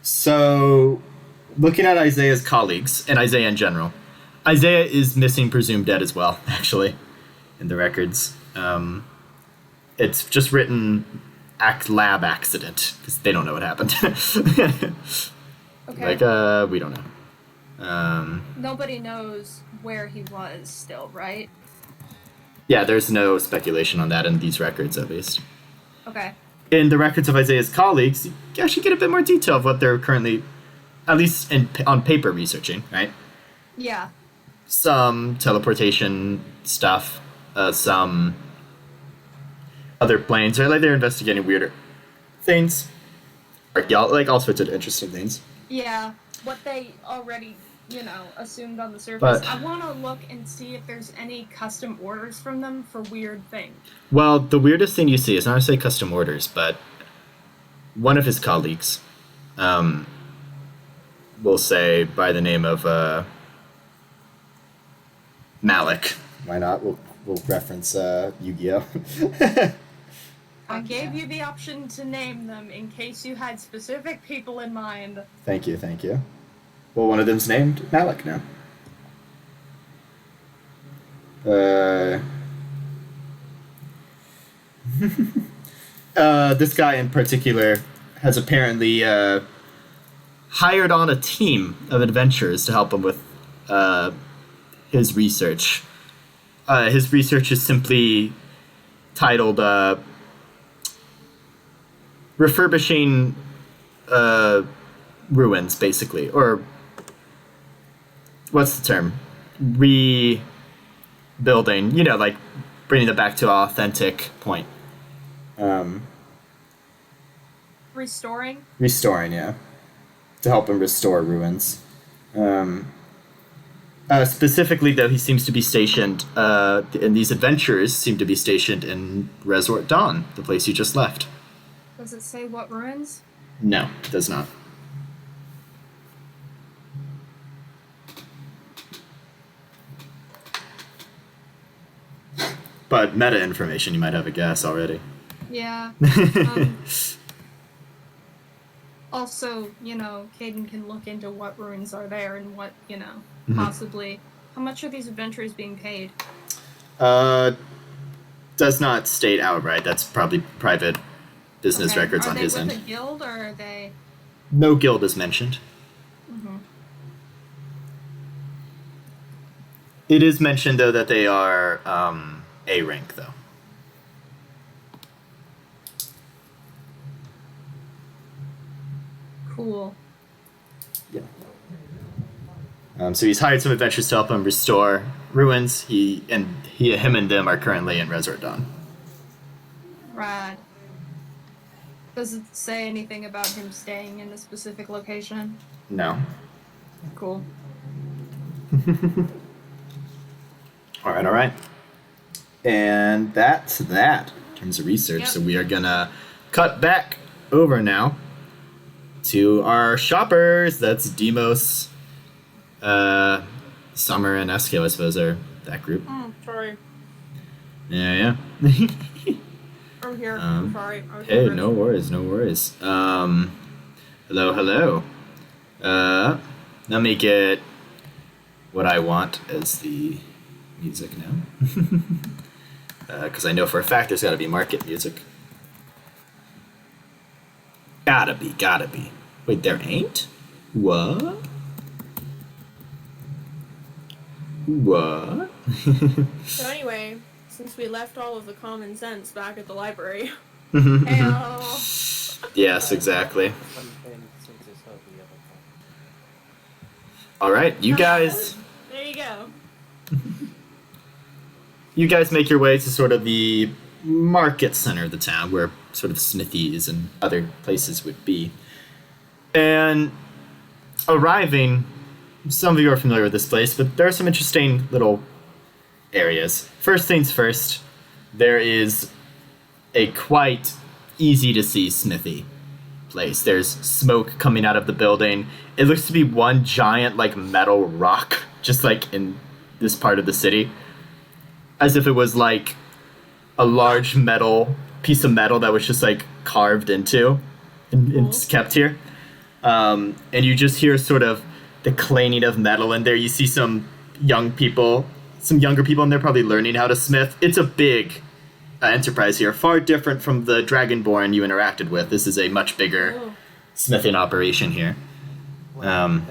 So, looking at Isaiah's colleagues, and Isaiah in general, Isaiah is missing, presumed dead as well, actually, in the records. It's just written lab accident, because they don't know what happened. Okay. Like, we don't know. Nobody knows where he was still, right? Yeah, there's no speculation on that in these records, at least. Okay. In the records of Isaiah's colleagues, you actually get a bit more detail of what they're currently, at least on paper, researching, right? Yeah. Some teleportation stuff, some other planes, right? Like, they're investigating weirder things, like all sorts of interesting things. Yeah. What they already, assumed on the surface. But- I want to look and see if there's any custom orders from them for weird things. Well, the weirdest thing you see is not to say custom orders, but one of his colleagues, will say by the name of Malik. Why not? We'll reference Yu-Gi-Oh. I gave you the option to name them in case you had specific people in mind. Thank you. Well, one of them's named Malik now. This guy in particular has apparently hired on a team of adventurers to help him with his research. His research is simply titled refurbishing ruins, basically. Or what's the term? Rebuilding, like bringing them back to an authentic point. Restoring? Restoring, yeah. To help him restore ruins. Specifically, though, he seems to be stationed, and these adventurers seem to be stationed in Resort Dawn, the place you just left. Does it say what ruins? No, it does not. But meta information, you might have a guess already. Yeah. Also, Caden can look into what ruins are there and what, possibly. How much are these adventurers being paid? Does not state outright. That's probably private business records on his end. Are they with a guild, or are they... No guild is mentioned. Mm-hmm. It is mentioned, though, that they are A rank, though. Cool. Yeah. So he's hired some adventurers to help him restore ruins. Him and them are currently in Resort Dawn. Rad. Does it say anything about him staying in a specific location? No. Cool. All right. And that's that in terms of research. Yep. So we are gonna cut back over now to our shoppers. That's Demos, Summer, and Eskio, I suppose, are that group. Sorry. Yeah. I'm here. Sorry. Hey, no worries. Hello. Let me get what I want as the music now. Because I know for a fact there's gotta be market music. Gotta be. Wait, there ain't? What? So anyway, since we left all of the common sense back at the library. Yes, exactly. Alright, you guys... There you go. You guys make your way to sort of the market center of the town, where sort of smithies and other places would be. And arriving, some of you are familiar with this place, but there are some interesting little areas. First things first, there is a quite easy to see smithy place. There's smoke coming out of the building. It looks to be one giant metal rock, just in this part of the city. As if it was a large piece of metal that was just carved into and it's kept here. And you just hear sort of the clanging of metal in there. You see some younger people in there probably learning how to smith. It's a big enterprise here, far different from the Dragonborn you interacted with. This is a much bigger smithing operation here. Yeah.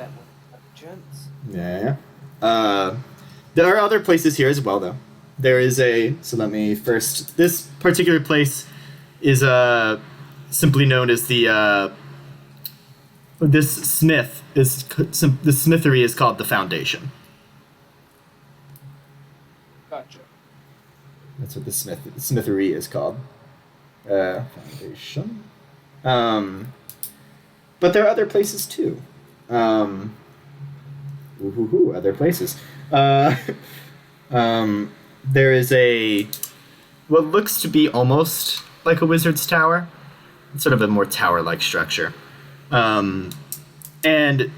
There are other places here as well, though. There is this particular place is simply known as the the smithery is called the Foundation. Gotcha. That's what the smithery is called. Foundation. But there are other places too. Other places. There is what looks to be almost like a wizard's tower. It's sort of a more tower-like structure. And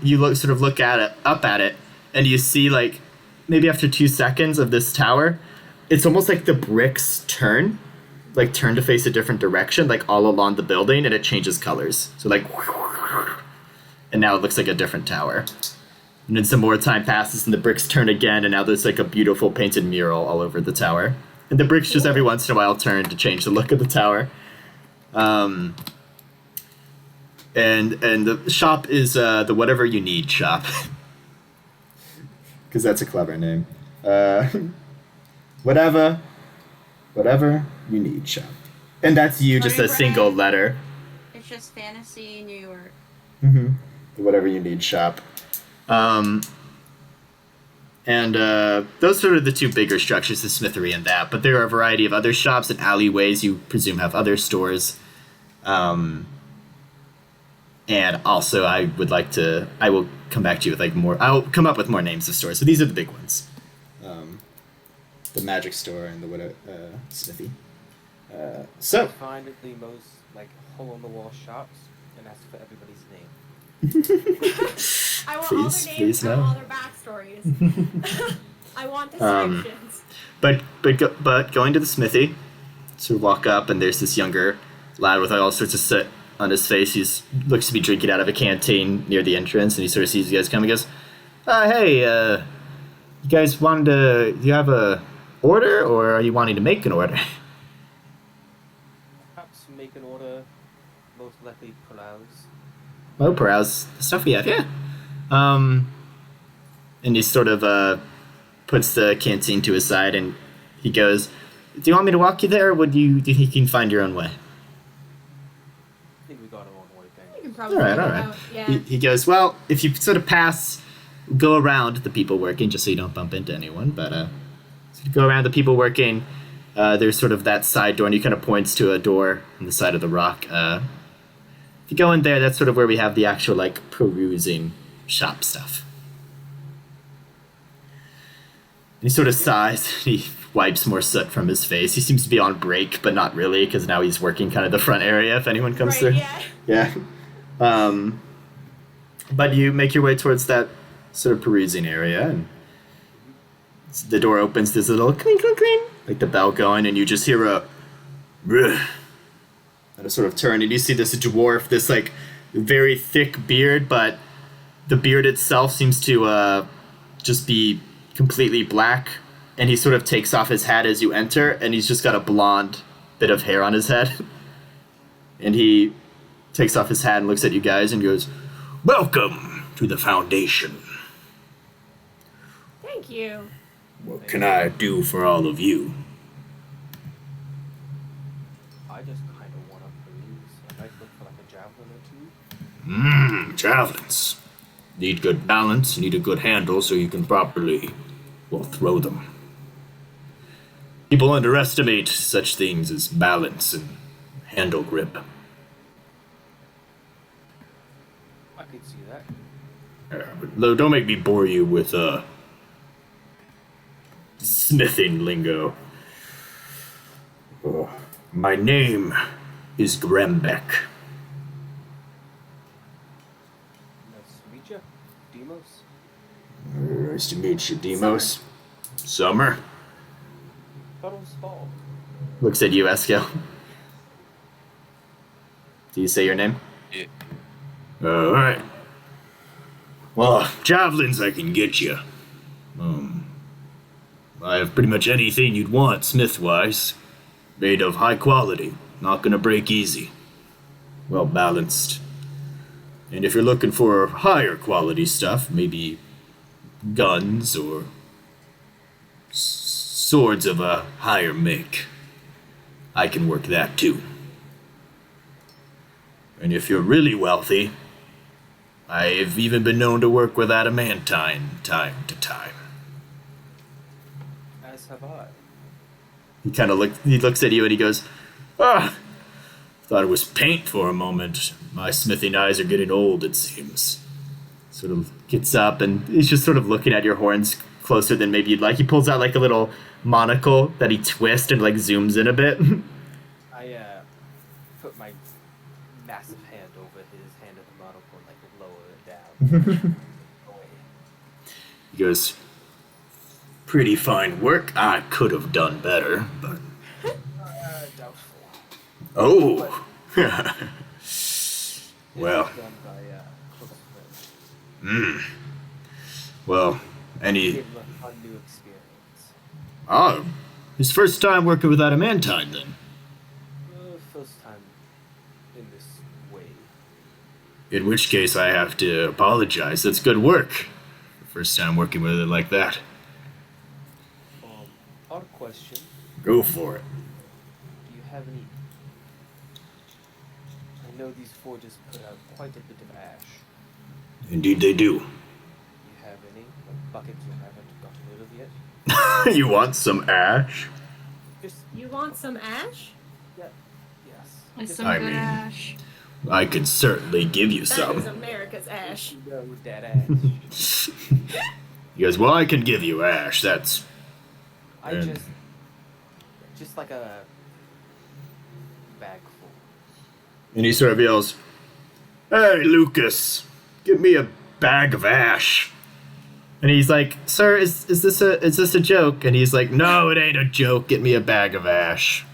you look up at it, and you see maybe after 2 seconds of this tower, it's almost like the bricks turn to face a different direction, like all along the building, and it changes colors. So like, and now it looks like a different tower. And then some more time passes and the bricks turn again, and now there's like a beautiful painted mural all over the tower. And the bricks just every once in a while turn to change the look of the tower. And the shop is the Whatever You Need shop. Because that's a clever name. Whatever You Need shop. And that's you, just a single letter. It's just Fantasy New York. Mm-hmm. The Whatever You Need shop. And those are the two bigger structures, the smithery and that. But there are a variety of other shops and alleyways you presume have other stores. And also I will come back to you with like more, I'll come up with more names of stores. So these are the big ones. The magic store and the smithy. So Find the most like hole-in-the-wall shops and ask for everybody's name. I want all their names, I want all their backstories. I want descriptions. But going to the smithy, so walk up and there's this younger lad with all sorts of soot on his face. He looks to be drinking out of a canteen near the entrance, and he sort of sees you guys come and goes, "Hey, you guys do you have a order, or are you wanting to make an order?" Perhaps make an order, most likely pulaus. Oh, Perez, the stuff we have, yeah. And he sort of puts the canteen to his side, and he goes, "Do you want me to walk you there, or do you think you can find your own way?" I think we got our own way, You thank can you. probably All right, figure all it right. out. Yeah. He goes, "Well, if you sort of go around the people working, just so you don't bump into anyone, but so you go around the people working, there's sort of that side door, and he kind of points to a door on the side of the rock. If you go in there, that's sort of where we have the actual, like, perusing shop stuff." And he sort of sighs, he wipes more soot from his face. He seems to be on break, but not really, because now he's working kind of the front area if anyone comes Right, through. yeah. Yeah. But you make your way towards that sort of perusing area, and the door opens, there's a little clink, clink, clink, like the bell going, and you just hear a "Bruh," and a sort of turn, and you see this dwarf, this like very thick beard, but the beard itself seems to just be completely black, and he sort of takes off his hat as you enter, and he's just got a blonde bit of hair on his head. And he takes off his hat and looks at you guys and goes, "Welcome to the Foundation. Thank you. What can I do for all of you?" I just kind of want to peruse. I might look for like a javelin or two. Javelins. Need good balance, need a good handle so you can properly, throw them. People underestimate such things as balance and handle grip. I could see that. But don't make me bore you with, smithing lingo. My name is Grembeck. Nice to meet you, Demos. Nice to meet you, Demos. Summer. Thought it was fall. Looks at you, Eskil. Do you say your name? Yeah. Alright. Well, javelins I can get you. I have pretty much anything you'd want, smith-wise. Made of high quality, not gonna break easy. Well balanced. And if you're looking for higher quality stuff, maybe guns or swords of a higher make, I can work that too. And if you're really wealthy, I've even been known to work with adamantine time to time. As have I. He looks at you and he goes, "Ah, thought it was paint for a moment. My smithing eyes are getting old, it seems." Sort of gets up and he's just sort of looking at your horns closer than maybe you'd like. He pulls out like a little monocle that he twists and like zooms in a bit. I put my massive hand over his hand at the monocle and like lower it down. Away. He goes, pretty fine work. I could have done better, but... Doubtful. Oh! It's Well, done by close friends. well, any... Give him a new experience. Oh, his first time working without a man-tide, then. First time in this way. In which case, I have to apologize. That's good work. First time working with it like that. Odd question. Go for it. Do you have any... I know these forges put out quite a bit of ash. Indeed they do. Do you have any buckets you haven't gotten rid of yet? You want some ash? Just, You want some ash? yeah, yes. Like Just some I good mean- ash. I could certainly give you That is some. America's ash. you know that ash. He goes, well, I can give you ash. That's... I And- just like a bag full. And he sort of yells, hey, Lucas, give me a bag of ash. And he's like, sir, is this a joke? And he's like, no, it ain't a joke. Get me a bag of ash.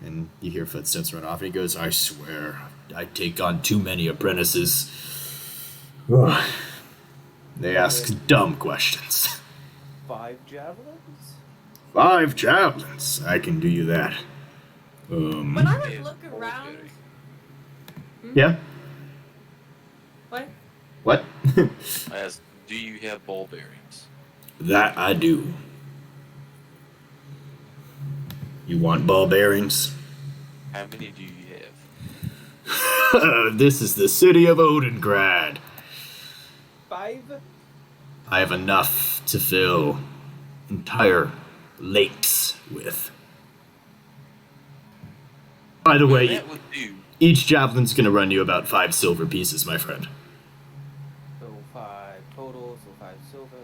And you hear footsteps run off, and he goes, I swear, I take on too many apprentices. Ugh. They ask dumb questions. 5 javelins? 5 javelins. I can do you that. When I like And look ball around, bearing. Yeah? what? What? I asked, do you have ball bearings? That I do. You want ball bearings? How many do you have? This is the city of Odengrad. 5? I have enough to fill entire lakes with. By the way, That would do. each javelin's gonna run you about 5 silver pieces, my friend. So 5 total, so 5 silver.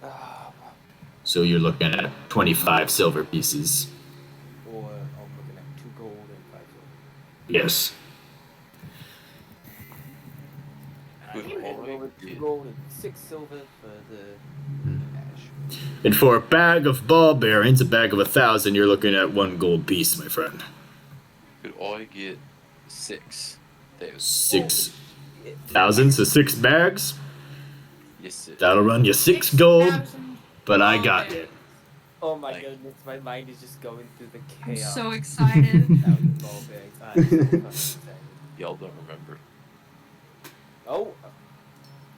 Ah, So you're looking at 25 silver pieces. or I'm looking at 2 gold and 5 silver. Yes. Could And all over 2 get, gold and 6 silver for the ash. And for a bag of ball bearings, a bag of 1,000, you're looking at 1 gold piece, my friend. could all get 6. Those. 6,000, so 6 bags. Yes, sir. That'll run you 6 gold, 6,000 but I ball got bearings. it. Oh my Like- goodness, my mind is just going through the I'm chaos. so excited. 1,000 ball bags. I'm so fucking excited. Y'all don't remember. Oh!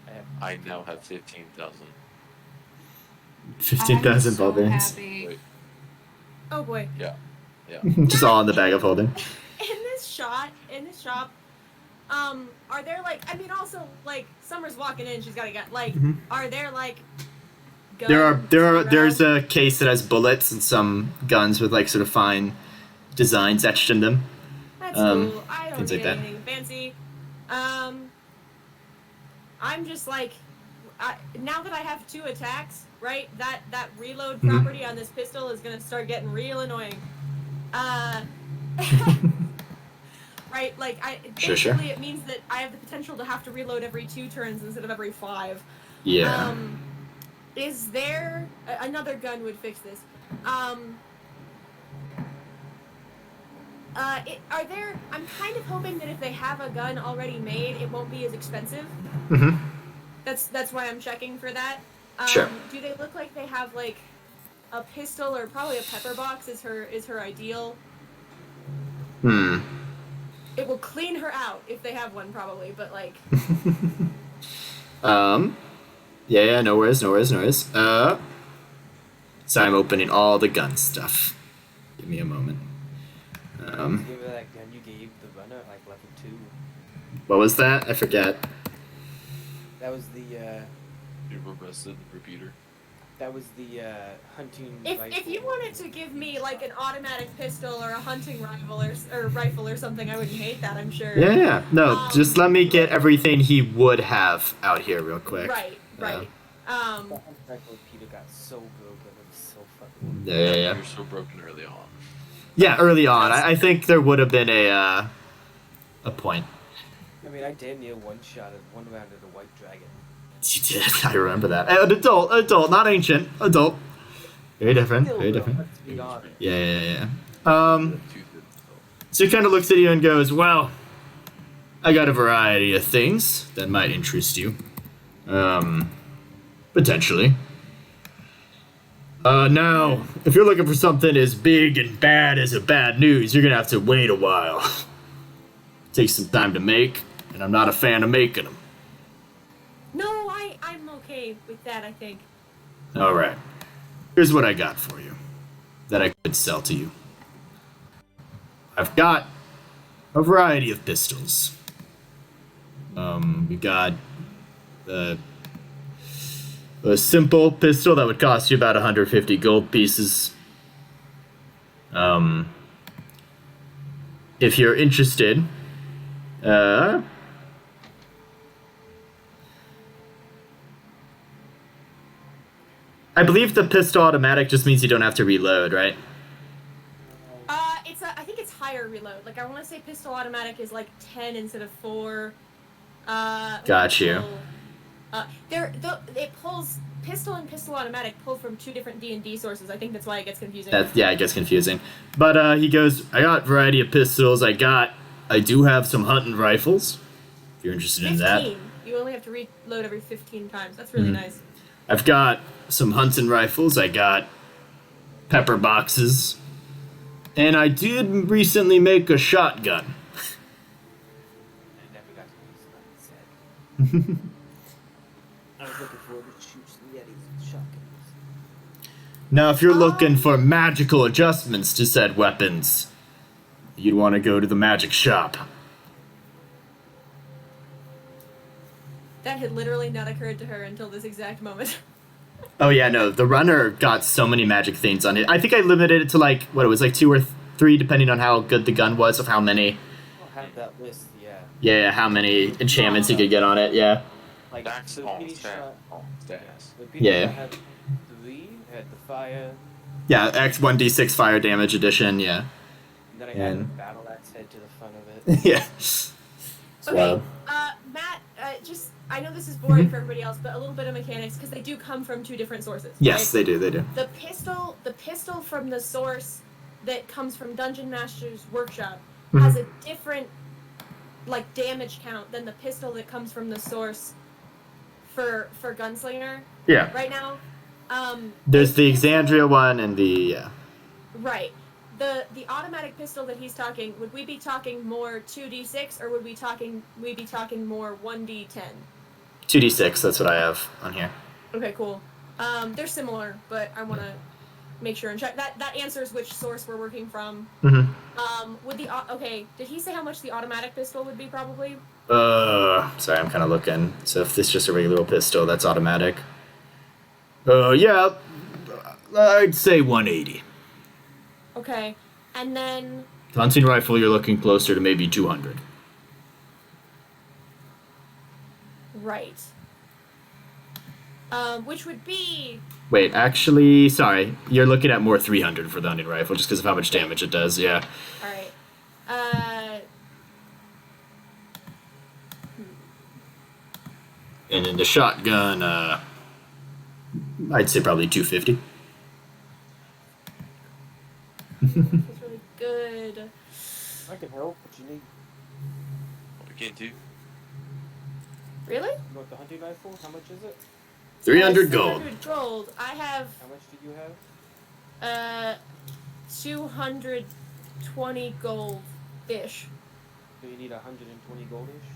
I have I now have 15,000. 15,000 I'm ball so bearings. happy. Wait, Oh boy. yeah. Just all in the bag of holding. In this shop, are there like, I mean, also like, Summer's walking in, she's got a gun. Like, Mhm. are there like guns There's around? a case that has bullets and some guns with like sort of fine designs etched in them. That's um, cool. I don't things need like that. anything fancy. I'm just like, now that I have 2 attacks, right? That reload Mhm. property on this pistol is gonna start getting real annoying. Right, like Sure, sure. basically it means that I have the potential to have to reload every 2 turns instead of every 5. Yeah. Is there another gun would fix this? Are there? I'm kind of hoping that if they have a gun already made, it won't be as expensive. Mm-hmm. That's why I'm checking for that. Sure. Do they look like they have like a pistol or probably a pepper box? Is her ideal? Hmm. It will clean her out if they have one, probably. But like, Yeah, no worries. So I'm opening all the gun stuff. Give me a moment. give her that gun you gave the runner at like level 2. What was that? I forget. That was the You requested the repeater. hunting if rifle. you wanted to give me like an automatic pistol or a hunting rifle or something, I wouldn't hate that. I'm sure. Yeah. No, just let me get everything he would have out here real quick. Right. The hunting rifle with Peter got so broken, it was so fucking. Yeah. You were so broken early on. Yeah, early on. I think there would have been a point. I mean, I damn near one round at a white dragon. You did. I remember that. An adult, not ancient. Adult. Very different. Still Very real, different. let's be honest. Yeah. Tooth itself. So he kind of looks at you and goes, "Well, I got a variety of things that might interest you. Potentially. Now, if you're looking for something as big and bad as a bad news, you're gonna have to wait a while. Takes some time to make, and I'm not a fan of making them. No, I'm okay with that, I think. Alright. Here's what I got for you that I could sell to you. I've got a variety of pistols. We got a simple pistol that would cost you about 150 gold pieces. If you're interested, I believe the pistol automatic just means you don't have to reload, right? I think it's higher reload. Like, I want to say pistol automatic is like 10 instead of 4. Got you. It pulls pistol and pistol automatic pull from 2 different D&D sources. I think that's why it gets confusing. Yeah, it gets confusing. But he goes, I got a variety of pistols. I do have some hunting rifles. If you're interested in that. 15. You only have to reload every 15 times. That's really nice. I've got some hunting rifles. I got pepper boxes. And I did recently make a shotgun. I never got to use that. I was looking forward to shoot some Yetis with shotguns. Now, if you're looking for magical adjustments to said weapons, you'd want to go to the magic shop. That had literally not occurred to her until this exact moment. Oh yeah, no, the runner got so many magic things on it. I think I limited it to like, what, it was like 2 or 3, depending on how good the gun was, of how many, I'll have that list, yeah. yeah, how many enchantments you could get on it, yeah. Like, That's the all PD stat. shot, All stats. the PD Yeah. shot had 3, had the fire, Yeah, X1d6 fire damage edition, yeah. and then I added a And- battle axe head to the front of it. Yeah. Okay, Matt, I know this is boring for everybody else, but a little bit of mechanics, because they do come from 2 different sources. Yes, right? they do. The pistol from the source that comes from Dungeon Master's workshop has a different, like, damage count than the pistol that comes from the source for Gunslinger Yeah. right now. There's the Exandria one and the, yeah. Right. The automatic pistol that he's talking, would we be talking more 2d6 or would we be talking more 1d10? 2d6, that's what I have on here. Okay, cool. They're similar, but I want to make sure and check. That answers which source we're working from. Mm-hmm. Okay, did he say how much the automatic pistol would be, probably? Sorry, I'm kind of looking. So if this is just a regular pistol, that's automatic. Yeah, I'd say 180. Okay, and then... The hunting rifle, you're looking closer to maybe 200. Right. Which would be... Wait, actually, sorry. You're looking at more 300 for the hunting rifle, just because of how much damage it does, yeah. Alright. And in the shotgun, I'd say probably 250. That's really good. I can help, what you need. What we can do. Really? You want the hunting rifle? How much is it? 300 gold. 300 gold. I have, How much do you have? 220 gold-ish. Do you need 120 goldish?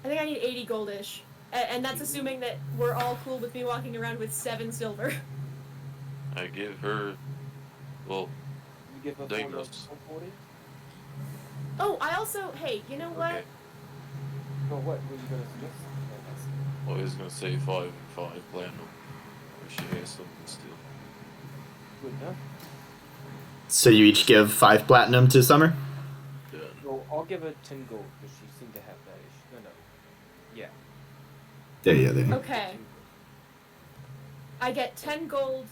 I think I need 80 goldish. And that's assuming that we're all cool with me walking around with 7 silver. I give her. Well, You give us Dang, 140? Oh, I also, hey, you know what? okay. No, what were you gonna suggest? I was gonna say 5 and 5 platinum. If she has something still. Good enough. So you each give 5 platinum to Summer? Done. So I'll give her 10 gold, because she seemed to have that issue. No. Yeah. There you go. Okay. I get 10 gold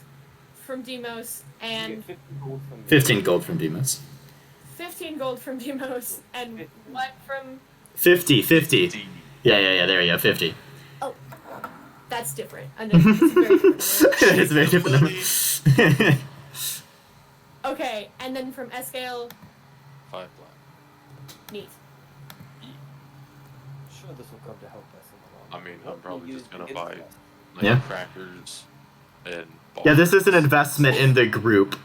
from Demos You and get 50 gold from me. 15 gold from Demas. 15 gold from Demos and what from... 50. Yeah, there you go, 50. That's different. I know it's a very different number. It's a very different number. Okay, and then from Escale, 5 black. neat. Sure, this will come to help us in the long I mean, run. I'm probably Use just gonna the buy instrument. like Yeah. crackers and Yeah, this is an investment in the group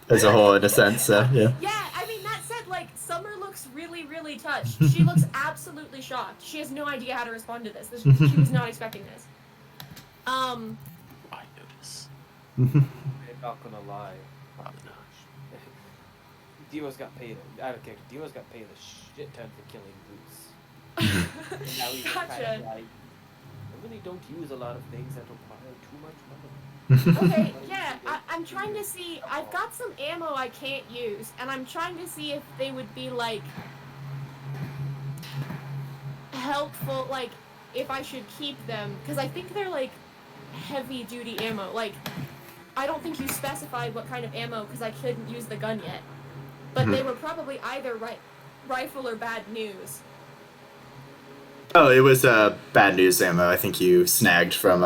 as a whole, in a sense. So yeah. Yeah, I mean, that said, like, Summer looks really, really touched. She looks absolutely shocked. She has no idea how to respond to this. She was not expecting this. I notice. I'm not gonna lie. Probably not. Demo's got paid. Out of character. Demo's got paid a shit ton for killing Boots. And now he's kind Gotcha. of like, I really don't use a lot of things that require too much money. Okay, yeah, I'm trying to see. I've got some ammo I can't use, and I'm trying to see if they would be, like, helpful, like, if I should keep them, because I think they're, like, heavy-duty ammo. Like, I don't think you specified what kind of ammo, because I couldn't use the gun yet. But they were probably either rifle or bad news. Oh, it was bad news ammo. I think you snagged from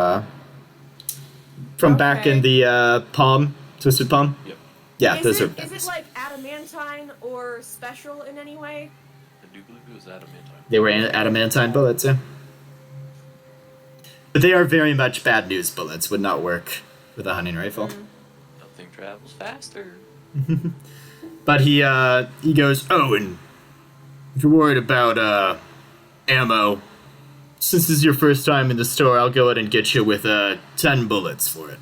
back in the palm, twisted palm. Yep. Yeah, Is those are. it like adamantine or special in any way? I do believe it was adamantine. They were adamantine bullets, yeah. But they are very much bad news bullets. Would not work with a hunting rifle. Nothing travels faster. But he goes, oh, and if you're worried about ammo, since this is your first time in the store, I'll go ahead and get you with 10 bullets for it.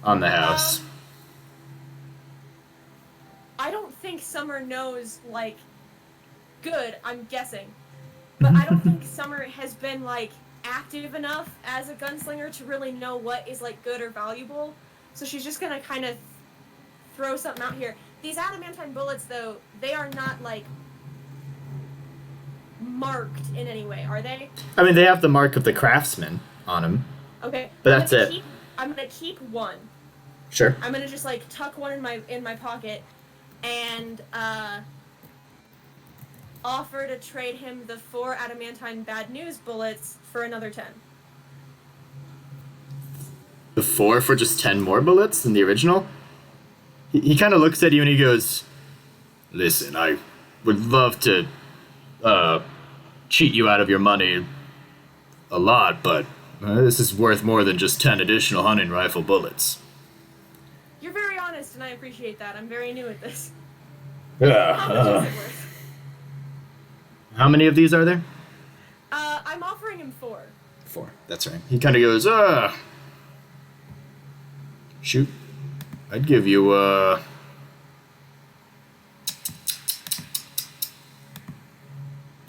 On the house. I don't think Summer knows, like, good, I'm guessing. But I don't think Summer has been, like, active enough as a gunslinger to really know what is, like, good or valuable. So she's just gonna kind of throw something out here. These adamantine bullets, though, they are not, like, marked in any way, are they? I mean, they have the mark of the craftsman on them. Okay. But I'm that's gonna it. I'm gonna keep one. Sure. I'm gonna just, like, tuck one in my pocket and offer to trade him the 4 adamantine bad news bullets for another 10. The 4 for just 10 more bullets than the original? He kind of looks at you and he goes, listen, I would love to cheat you out of your money a lot, but this is worth more than just 10 additional hunting rifle bullets. You're very honest, and I appreciate that. I'm very new at this. How much is it worth? How many of these are there? I'm offering him 4. 4, that's right. He kind of goes, shoot, I'd give you,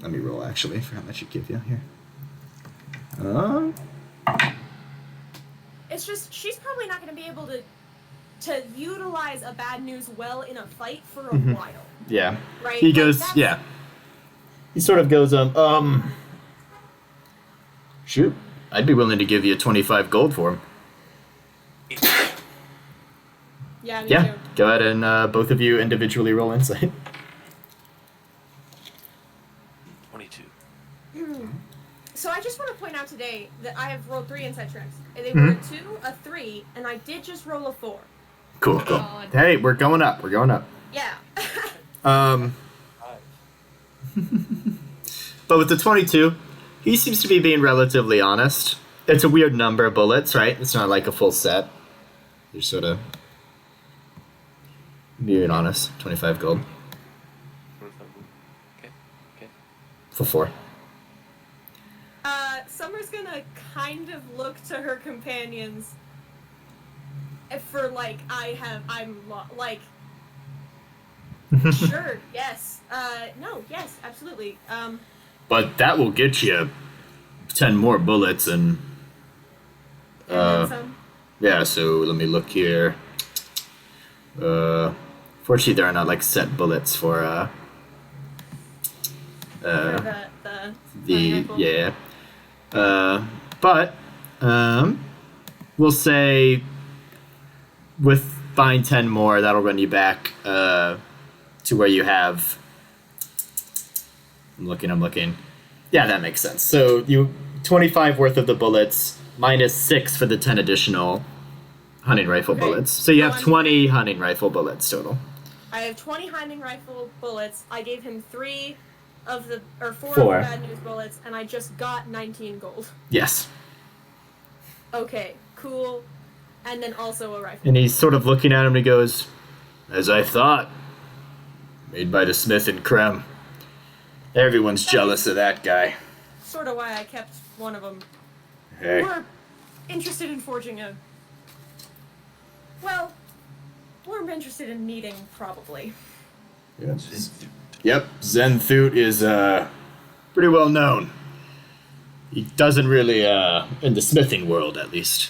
let me roll, actually, for how much he'd give you here. It's just, she's probably not going to be able to utilize a bad news well in a fight for a while. Yeah. Right? He Like, goes, that's- yeah. He sort of goes, shoot, I'd be willing to give you 25 gold for him. Yeah, me Yeah, too. go ahead and both of you individually roll insight. 22. So I just want to point out today that I have rolled 3 insight checks. And they were a 2, a 3, and I did just roll a 4. Cool. God. Hey, we're going up. Yeah. But with the 22, he seems to be being relatively honest. It's a weird number of bullets, right? It's not like a full set. You're sort of being honest. 25 gold Okay. Uh, for 4. Summer's gonna kind of look to her companions for, like, like, sure, yes, no, yes, absolutely, But that will get you 10 more bullets and and then some. yeah, so let me look here. Fortunately, there are not, like, set bullets for, For the rifle. yeah. But we'll say with buying 10 more, that'll run you back to where you have. I'm looking. Yeah, that makes sense. So you 25 worth of the bullets, minus 6 for the 10 additional hunting rifle Okay. bullets. So you So have I'm 20 hunting rifle bullets total. I have 20 hunting rifle bullets. I gave him 4 of the Four. bad news bullets, and I just got 19 gold. Yes. Okay, cool. And then also a rifle. And he's sort of looking at him and he goes, "As I thought. Made by the Smith and Krem. Everyone's jealous of that guy. Sort of why I kept one of them. Hey. We're interested in forging a... Well, we're interested in meeting, probably. Yes. Yep, Zenthut is pretty well known. He doesn't really in the smithing world at least.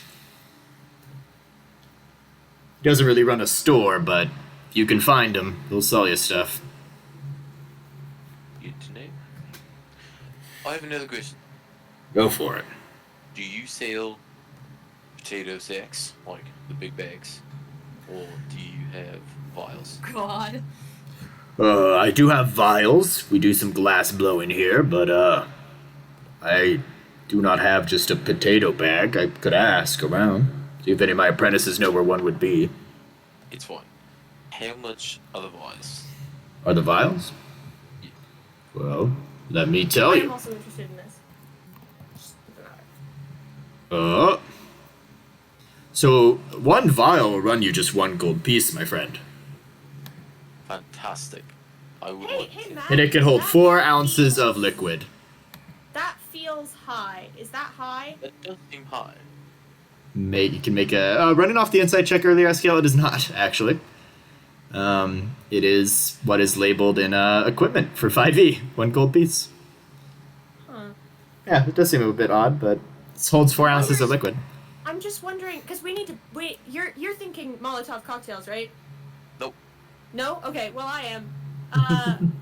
He doesn't really run a store, but if you can find him, he'll sell you stuff. Good to know. I have another question. Go for it. Do you sell potato sacks, like the big bags, or do you have vials? God. I do have vials. We do some glass blowing here, but I do not have just a potato bag. I could ask around. See if any of my apprentices know where one would be. It's fine. How much are the vials? Are the vials? Yeah. Well, let me tell I'm you. also interested in this. Just put it out there. So one vial will run you just 1 gold piece, my friend. Fantastic. I would Hey, like hey, to. Matt. And it can hold that 4 ounces feels- of liquid. That feels high. Is that high? That does seem high. You can make a... running off the insight check earlier, scale, it is not, actually. It is what is labeled in equipment for 5e, 1 gold piece. Huh. Yeah, it does seem a bit odd, but it holds 4 ounces of liquid. I'm just wondering, because we need to... Wait, you're thinking Molotov cocktails, right? Nope. No? Okay, well I am.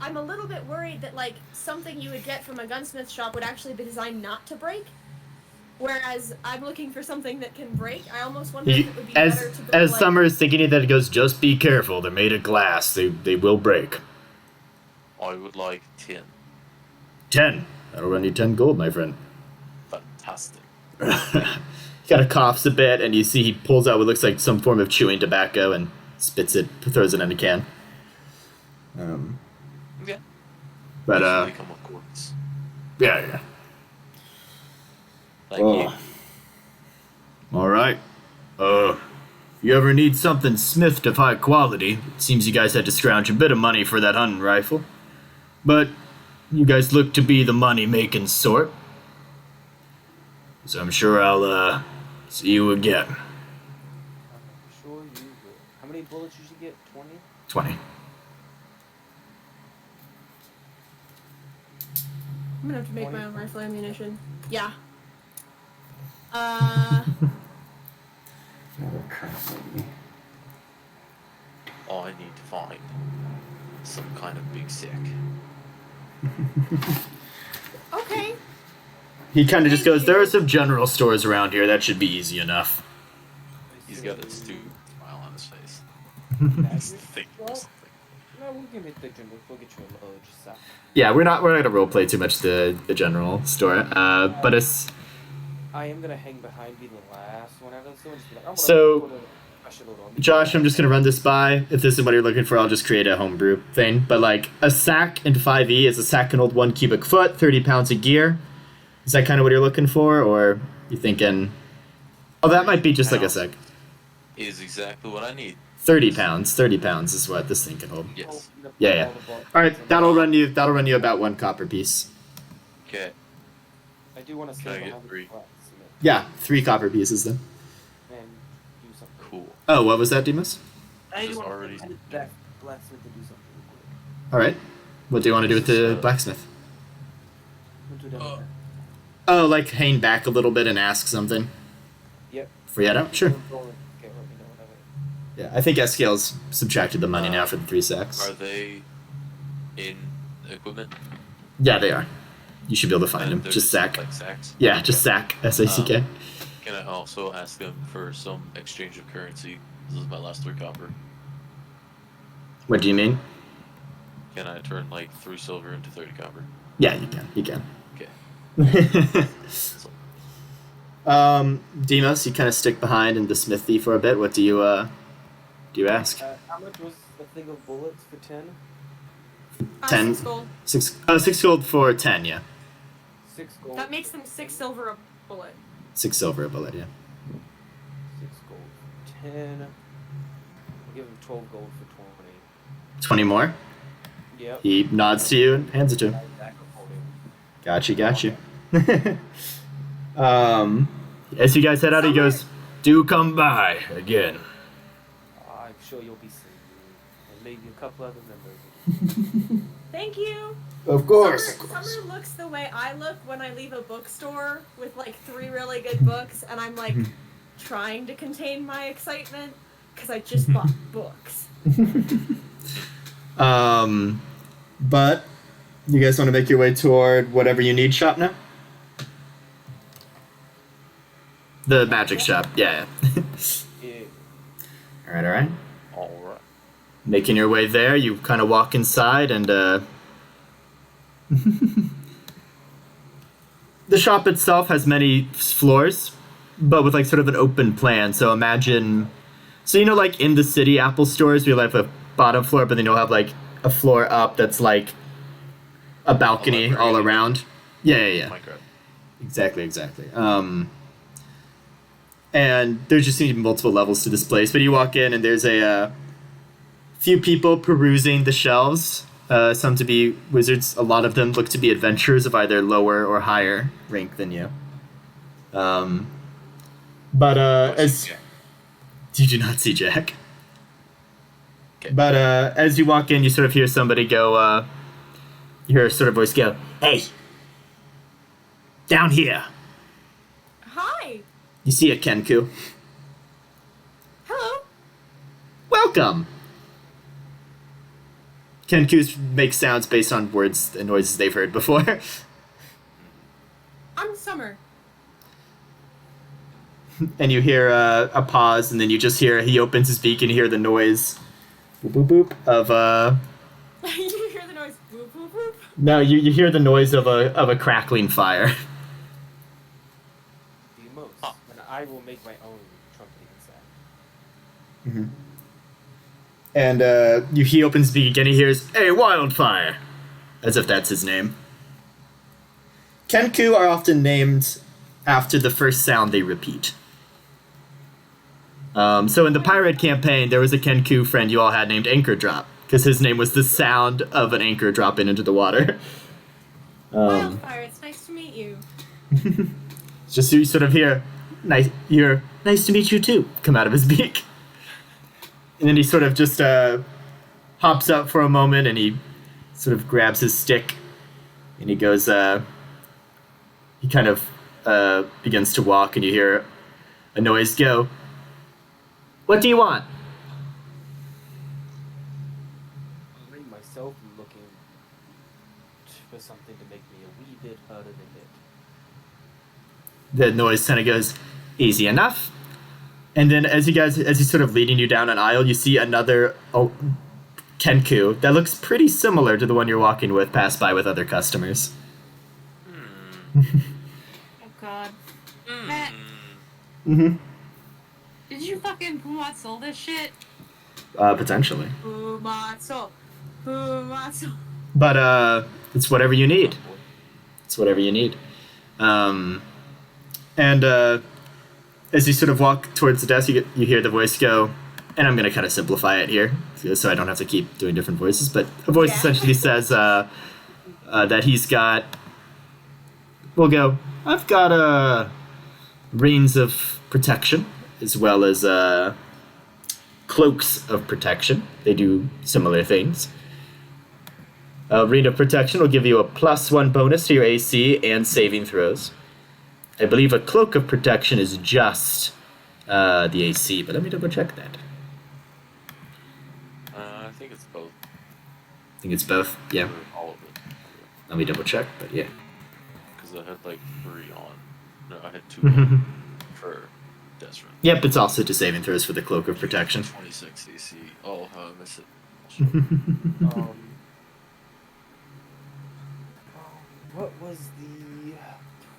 I'm a little bit worried that, like, something you would get from a gunsmith shop would actually be designed not to break. Whereas I'm looking for something that can break. I almost wonder if it would be better to go, As like... Summer is thinking that, it goes, just be careful, they're made of glass, they will break. I would like 10. 10. That'll run you 10 gold, my friend. Fantastic. He kind of coughs a bit, and you see he pulls out what looks like some form of chewing tobacco and spits it, throws it in a can. Yeah. But, Usually come with quartz. yeah. Thank you. Alright. If you ever need something smithed of high quality, it seems you guys had to scrounge a bit of money for that hunting rifle. But you guys look to be the money-making sort. So I'm sure I'll, see you again. I'm sure you will. How many bullets you should get? 20? 20. I'm gonna have to make my own 20? rifle ammunition. Yeah. I need to find some kind of big sack. Okay. He kind of just goes, there are some general stores around here, that should be easy enough. He's got a stupid smile on his face. He's thinking of Well, something. no, we can make the general. We'll get you a load. Just Yeah, we're not gonna roleplay too much the general store, but it's... I am gonna hang behind you the last one out of this one. Just be like, I'm gonna So, put a special load on me. Josh, I'm just gonna run this by. If this is what you're looking for, I'll just create a homebrew thing. But like, a sack in 5e is a sack can hold 1 cubic foot, 30 pounds of gear. Is that kind of what you're looking for, or you thinking... Oh, that might be just like a sack. Is exactly what I need. 30 pounds is what this thing can hold. Yes. Yeah. Alright, that'll run you about 1 copper piece. Okay. I do want to Can stay I get behind the 3? blacksmith Yeah, 3 copper pieces then. and do something. Cool. Oh, what was that, Demas? I Just do want already- that blacksmith to do something real quick. Alright. What do you want to do with the blacksmith? We'll do that. Uh, Oh, like hang back a little bit and ask something? Yep. For Yeto? Sure. Okay, let me know whenever. Yeah, I think Escale's subtracted the money now for the 3 sacks. Are they in equipment? Yeah, they are. You should be able to find And them. they're Just sack. Like sacks? Yeah, just sack. S-A-C-K. Can I also ask them for some exchange of currency? This is my last 3 copper. What do you mean? Can I turn like 3 silver into 30 copper? Yeah, you can. You can. Okay. So Demos, you kind of stick behind in the smithy for a bit. What do you ask? How much was a thing of bullets for 10? 10? 6 gold. 6 gold for 10, yeah. 6 gold. That makes them 6 silver a bullet. 6 silver a bullet, yeah. 6 gold for 10. I'll give him 12 gold for 20. 20 more? Yep. He nods to you and hands it to him. Back up for him. Got you. As you guys head out, he goes, "Do come by again." I'm sure you'll be seeing me. And maybe a couple other members. Thank you. Of course. Summer looks the way I look when I leave a bookstore with like 3 really good books, and I'm like trying to contain my excitement because I just bought books. But you guys want to make your way toward whatever you need shop now? The magic shop, yeah. Yeah. All right. All right. Making your way there, you kind of walk inside, and the shop itself has many floors, but with like sort of an open plan. So imagine, like in the city Apple stores, we have a bottom floor, but then you'll have like a floor up that's like a balcony all around. Yeah. Minecraft. Exactly. And there's just seems to be multiple levels to this place, but you walk in and there's a few people perusing the shelves. Some to be wizards. A lot of them look to be adventurers of either lower or higher rank than you. But as you do not see Jack. Okay. But as you walk in, you sort of hear somebody go. You hear a sort of voice go, "Hey, down here." Hi. You see a Kenku. Hello. Welcome. Kenkus make sounds based on words and noises they've heard before. I'm Summer. And you hear a pause, and then you just hear he opens his beak, and you hear the noise, boop boop boop, of You hear the noise. Boop boop boop. No, you hear the noise of a crackling fire. The most. And I will make my own trumpeting sound. Mm-hmm. And he opens his beak again. He hears, "Hey, wildfire," as if that's his name. Kenku are often named after the first sound they repeat. So in the pirate campaign, there was a Kenku friend you all had named Anchor Drop, because his name was the sound of an anchor dropping into the water. Wildfire, it's nice to meet you. Just you sort of hear, nice to meet you too, come out of his beak. And then he sort of just hops up for a moment, and he sort of grabs his stick, and he goes, he kind of begins to walk, and you hear a noise go, "What do you want?" I myself am looking for something to make me a wee bit harder than it. The noise kind of goes, "Easy enough." And then as he's sort of leading you down an aisle, you see another Kenku that looks pretty similar to the one you're walking with pass by with other customers. Oh god. Matt, Mm-hmm. did you fucking Pumatsul this shit? Potentially. Pumatsul. But it's whatever you need. It's whatever you need. And as you sort of walk towards the desk, you hear the voice go, and I'm going to kind of simplify it here, so I don't have to keep doing different voices, but a voice essentially says that he's got, I've got reins of protection, as well as cloaks of protection. They do similar things. A ring of protection will give you a +1 bonus to your AC and saving throws. I believe a cloak of protection is just the AC, but let me double check that. I think it's both. I think it's both, yeah. Or all of it. Let me double check, but yeah. Because I had like 3 on. No, I had 2 on for Desrin. Yep, it's also to saving throws for the cloak of protection. 26 AC. Oh, how I miss it. What was the...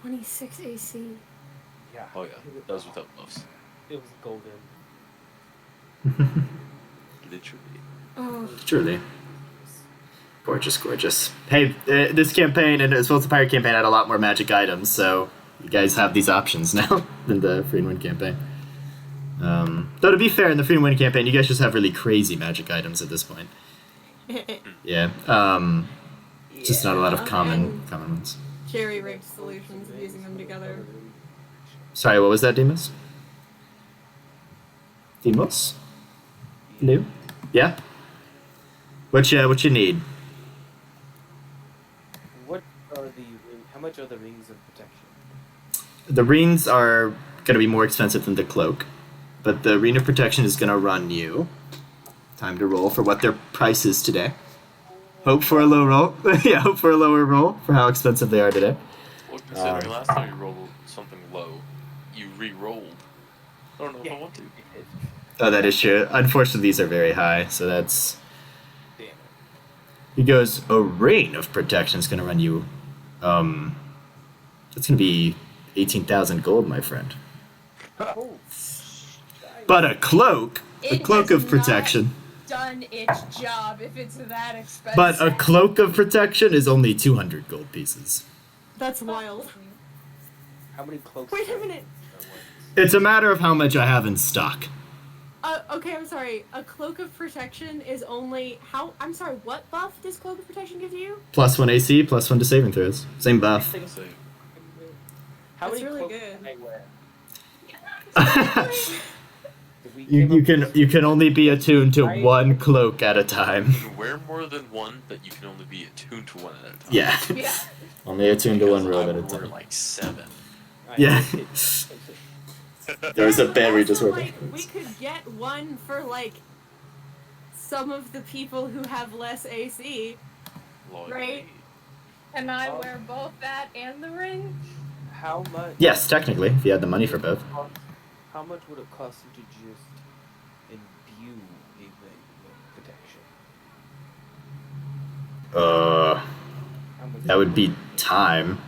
26 AC. Yeah. Oh yeah, that was without buffs. It was golden. Literally. Oh, Truly. Gorgeous, gorgeous. Hey, this campaign, and as well as the pirate campaign, had a lot more magic items, so you guys have these options now than the Free and Win campaign. Though to be fair, in the Free and Win campaign, you guys just have really crazy magic items at this point. Yeah. Just not a lot of common ones. Jerry-rigged solutions of using them together. Sorry, what was that, Demas? Demos? Hello? Yeah? What you need? What are the how much are the rings of protection? The rings are going to be more expensive than the cloak, but the ring of protection is going to run you. Time to roll for what their price is today. Hope for a low roll. Yeah, hope for a lower roll for how expensive they are today. Well, considering last time you rolled something low, you re-rolled. I don't know if I want to. Oh, that is true. Unfortunately, these are very high, so that's... Damn it. He goes, a ring of protection is going to run you... It's going to be 18,000 gold, my friend. Oh. But a cloak It of has protection... done its job if it's that expensive. But a cloak of protection is only 200 gold pieces. That's wild. How many cloaks? Wait a minute. It's a matter of how much I have in stock. Okay, I'm sorry. A cloak of protection is only how? I'm sorry. What buff does cloak of protection give you? +1 AC, +1 to saving throws. Same buff. So, How That's many really cloaks good. can I wear? If we came up with- you can only be attuned to one cloak at a time. you can wear more than one, but you can only be attuned to one at a time. Yeah. Yeah. Only attuned to one Because robe I at a would wear time. like 7. Yeah. There was a bed we just Also, were. like, we could get one for like some of the people who have less AC. Right. And I wear both that and the ring. How much? Yes, technically, if you had the money for both. How much would it cost you to just imbue a ring with protection? How much That would be time.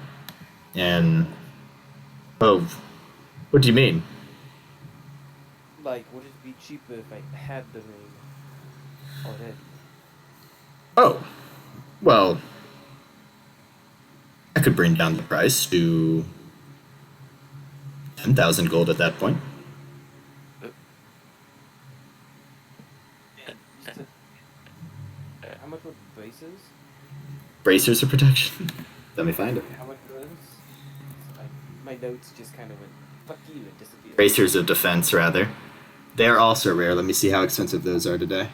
And oh, what do you mean? Like, would it be cheaper if I had the ring already? Oh, well, I could bring down the price to 10,000 gold at that point. How much would braces? Bracers of protection. Let me find it. How much were those? My notes just kind of went, fuck you, and disappeared. Bracers of defense, rather. They are also rare. Let me see how expensive those are today.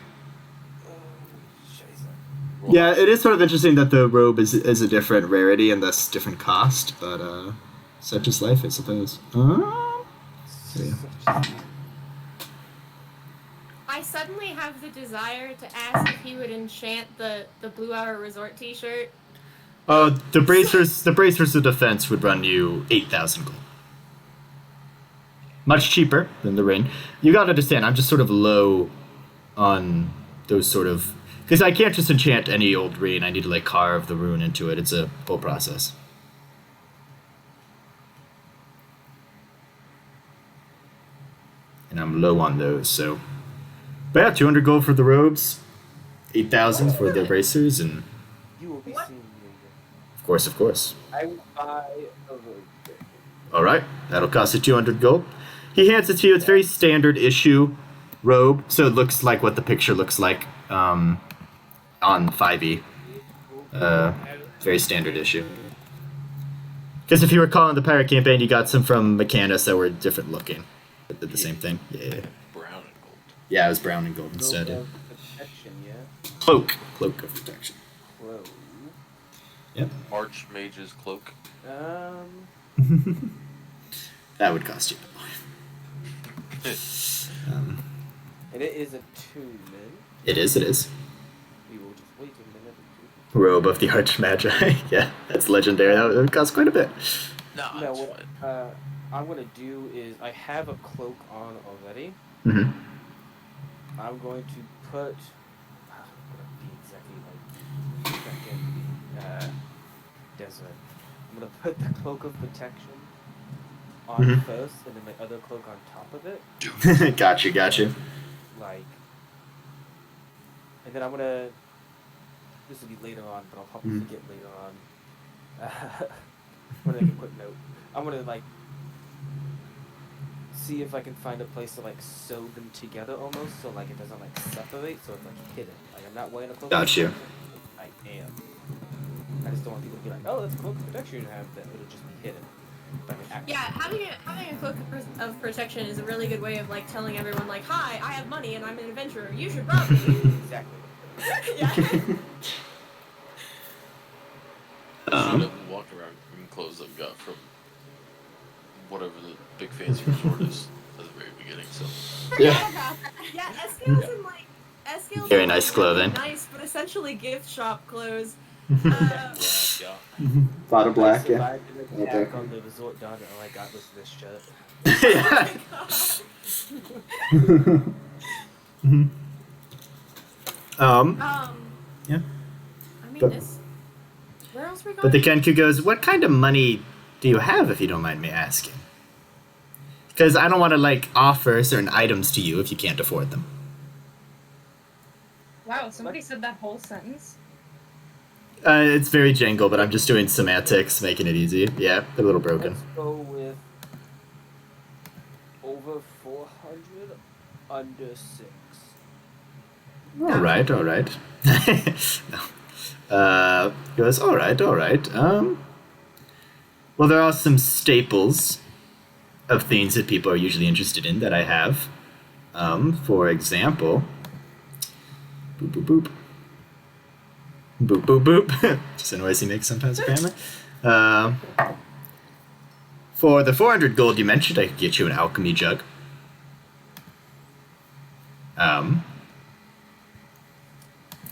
Scheiße. Yeah, it is sort of interesting that the robe is a different rarity and thus different cost, but such is life, I suppose. Yeah. I suddenly have the desire to ask if he would enchant the Blue Hour Resort T-shirt. Oh, the bracers of defense would run you 8,000 gold. Much cheaper than the ring. You gotta understand, I'm just sort of low on those sort of... Because I can't just enchant any old ring, I need to like carve the rune into it. It's a whole process. And I'm low on those, so... But yeah, 200 gold for the robes, 8,000 for the bracers, and You will be What? seeing me of course. again. I will buy a robe. Alright, that'll cost you 200 gold. He hands it to you. It's very standard issue robe, so it looks like what the picture looks like on 5e. Very standard issue. Because if you recall in the pirate campaign, you got some from Mechanus that were different looking. That did the same thing. Yeah. Brown and gold. Yeah, it was brown and gold instead. Robe of protection, yeah? Cloak of protection. Whoa. Yep. Archmage's cloak. That would cost you. And it is attunement. It is. We will just wait a minute. Robe of the Archmagi. Yeah, that's legendary. That would cost quite a bit. No, No, that's what fine. I'm gonna do is I have a cloak on already. Mm-hmm. I'm going to put. I'm gonna be exactly like freaking Desert. I'm gonna put the cloak of protection on Mhm. first, and then my other cloak on top of it. Got you. Like, and then I'm gonna. This will be later on, but I'll probably Mhm. forget later on. I'm gonna make a quick note. I'm gonna like see if I can find a place to like sew them together almost, so like it doesn't like separate, so it's like hidden. Like I'm not wearing a cloak. Got you. I am. I just don't want people to be like, oh, that's a cloak of protection you have. That it'll just be hidden. But I can actually. Yeah, having a cloak of protection is a really good way of like telling everyone like, hi, I have money and I'm an adventurer. You should rob me. Exactly. Yeah. Should have walked around in clothes I've got from whatever the big fancy resort is at the very beginning. So Yeah. Yeah, Escale's in like Escale's Very in, nice like, clothing. really nice, but essentially gift shop clothes. black, yeah. A lot of I black, yeah. survived an Okay. attack on the resort done, and all I got was this shirt. Yeah. I mean, But- this. Where else are we going? But the Kenku goes, what kind of money do you have, if you don't mind me asking? Because I don't want to, like, offer certain items to you if you can't afford them. Wow, somebody said that whole sentence. It's very jangle, but I'm just doing semantics, making it easy. Yeah, a little broken. Let's go with over 400, under 6. Alright. No. Goes, alright. Well, there are some staples of things that people are usually interested in that I have. For example, boop boop boop. Boop boop boop. Just a noise he makes sometimes, apparently. For the 400 gold you mentioned, I could get you an alchemy jug.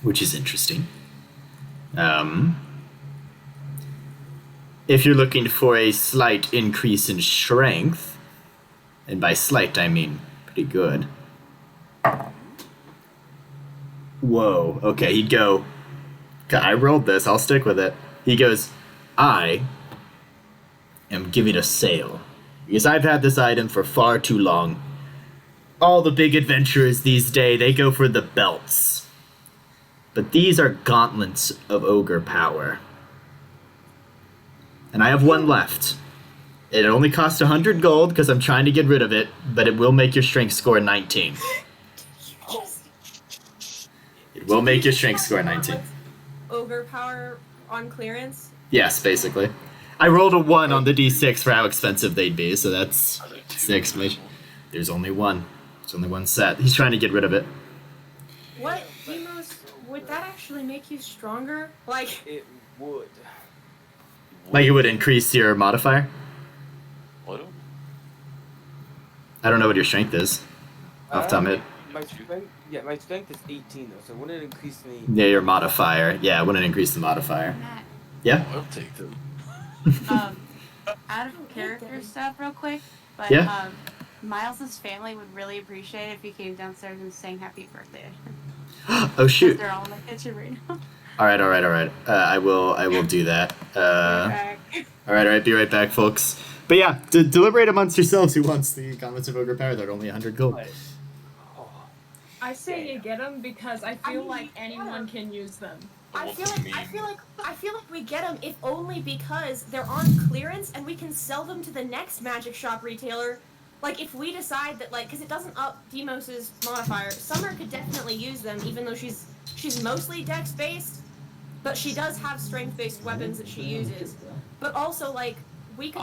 Which is interesting. If you're looking for a slight increase in strength, and by slight I mean pretty good. Whoa, okay, he'd go, I rolled this, I'll stick with it. He goes, I am giving a sale. Because I've had this item for far too long. All the big adventurers these days, they go for the belts. But these are gauntlets of ogre power. And I have one left. It only costs 100 gold because I'm trying to get rid of it, but it will make your strength score 19. It will make your strength score 19. Ogre power on clearance. Yes, basically. I rolled a 1 on the d6 for how expensive they'd be, so that's 6. There's only one. There's only one set. He's trying to get rid of it. What, Demos? Would that actually make you stronger? Like, It would. Like it would increase your modifier? What? I don't know what your strength is. Off the top of my head. My strength is 18 though, so wouldn't it increase me? Yeah, your modifier. Yeah, it wouldn't increase the modifier. Matt, Yeah? I'll take them. out of character stuff real quick, but Yeah? Miles's family would really appreciate it if you came downstairs and sang happy birthday. Oh shoot. They're all in the kitchen right now. Alright. I will do that. Alright, be right back, folks. But yeah, deliberate amongst yourselves who wants the Gauntlets of Ogre Power. They're only 100 gold. I say you get them because I feel like anyone can use them. I feel like we get them if only because they're on clearance and we can sell them to the next magic shop retailer. Like if we decide that because it doesn't up Demos's modifier, Summer could definitely use them even though she's mostly dex based, but she does have strength based weapons that she uses. But also we could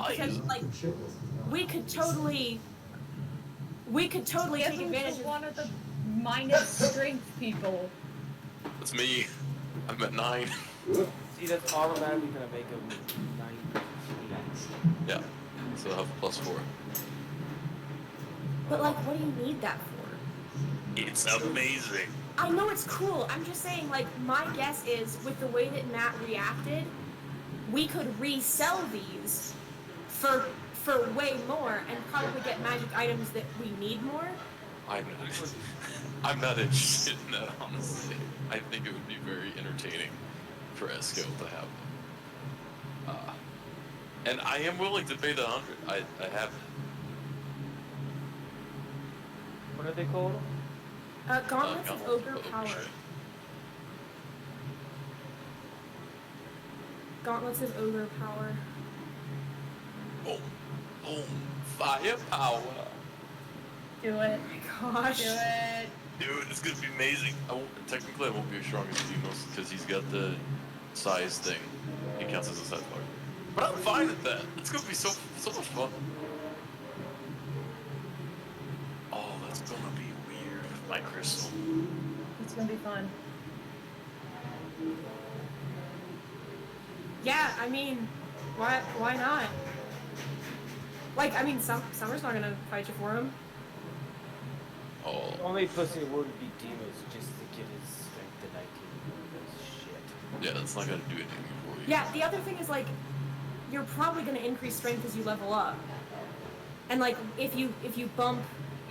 totally take advantage of one of the minus strength people. That's me. I'm at 9. See, that's automatically gonna make him 9. Yeah. So I'll have +4. But what do you need that for? It's amazing. I know it's cool. I'm just saying, my guess is with the way that Matt reacted, we could resell these for way more and probably get magic items that we need more. I'm not interested in that, honestly. I think it would be very entertaining for Esco to have them. And I am willing to pay the 100. I have. What are they called? Gauntlets of Ogre Power. Gauntlets of Ogre Power. Boom. Boom. Firepower. Do it. Gosh. Do it. Dude, it's gonna be amazing. Technically, I won't be as strong as Demos because he's got the size thing. He counts as a size bar. But I'm fine with that. It's gonna be so much fun. Oh, that's gonna be weird with my crystal. It's gonna be fun. Yeah, I mean, why not? Like, I mean, Summer's not gonna fight you for him. Oh. The only person who would be Demos just to get his strength to 19. Shit. Yeah, that's not gonna do anything for you. Yeah, the other thing is, like, you're probably gonna increase strength as you level up. And, like, if you bump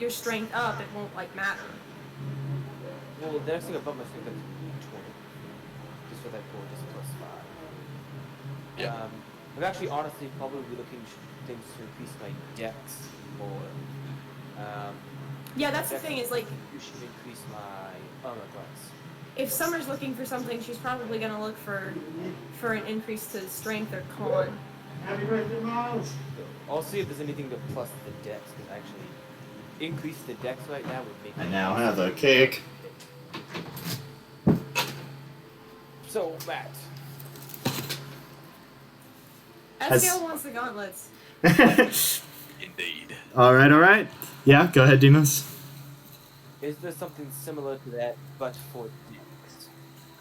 your strength up, it won't, like, matter. Well, the next thing I bump my strength up to 20. Just for that goal, just plus 5. Yeah. I'm actually honestly probably looking things to increase my dex more. Yeah, that's the thing, is, like, You should increase my armor class. if Summer's looking for something, she's probably gonna look for an increase to strength or con. Happy birthday, Miles! I'll see if there's anything to plus the dex, because actually increase the dex right now would make I now have a cake. So, Matt. Escale wants the gauntlets. Indeed. All right. Yeah, go ahead, Demos. Is there something similar to that, but for dex?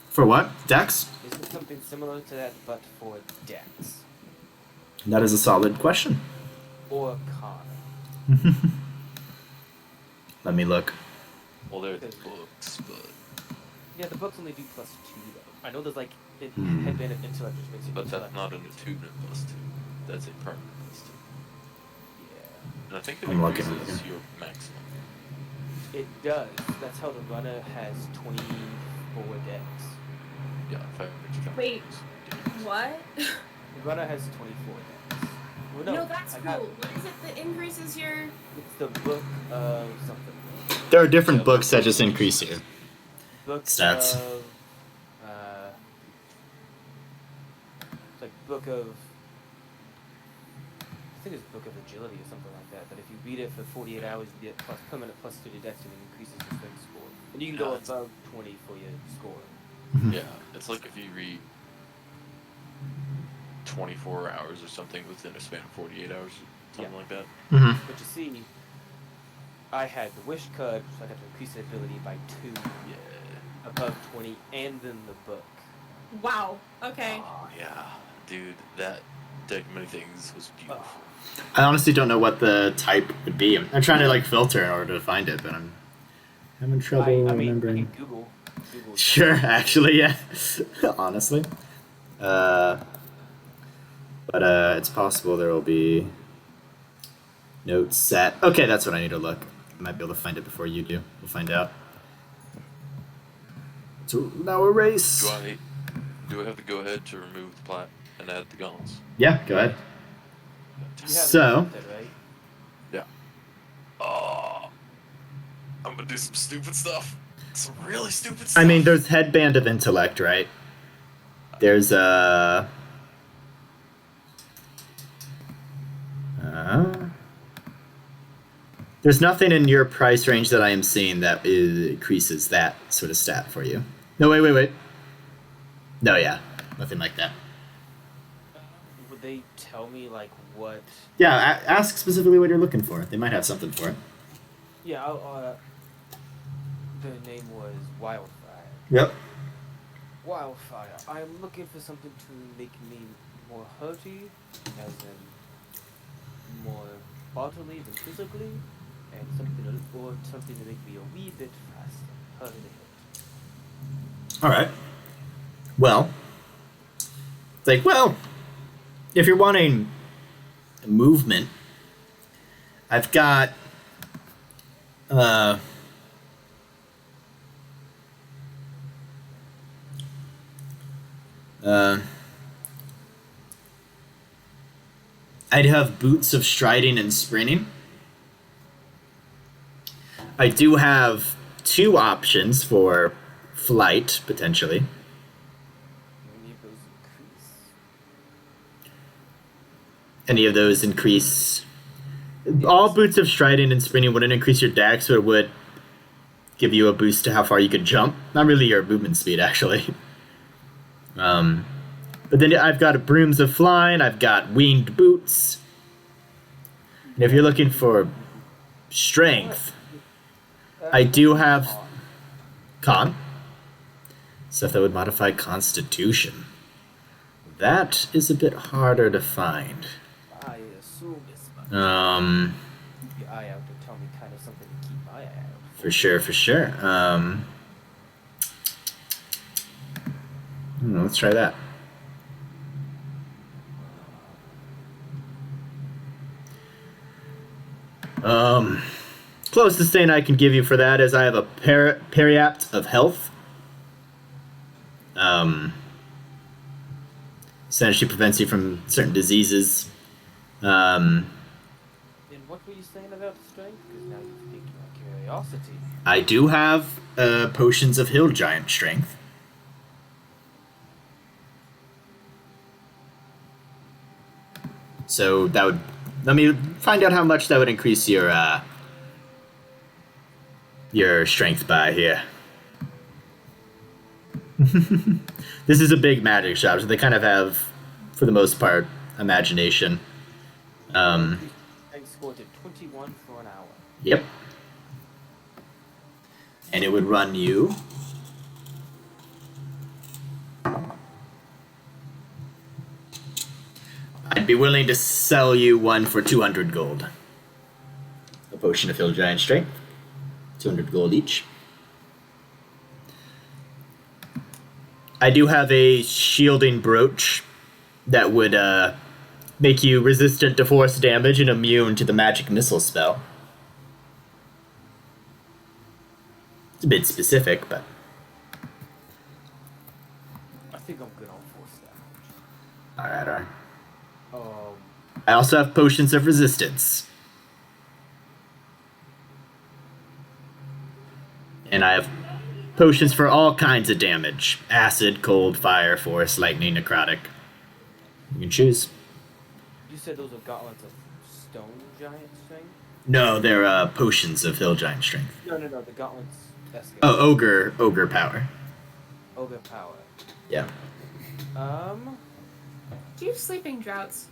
For what? Dex? Is there something similar to that, but for dex? That is a solid question. Or con? Let me look. Well, there are the books, but Yeah, the books only do plus 2, though. I know there's, like, headband of intellect, which makes you that's not an attunement +2. That's a permanent +2. Yeah. And I think it I'm looking increases at it. your maximum. It does. That's how the runner has 24 dex. Yeah, if I were to Wait. What? The runner has 24 dex. Well, No, that's I cool. got- What is it that increases your... It's the book of something. There are different books that just increase you. Book Stats. of... it's like book of... I think it's book of agility or something like that. That if you read it for 48 hours, you get permanent plus 2 to dex and it increases your strength score. And you can go Yeah. above 20 for your score. Yeah, it's like if you read 24 hours or something within a span of 48 hours, something like that. Mm-hmm. But you see, I had the wish card, so I got to increase the ability by 2 Yeah. above 20, and then the book. Wow. Okay. Oh, yeah. Dude, that deck of many things was beautiful. I honestly don't know what the type would be. I'm trying to like filter in order to find it, but I'm having trouble I mean, remembering. you can Google. Sure, actually, yeah. Honestly. But it's possible there will be notes set. Okay, that's what I need to look. I might be able to find it before you do. We'll find out. So now a race. Do I have to go ahead to remove the plat and add the gauntlets? Yeah, go ahead. You have So- that, right? Yeah. Oh, I'm gonna do some stupid stuff. Some really stupid stuff. I mean, there's Headband of Intellect, right? There's there's nothing in your price range that I am seeing that increases that sort of stat for you. No, wait. No, yeah, nothing like that. Would they tell me, like, what... Yeah, ask specifically what you're looking for. They might have something for it. Yeah, the name was Wildfire. Yep. Wildfire. I'm looking for something to make me more hurty, as in more bodily than physically, and something to make me a wee bit faster. Harder to hit. All right. Well, it's like, well, if you're wanting movement, I've got I'd have boots of striding and sprinting. I do have 2 options for flight, potentially. Any of those increase? Any of those increase... All boots of striding and sprinting wouldn't increase your dex, but it would give you a boost to how far you could jump. Not really your movement speed, actually. But then I've got brooms of flying, I've got winged boots. And if you're looking for strength, I do have con. Stuff that would modify constitution. That is a bit harder to find. I assume it's my Keep your eye out to tell me kind of something to keep my eye out. For sure. Let's try that. Closest thing I can give you for that is I have a periapt of health. Essentially prevents you from certain diseases. And what were you saying about strength? Because now you've piqued my curiosity. I do have potions of hill giant strength. So that would... Let me find out how much that would increase your strength by here. This is a big magic shop, so they kind of have, for the most part, imagination. I scored at 21 for an hour. Yep. And it would run you... I'd be willing to sell you one for 200 gold. A potion of hill giant strength. 200 gold each. I do have a shielding brooch that would make you resistant to force damage and immune to the magic missile spell. It's a bit specific, but... I think I'm good on force damage. Alright. Um, I also have potions of resistance. And I have potions for all kinds of damage. Acid, cold, fire, force, lightning, necrotic. You can choose. you said those are gauntlets of stone giant strength? No, they're potions of hill giant strength. No, the gauntlets. Oh, ogre power. Ogre power. Yeah. Do you have sleeping droughts?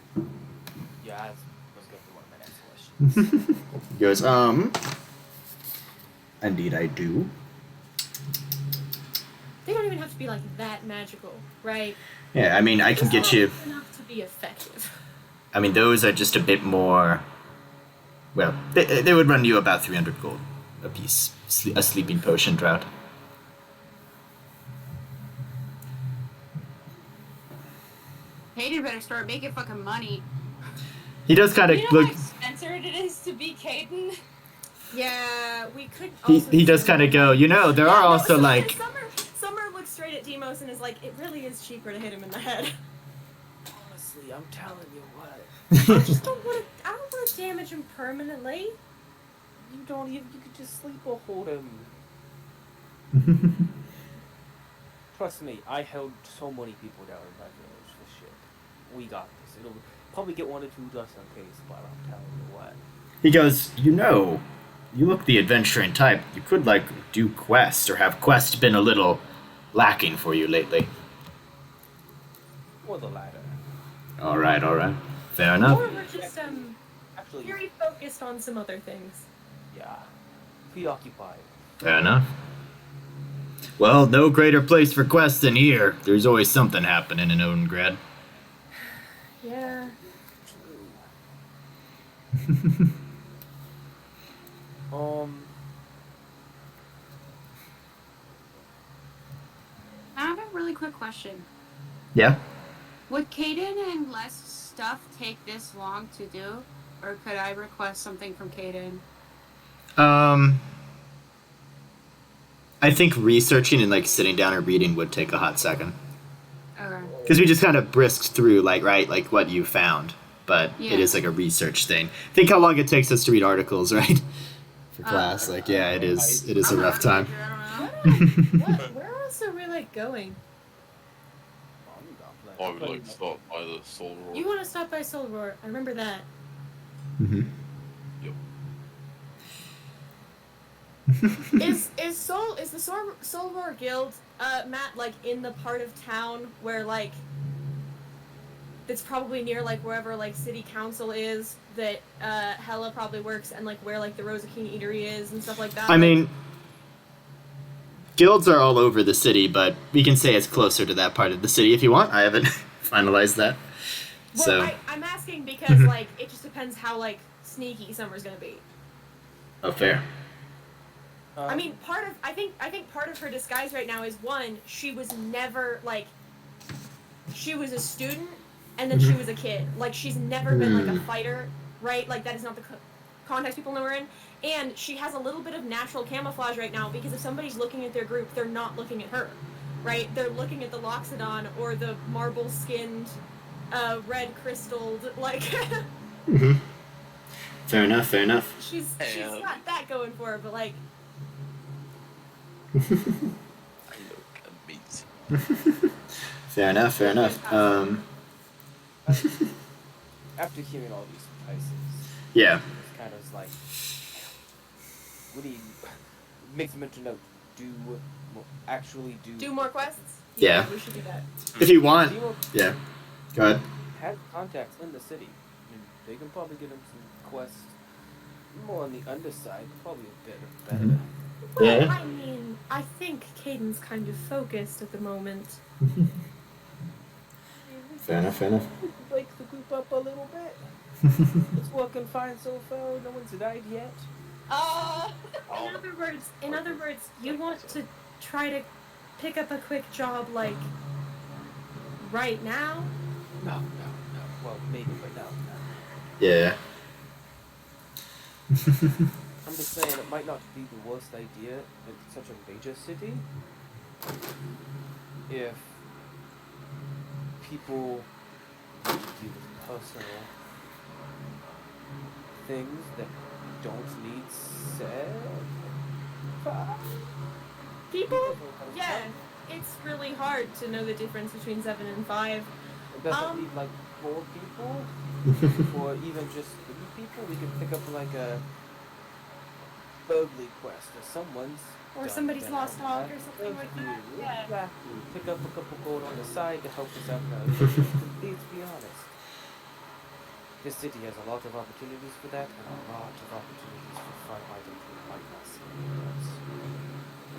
Yeah, that was going to be one of my next questions. He goes, indeed I do. They don't even have to be like that magical, right? Yeah, I mean, I can get you... Enough to be effective. I mean, those are just a bit more... Well, they would run you about 300 gold a piece. A sleeping potion drought. Hayden better start making fucking money. He does kind of You know look... how expensive it is to be Caden? Yeah, we could. He does kind of go, there are also like... Summer looks straight at Demos and is like, it really is cheaper to hit him in the head. Honestly, I'm telling you what. I don't want to damage him permanently. You could just sleep or hold him. Trust me, I held so many people down in my village for shit. We got this. It'll probably get 1 or 2 dozen cases, but I'm telling you what. He goes, you look the adventuring type. You could, do quests, or have quests been a little lacking for you lately? Or the latter. Alright. Fair enough. Or we're just Actually, very focused on some other things. yeah. Preoccupied. Fair enough. Well, no greater place for quests than here. There's always something happening in Odengrad. Yeah. I have a really quick question. Yeah? Would Caden and less stuff take this long to do? Or could I request something from Caden? I think researching and, sitting down and reading would take a hot second. Okay. Because we just kind of brisked through, what you found. but Yeah. it is like a research thing. Think how long it takes us to read articles, right? For class, like it is a rough time. Where else are we like going? I would like to stop by the Soul Roar. You want to stop by Soul Roar? I remember that. Mm-hmm. Yep. Is the Soul Roar Guild, Matt, like in the part of town where like it's probably near like wherever like city council is that Hella probably works, and like where like the Rosa King Eatery is and stuff like that? I mean, guilds are all over the city, but we can say it's closer to that part of the city if you want. I haven't finalized that. Well, So I'm asking because like it just depends how like sneaky Summer's gonna be. oh, fair. I mean, I think part of her disguise right now is one, she was never like, she was a student and then she was a kid. Like she's never been like a fighter, right? Like that is not the context people know her in. And she has a little bit of natural camouflage right now because if somebody's looking at their group, they're not looking at her, right? They're looking at the Loxodon or the marble-skinned, red-crystalled, like. Mm-hmm. Fair enough. Fair enough. She's not that going for her, but like. I look amazing. Fair enough. Fair enough. After hearing all these prices, Yeah. it's kind of like, what do you make the mental note? Do more quests? Yeah. We should do that. If you want. Zero Yeah. Go ahead. have contacts in the city. And they can probably get him some quests more on the underside, probably a bit better. Well, Yeah. I mean, I think Caden's kind of focused at the moment. Fair enough. Fair enough. Break the group up a little bit. It's working fine so far. No one's died yet. In other words, you want to try to pick up a quick job like right now? No. Well, maybe, but no. Yeah. I'm just saying it might not be the worst idea in such a major city if people deal with personal things that don't need said. People? Yeah, it's really hard to know the difference between 7 and 5. It doesn't need like 4 people or even just 3 people. We could pick up like a burglary quest or someone's Or done somebody's that. lost dog or something like that. Yeah. Exactly. Pick up a couple gold on the side to help us out now. Let's be honest. This city has a lot of opportunities for that and a lot of opportunities for fun items we might not see anywhere else.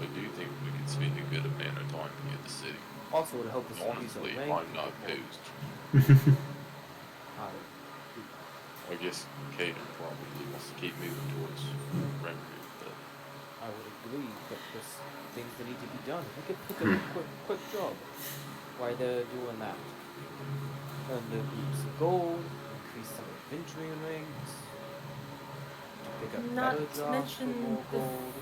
I do think we could spend a good amount of time to get the city. Also, it would help us increase our Honestly, rank. I'm not opposed. I guess Caden probably wants to keep moving towards Remedy, but I would agree, but there's things that need to be done. We could pick up a quick job while they're doing that. Earn the group some gold, increase some adventuring rings, pick up Not better to jobs mention for more the gold.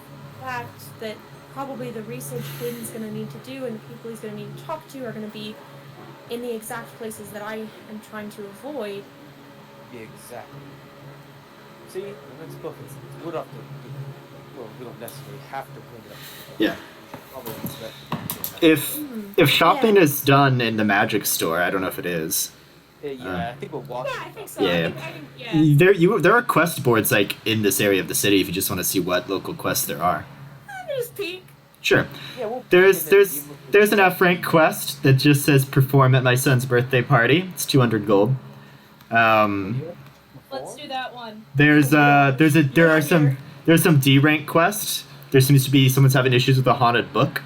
fact that probably the research Caden's going to need to do and the people he's going to need to talk to are going to be in the exact places that I am trying to avoid. Exactly. See, that makes perfect sense. We don't have to. Well, we don't necessarily have to bring it up. Yeah. Probably expect it. If shopping is done in the magic store, I don't know if it is. I think we're walking. Yeah, I think so. Yeah. I think, There are quest boards like in this area of the city if you just want to see what local quests there are. Just peek. Sure. Yeah, we'll There's an F rank quest that just says perform at my son's birthday party. It's 200 gold. Let's do that one. There's some D rank quests. There seems to be someone's having issues with a haunted book,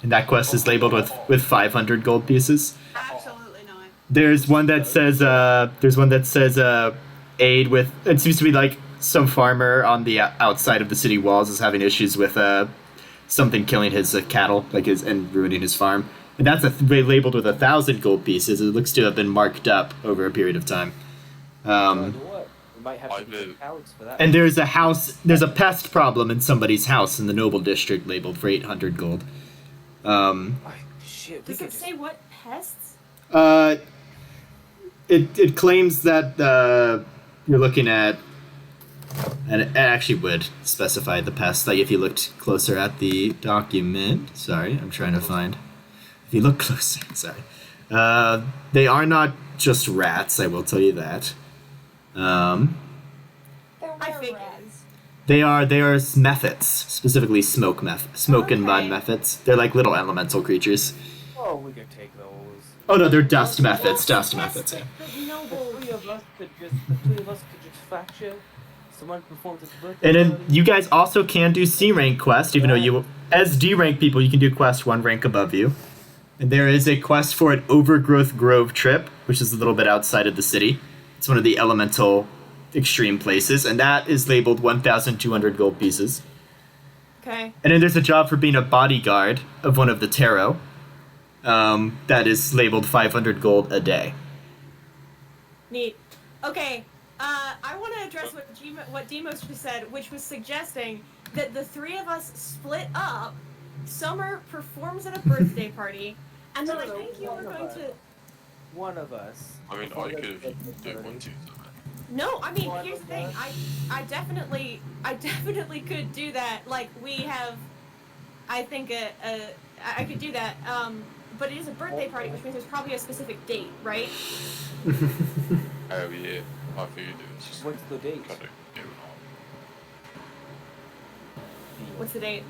and that quest is labeled with 500 gold pieces. Absolutely not. There's one that says aid with. It seems to be like some farmer on the outside of the city walls is having issues with something killing his cattle, and ruining his farm. And that's labeled with 1,000 gold pieces. It looks to have been marked up over a period of time. You know what? We might have to be Alex for that. And there's a pest problem in somebody's house in the Noble District labeled for 800 gold. Shit, we Does could it say what pests? it claims that you're looking at, and it actually would specify the pest. Like if you looked closer at the document. Sorry, I'm trying to find. If you look closer, sorry. They are not just rats. I will tell you that. They're I figured. rats. They are mephits, specifically smoke and mud Okay. mephits. They're like little elemental creatures. Oh, we can take those. Oh no, they're dust Well, mephits. Dust yes, mephits. Yeah. but The noble. three of us could just fracture. Someone performs at the birthday And then party. you guys also can do C rank quest, even though you, as D rank people, you can do quest one rank above you. And there is a quest for an Overgrowth Grove trip, which is a little bit outside of the city. It's one of the elemental extreme places, and that is labeled 1,200 gold pieces. Okay. And then there's a job for being a bodyguard of one of the tarot. That is labeled 500 gold a day. Neat. Okay. I want to address what Demos just said, which was suggesting that the three of us split up. Summer performs at a birthday party, and then I think you were going to. One of us. I mean, I could have done one too. No, I mean, here's the thing. I definitely could do that. Like we have, I think I could do that. But it is a birthday party, which means there's probably a specific date, right? Oh yeah, I figured it was just What's the date? kind of going on. What's the date?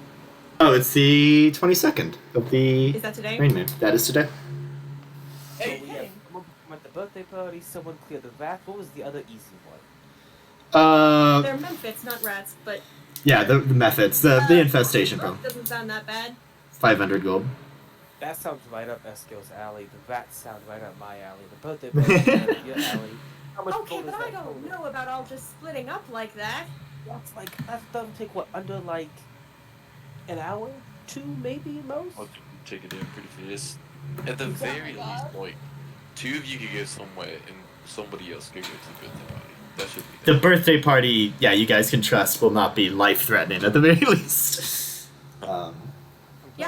Oh, it's the 22nd of the Is that today? rain moon. That is today. So Hey, we have someone at the birthday party, someone cleared the vat. What was the other easy one? They're Memphis, not rats, but Yeah, the methods, the infestation problem. doesn't sound that bad. 500 gold. That sounds right up Eskil's alley. The vat sounds right up my alley. The birthday party sounds up your alley. How much Okay, gold but is I that don't total? know about all just splitting up like that. That's like that doesn't take what under like an hour, two maybe most. I could take it in pretty fast. At the very least, like, two of you could go somewhere and somebody else could go to the birthday party. That should be The done. birthday party, yeah, you guys can trust will not be life-threatening at the very least. Yeah,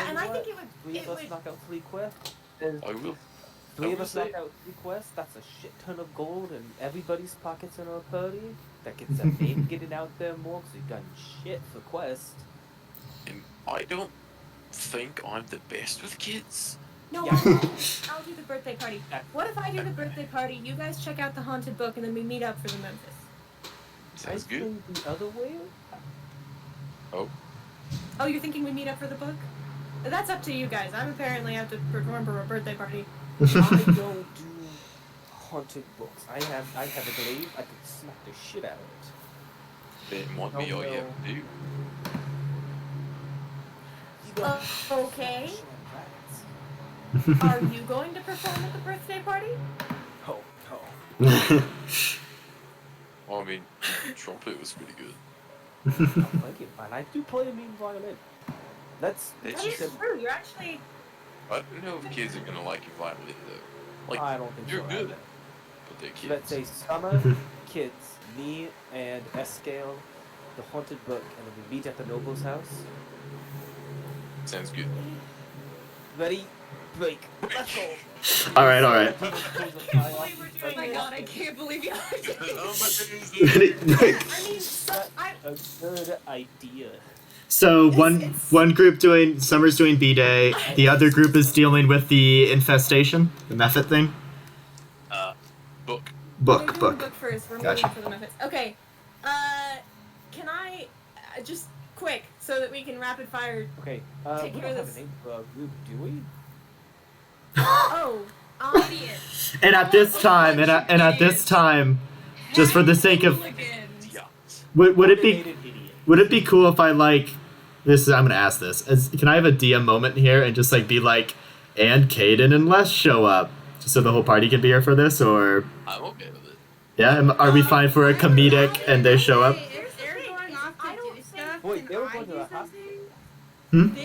and I think Three it of us would. knock out 3 quests. There's I will. three of will us say- knock out 3 quests. That's a shit ton of gold in everybody's pockets in our party. That gets them maybe getting out there more because we've done shit for quests. And I don't think I'm the best with kids. No, Yeah. I'll do the birthday party. What if I do the birthday party? You guys check out the haunted book, and then we meet up for the Memphis. Sounds I good. think the other way. Oh, you're thinking we meet up for the book? That's up to you guys. I'm apparently have to perform for a birthday party. I don't do haunted books. I have a glaive. I could smack the shit out of it. That might be all you have to do. You got Okay. shit rats. Are you going to perform at the birthday party? Oh, oh. I mean, trumpet was pretty good. I like it, man. I do play a mean violin. That's Did That you? is true. You're actually. I don't know if kids are gonna like your violin though. Like, I don't think you're so. good, either. but they're kids. Let's say Summer, kids, me and Escale, the haunted book, and then we meet at the noble's house. Sounds good. Ready? Break. Let's go. All right. Oh my Oh god, I can't believe you. Ready? Break. I mean, A good idea. So It's- one group doing Summer's doing B-Day, the other group is dealing with the infestation, the method thing. Book. We're doing Book. book first. We're Gotcha. moving for the Memphis. Okay. Can I just quick so that we can rapid fire? Okay, Take we care don't of have a this. name for our group, do we? Oh, idiot. And at this time, at this time, just for the sake of, Yeah. would it be Coordinated idiot. would it be cool if I like this? I'm gonna ask this. Can I have a DM moment here and just like be like, and Caden and Les show up, just so the whole party can be here for this, or I'm okay with it. yeah, are we fine for a comedic and they show up? If they're going off I to don't do think- stuff, Wait, and they were I going to do the hospital? something,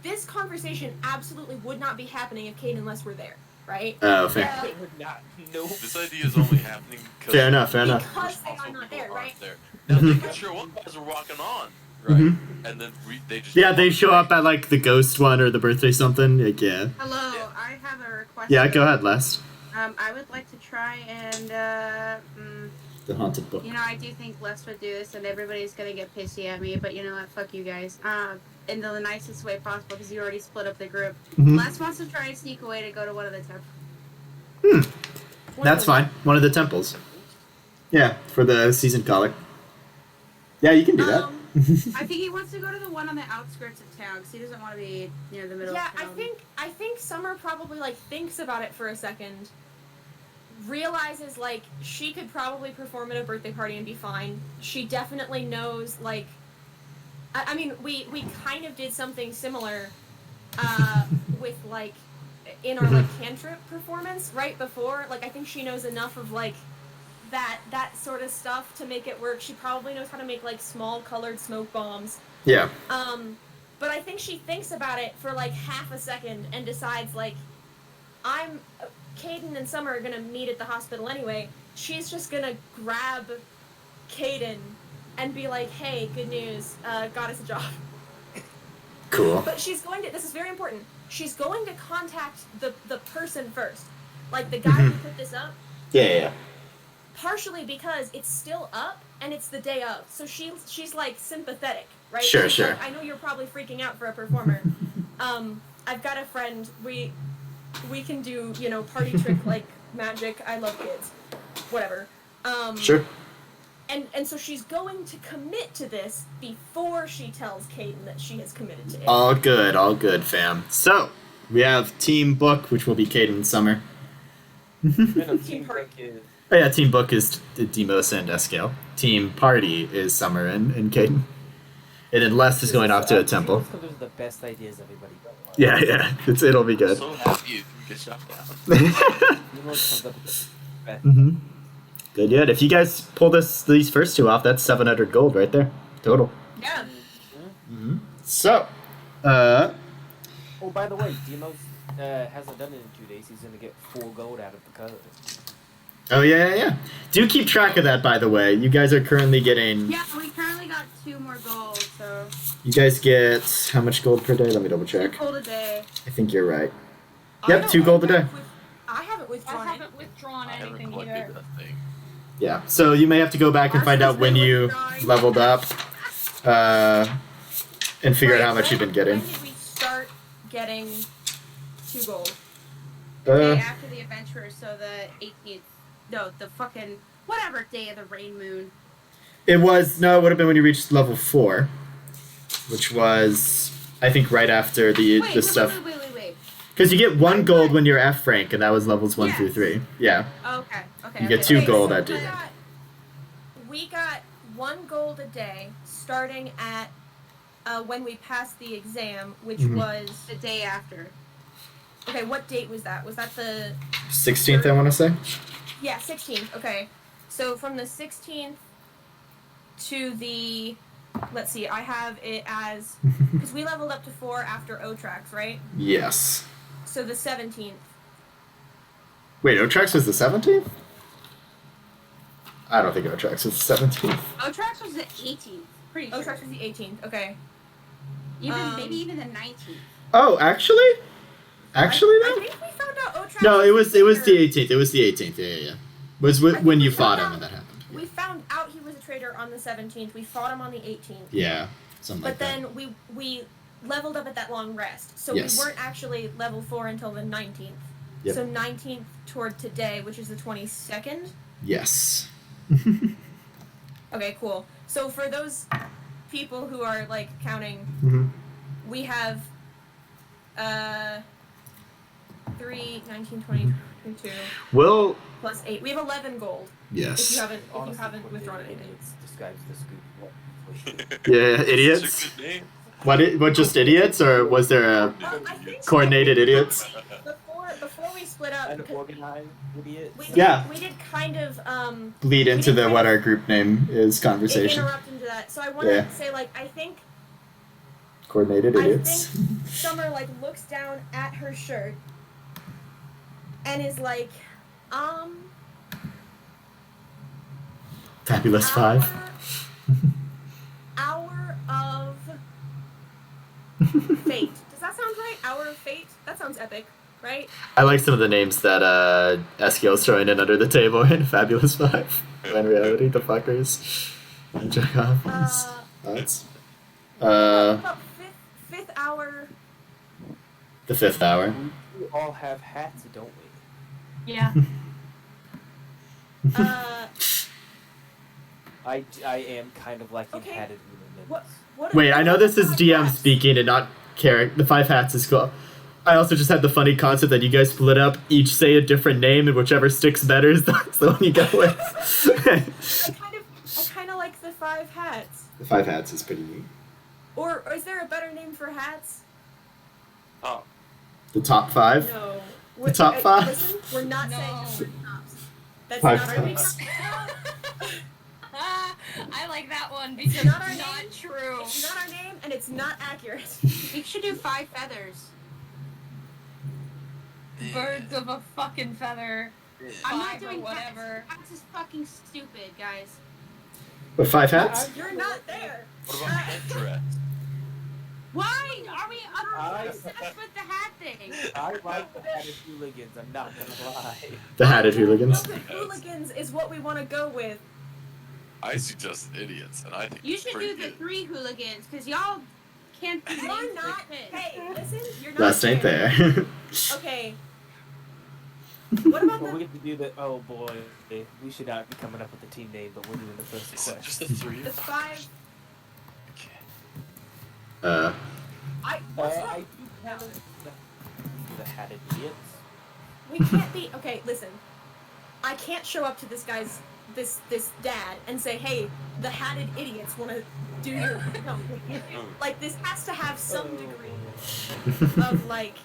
This conversation absolutely would not be happening if Kate and Les were there, right? Oh, fair. They would not. No. This idea is only happening because Fair enough. Because they are responsible not people there, aren't right? there. Now they can show up as we're walking on, right? Mhm. And then they just Yeah, they show up at like the ghost one or the birthday something. Like, yeah. hello, I have a request. Yeah, go ahead, Les. I would like to try and The haunted book. you know, I do think Les would do this, and everybody's gonna get pissy at me. But you know what? Fuck you guys. In the nicest way possible, because you already split up the group. Mhm. Les wants to try and sneak away to go to one of the temples. That's fine. One of the temples. Yeah, for the season colic. Yeah, you can do that. I think he wants to go to the one on the outskirts of town, because he doesn't want to be near the middle Yeah, of town. I think Summer probably like thinks about it for a second, realizes like she could probably perform at a birthday party and be fine. She definitely knows like, I mean we kind of did something similar, with like in our like cantrip performance right before. Like I think she knows enough of like that sort of stuff to make it work. She probably knows how to make like small colored smoke bombs. Yeah. But I think she thinks about it for like half a second and decides like, Caden and Summer are gonna meet at the hospital anyway. She's just gonna grab Caden and be like, hey, good news, got us a job. Cool. But she's going to, this is very important, she's going to contact the person first. Like the guy who put this up. Yeah. Partially because it's still up and it's the day of, so she's like sympathetic, right? Sure, She's sure. like, I know you're probably freaking out for a performer. I've got a friend. We can do party trick like magic. I love kids. Whatever. Sure. And so she's going to commit to this before she tells Caden that she has committed to it. All good, fam. So we have team book, which will be Caden and Summer. Team Park is Oh yeah, team book is Demos and Escale. Team party is Summer and Caden. And then Les is going off to a temple. Those are the best ideas everybody got. Yeah, it'll be I'm good. so happy you can get shot down. Comes up with the best. Mm-hmm. Good, yeah. If you guys pull these first two off, that's 700 gold right there, total. Yeah. Mm-hmm. So, Oh, by the way, Demos hasn't done it in 2 days. He's gonna get full gold out of the color. oh yeah. Do keep track of that, by the way. You guys are currently getting. Yeah, we currently got 2 more gold, so You guys get how much gold per day? Let me double 2 check. gold a day. I think you're right. I Yep, don't 2 gold a day. I haven't withdrawn I it. haven't withdrawn I haven't anything collected either. that thing. Yeah. So you may have to go back and find out when you leveled up, and figure out how much you've been getting. When did we start getting 2 gold? The day Uh, after the adventure, so the 18th. No, the fucking whatever day of the rain moon. it would have been when you reached level 4, which was I think right after the stuff. Wait. Because you get 1 gold when you're F rank, and that was levels 1 through 3. Yeah. Okay. You get 2 Okay, gold so at we D. got 1 gold a day starting at when we passed the exam, which Mhm. was The day after. okay. What date was that? Was that the 16th, I want to say. 16th? Okay, so from the 16th to the let's see, I have it as because we leveled up to 4 after O-Trax, right? Yes. So the 17th. Wait, Otrax was the 17th? I don't think Otrax was the 17th. Otrax was the 18th. Pretty sure. O-Trax was the 18th. Okay. Maybe even the 19th. Oh, actually? Actually, I though? think we found out O-Trax. No, it was the later. 18th. It was the 18th. Yeah. Was I think when we you found fought him out- when that happened. We found out he was a traitor on the 17th. We fought him on the 18th. Yeah, something But like that. then we leveled up at that long rest. So Yes. we weren't actually level 4 until the 19th. Yep. So 19th toward today, which is the 22nd. Yes. Okay, cool. So for those people who are like counting, Mm-hmm. we have 3, 19, 20, 22 Well, plus 8. We have 11 gold. If yes. you haven't Honestly, withdrawn anything. it describes the scoop. Yeah, idiots. It's a good name. What, just idiots, or was there a Well, I think coordinated idiots? before we split up, An 'cause organized idiot. we did, Yeah. we did kind of Bleed into the what our group name is conversation. interrupt into that. So I wanted Yeah. to say like I think Coordinated idiots. Summer like looks down at her shirt and is like, Fabulous 5. Hour of fate. Does that sound right? Hour of fate? That sounds epic. right? I like some of the names that Eskiel's throwing in under the table in Fabulous Five. When in reality, the fuckers. And Chekhov. Thoughts? What about fifth hour? The fifth hour. We all have hats, don't we? Yeah. I am kind of liking Okay. hatted women. What Wait, I know this is five DM hats? speaking and not character. The 5 hats is cool. I also just had the funny concept that you guys split up, each say a different name, and whichever sticks better is the one you go with. I kind of like the 5 hats. The 5 hats is pretty neat. Or is there a better name for hats? Oh, The top 5? No. The top 5? Listen, we're not No. saying that we're tops. That's Five not our name. tops. I like that one because It's not our not name. true. It's not our name, and it's not accurate. We should do 5 feathers. Birds of a fucking feather. I'm not Five or doing whatever. Hats is fucking stupid, guys. With 5 hats? You're not there. what about headdress? Why are we I- obsessed with the hat thing? I like the hatted hooligans, I'm not gonna lie. The hatted hooligans. Well, the hooligans is what we want to go with. I suggest idiots, and I think You it's should pretty do the good. 3 hooligans, because y'all can't do names You're that not. fit. Hey, listen. You're not. Last ain't there. Okay. What about Well, we the? get to do the. Oh boy, we should not be coming up with a team name, but we're doing the first Is it quest. just the 3 The of 5. Okay. What's I wrong? do kind of the hatted idiots. We can't be. Okay, listen. I can't show up to this guy's this dad and say, "Hey, the hatted idiots want to do your." No, like this has to have some degree of like.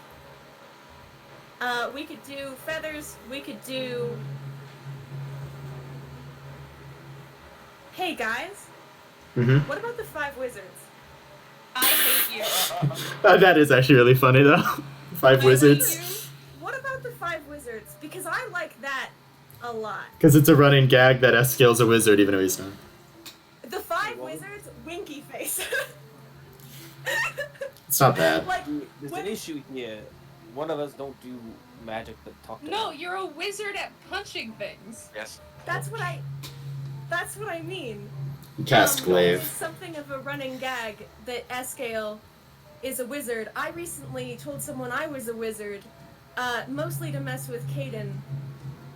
We could do feathers. We could do. Hey guys, Mm-hmm. what about the 5 wizards? I hate you. That is actually really funny though. 5 wizards. What about the 5 wizards? Because I like that a lot. Because it's a running gag that Eskiel's a wizard even though he's not. The 5 wizards, winky face. It's not bad. Like, There's when- an issue here. One of us don't do magic, but talk to No, them. you're a wizard at punching things. Yes. That's what I mean. You cast It's glaive. something of a running gag that Escale is a wizard. I recently told someone I was a wizard, mostly to mess with Caden.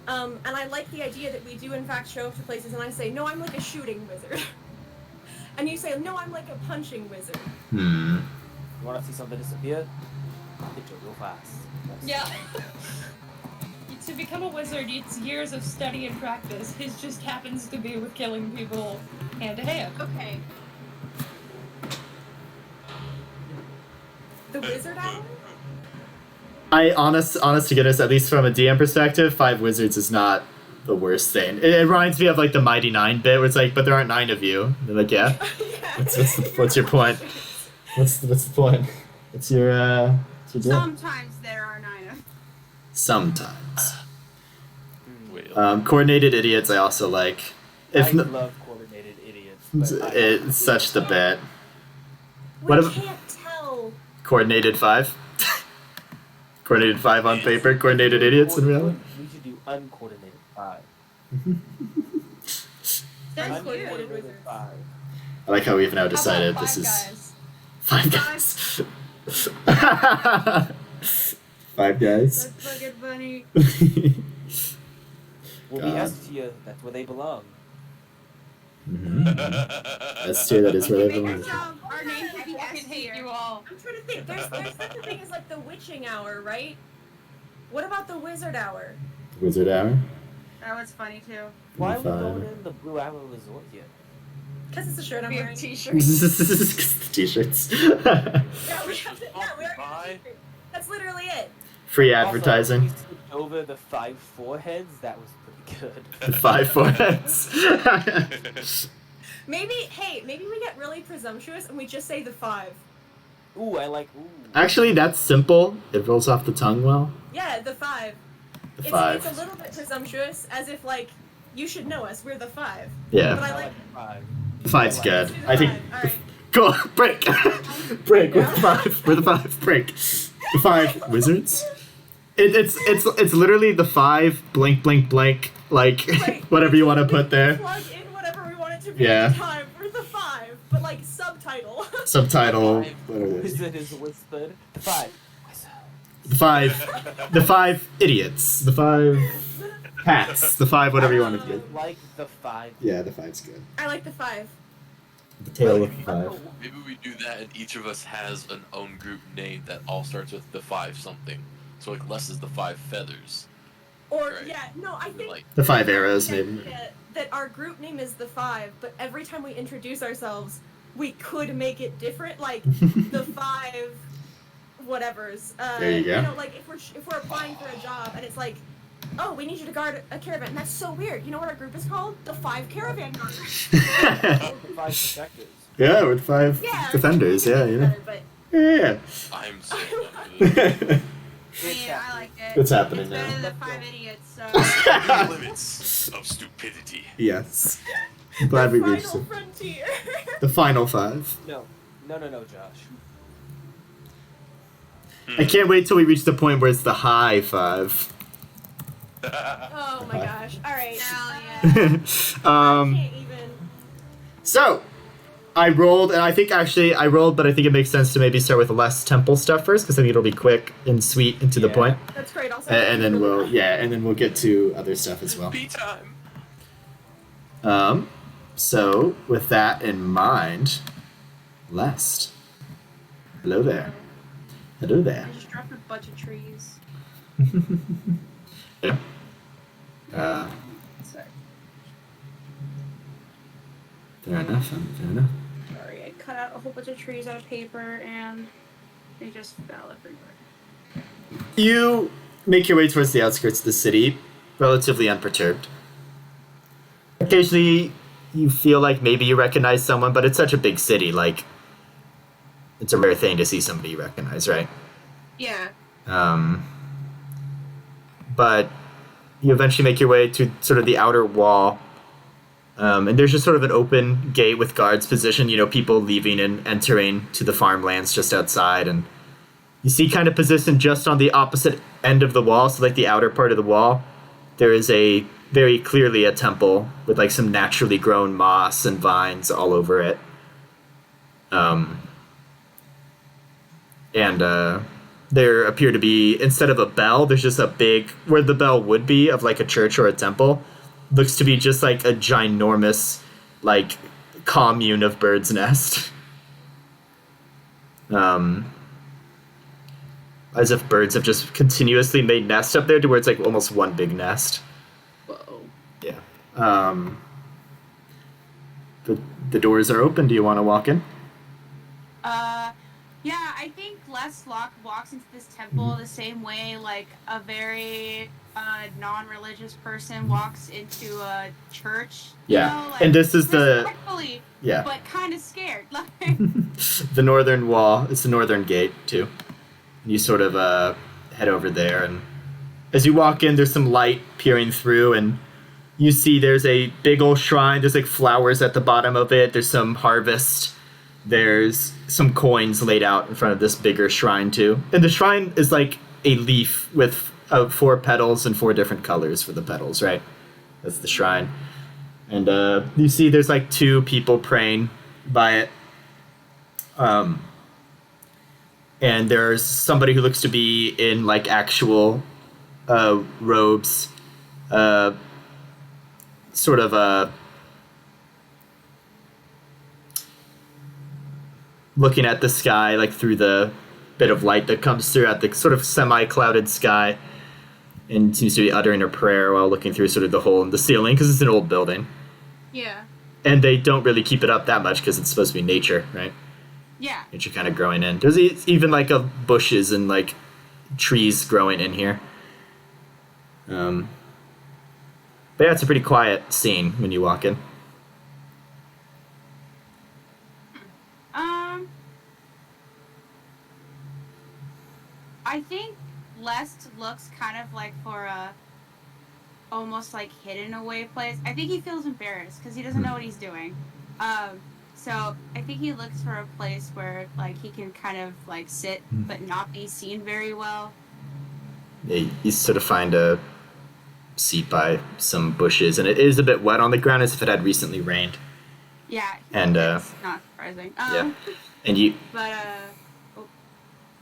And I like the idea that we do in fact show up to places and I say, no, I'm like a shooting wizard. And you say, no, I'm like a punching wizard. Hmm. You want to see something disappear? Hit you real fast. Yeah. To become a wizard, it's years of study and practice. His just happens to be with killing people hand to hand. Okay. The wizard hour? I honest to goodness, at least from a DM perspective, 5 wizards is not the worst thing. It reminds me of like the Mighty 9 bit where it's like, but there aren't 9 of you. They're like, yeah. What's your point? What's the point? What's your deal? Sometimes there are 9 of them. Sometimes. Well, Coordinated idiots I also like. If I n- love coordinated idiots. But I- it's such the bit. We What if- can't tell. Coordinated 5. Coordinated 5 on paper. Coordinated idiots in reality. We should do uncoordinated 5. That's Uncoordinated wizards. 5. I like how we've now How decided about this Five is Guys? 5 guys. 5 guys. That's fucking funny. We'll be God. S tier. That's where they belong. That's true. That is where they Make belong. yourself our name I could be fucking S hate tier. you all. I'm trying to think. There's such a thing as like the witching hour, right? What about the wizard hour? Wizard hour. That was funny too. Why are we Fine. going in the Blue Arrow Resort yet? Because it's a shirt I'm We have wearing. t-shirts. T-shirts. Yeah, we have to. Yeah, we already have Bye. a t-shirt. That's literally it. Free Also, advertising. we skipped over the 5 foreheads. That was pretty good. 5 foreheads. Maybe we get really presumptuous and we just say the 5. Ooh, I like. Ooh. Actually, that's simple. It rolls off the tongue well. Yeah, the 5. The It's 5. a little bit presumptuous, as if like you should know us. We're the 5. But Yeah. I like. 5. The 5's I like good. Let's do the I think. 5. All right. Go break. Break with 5. We're the 5. Break. The 5 wizards. It's literally the 5 blank blank blank like Right. whatever you want to put there. Plug in whatever we want it to be Yeah. at the time for the 5, but like subtitle. Subtitle. Five. Whatever it is. Wizard is whispered. The 5. The 5 idiots. The 5 hats. The 5 whatever you want to do. Like the 5. Yeah, the 5's good. I like the 5. The tail of 5. Maybe we do that, and each of us has an own group name that all starts with the 5 something. So like Les is the 5 feathers. Or Right. yeah, no, I think Like The 5 arrows, that, maybe. that our group name is the 5, but every time we introduce ourselves, we could make it different, like the 5 whatevers. There you go. You know, like if we're applying for a job and it's like, oh, we need you to guard a caravan. And that's so weird. You know what our group is called? The 5 Caravan Guarders. The 5 protectors. Yeah, with 5 Yeah. defenders. Yeah, you know. Better, but Yeah. I'm so done with it. Yeah, I like it. It's happening It's better now. than the 5 idiots. So. The limits of stupidity. Yes. I'm glad we the reached final it. frontier. The final 5. No, Josh. I can't wait till we reach the point where it's the high 5. Oh my gosh. Alright. Hell I um, can't even. so, I rolled, and I think actually I rolled, but I think it makes sense to maybe start with less temple stuff first, because I think it'll be quick and sweet and to the Yeah. point. That's great. Also, And then we'll get to other stuff as well. Pee time. So with that in mind, Lest. Hello there. Hello there. I just dropped a bunch of trees. Yeah. Sorry. Fair enough. Fair enough. Sorry, I cut out a whole bunch of trees out of paper and they just fell everywhere. You make your way towards the outskirts of the city, relatively unperturbed. Occasionally, you feel like maybe you recognize someone, but it's such a big city, like, it's a rare thing to see somebody you recognize, right? Yeah. But you eventually make your way to sort of the outer wall, and there's just sort of an open gate with guards positioned, people leaving and entering to the farmlands just outside, and you see kind of positioned just on the opposite end of the wall, so like the outer part of the wall, there is a very clearly a temple with like some naturally grown moss and vines all over it. There appear to be, instead of a bell, there's just a big, where the bell would be of like a church or a temple, looks to be just like a ginormous, like, commune of birds' nest. As if birds have just continuously made nests up there to where it's like almost one big nest. Whoa. Yeah. The doors are open. Do you want to walk in? Yeah, I think Les Locke walks into this temple the same way like a very non-religious person walks into a church. Yeah. You know, like, And this is the respectfully, yeah but kind of scared. Like, the northern wall. It's the northern gate too. You sort of head over there, and as you walk in, there's some light peering through, and you see there's a big old shrine. There's like flowers at the bottom of it. There's some harvest. There's some coins laid out in front of this bigger shrine too. And the shrine is like a leaf with 4 petals and 4 different colors for the petals, right? That's the shrine. And you see there's like 2 people praying by it. And there's somebody who looks to be in like actual robes, sort of looking at the sky, like through the bit of light that comes through at the sort of semi-clouded sky, and seems to be uttering a prayer while looking through sort of the hole in the ceiling, because it's an old building. yeah. And they don't really keep it up that much because it's supposed to be nature, right? Yeah. Nature kind of growing in. There's even like bushes and like trees growing in here. But yeah, it's a pretty quiet scene when you walk in. I think Lest looks kind of like for a almost like hidden away place. I think he feels embarrassed because he doesn't know what he's doing. So I think he looks for a place where like he can kind of like sit but not be seen very well. You sort of find a seat by some bushes, and it is a bit wet on the ground as if it had recently rained. Yeah. And It's not surprising. yeah, and you But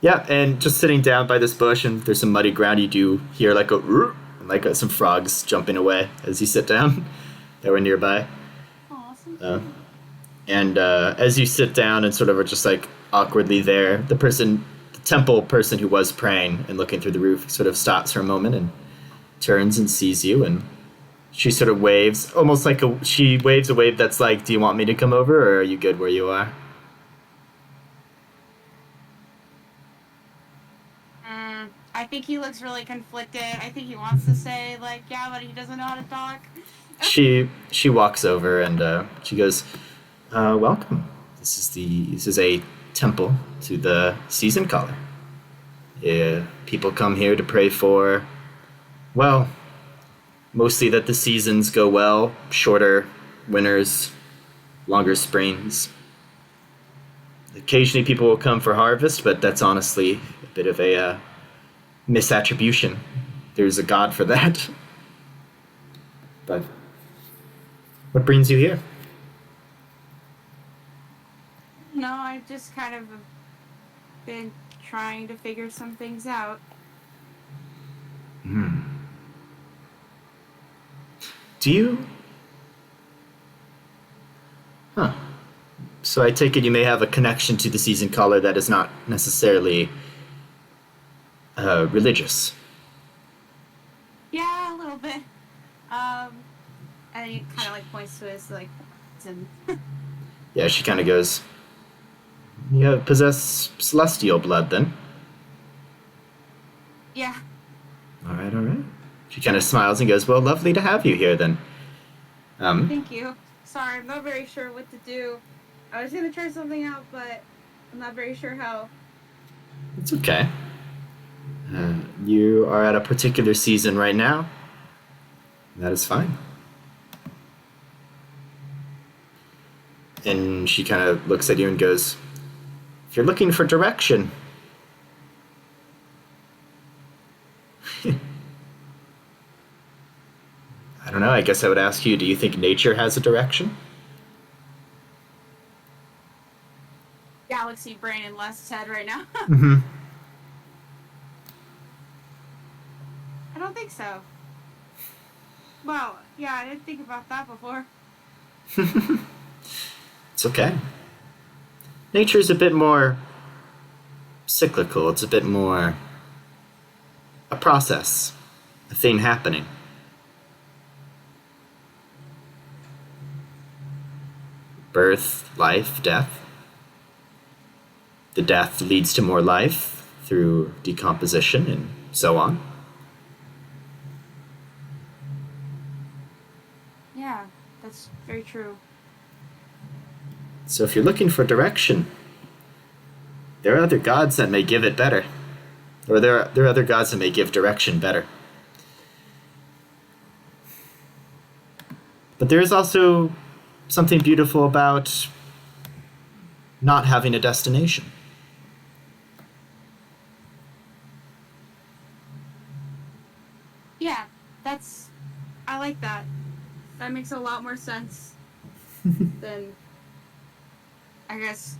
yeah, and just sitting down by this bush, and there's some muddy ground. You do hear like a and like some frogs jumping away as you sit down. That were nearby. awesome. And as you sit down and sort of are just like awkwardly there, the temple person who was praying and looking through the roof sort of stops for a moment and turns and sees you, and she sort of waves, almost like she waves a wave that's like, do you want me to come over, or are you good where you are? I think he looks really conflicted. I think he wants to say like, yeah, but he doesn't know how to talk. She walks over and she goes, welcome. This is a temple to the season caller. Yeah, people come here to pray for, well, mostly that the seasons go well, shorter winters, longer springs. Occasionally people will come for harvest, but that's honestly a bit of a misattribution. There's a god for that. But what brings you here? No, I've just kind of been trying to figure some things out. Do you? Huh. So I take it you may have a connection to the season caller that is not necessarily religious. Yeah, a little bit. And he kind of like points to his like, and Yeah, she kind of goes, you possess celestial blood then? yeah. All right, all right. She kind of smiles and goes, well, lovely to have you here then. Thank you. Sorry, I'm not very sure what to do. I was gonna try something out, but I'm not very sure how. It's okay. You are at a particular season right now. That is fine. And she kind of looks at you and goes, if you're looking for direction, I don't know, I guess I would ask you, do you think nature has a direction? Galaxy brain in Les's head right now. Mm-hmm. I don't think so. Well, yeah, I didn't think about that before. It's okay. Nature's a bit more cyclical. It's a bit more a process, a thing happening. Birth, life, death. The death leads to more life through decomposition and so on. Yeah, that's very true. So if you're looking for direction, there are other gods that may give it better. Or there are other gods that may give direction better. But there is also something beautiful about not having a destination. Yeah, I like that. That makes a lot more sense than, I guess,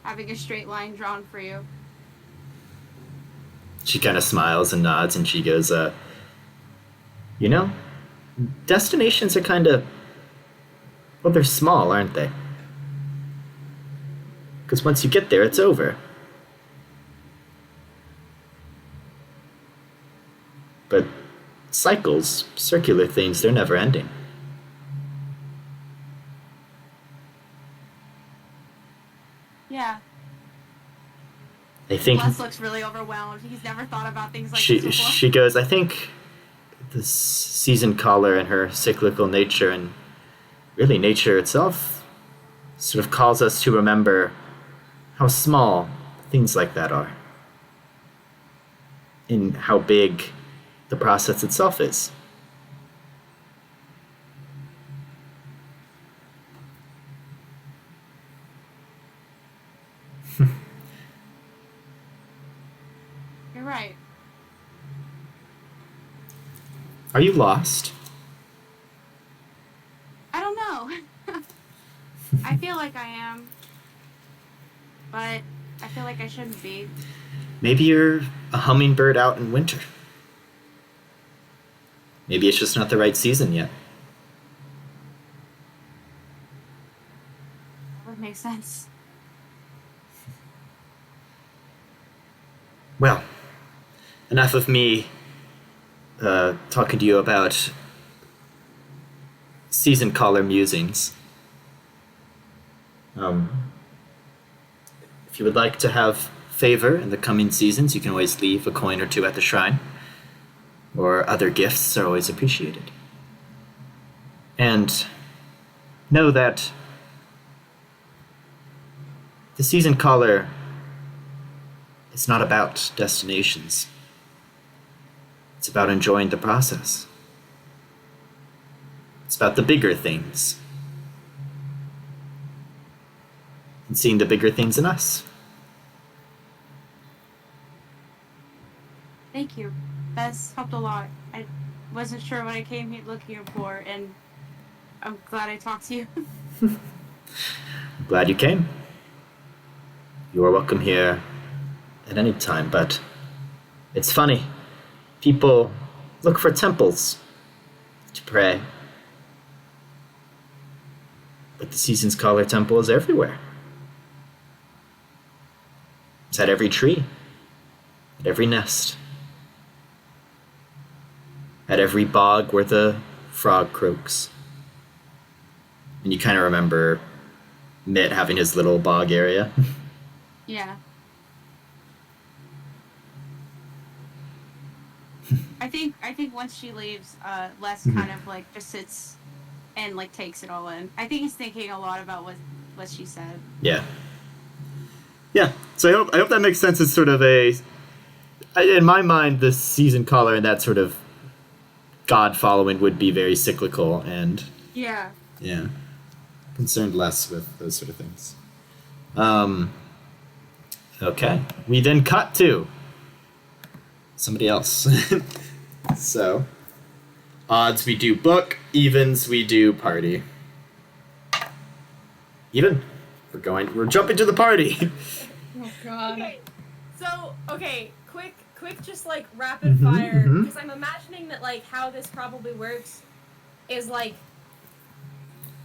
having a straight line drawn for you. She kind of smiles and nods, and she goes, you know, destinations are kind of, well, they're small, aren't they? Because once you get there, it's over. But cycles, circular things, they're never ending. Yeah. I think Les looks really overwhelmed. He's never thought about things like this before. she goes, I think the season caller and her cyclical nature, and really nature itself, sort of calls us to remember how small things like that are, and how big the process itself is. You're right. Are you lost? I don't know. I feel like I am, but I feel like I shouldn't be. Maybe you're a hummingbird out in winter. Maybe it's just not the right season yet. That would make sense. Well, enough of me talking to you about season caller musings. If you would like to have favor in the coming seasons, you can always leave a coin or two at the shrine, or other gifts are always appreciated. And know that the season caller is not about destinations. It's about enjoying the process. It's about the bigger things. And seeing the bigger things in us. Thank you. That's helped a lot. I wasn't sure what I came here looking for, and I'm glad I talked to you. I'm glad you came. You are welcome here at any time, but it's funny. People look for temples to pray. But the Season's Caller Temple is everywhere. It's at every tree, at every nest, at every bog where the frog croaks. And you kind of remember Mitt having his little bog area. Yeah. I think once she leaves, Les kind of like just sits and like takes it all in. I think he's thinking a lot about what she said. Yeah. Yeah. So I hope that makes sense. It's sort of in my mind, the season caller and that sort of God following would be very cyclical and Yeah. yeah, concerned less with those sort of things. Okay. We then cut to somebody else. So, odds we do book, evens we do party. Even. We're jumping to the party. Oh god. Okay, quick, just like rapid fire, because I'm imagining that like how this probably works is like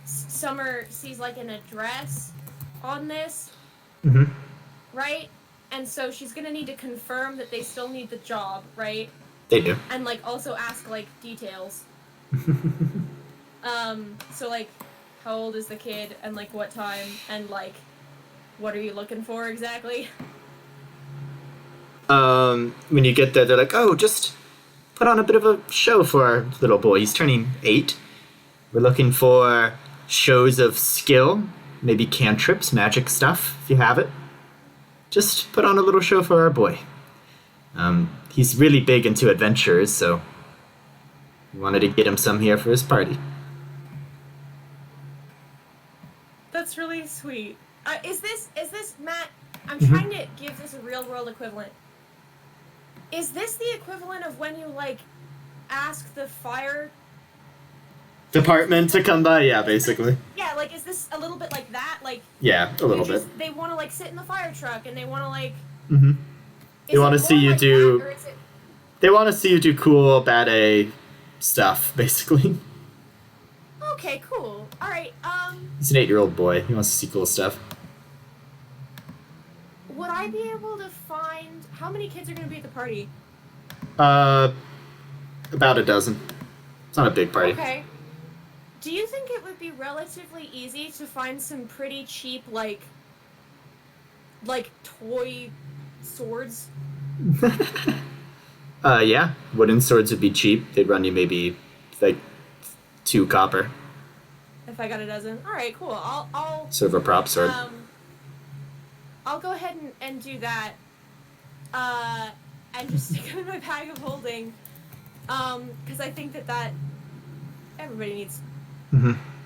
Summer sees like an address on this, right? And so she's gonna need to confirm that they still need the job, right? They do. And like also ask like details. So like, how old is the kid, and like what time, and like, what are you looking for exactly? When you get there, they're like, oh, just put on a bit of a show for our little boy. He's turning 8. We're looking for shows of skill, maybe cantrips, magic stuff, if you have it. Just put on a little show for our boy. He's really big into adventures, so we wanted to get him some here for his party. That's really sweet. Is this Matt? I'm trying to give this a real world equivalent. Is this the equivalent of when you like ask the fire Department to come by, yeah, basically. Yeah, like is this a little bit like that? Like Yeah, a little bit. They want to like sit in the fire truck and they want to like. They want to see you do. That, or is it... They want to see you do cool bad A stuff, basically. Okay, cool. All right. He's an 8-year-old boy. He wants to see cool stuff. Would I be able to find how many kids are going to be at the party? About a dozen. It's not a big party. Okay. Do you think it would be relatively easy to find some pretty cheap, like toy swords? Yeah. Wooden swords would be cheap. They'd run you maybe, like, 2 copper. If I got a dozen. All right, cool. I'll Sort of a prop sword. I'll go ahead and do that. And just stick them in my bag of holding. Because I think that everybody needs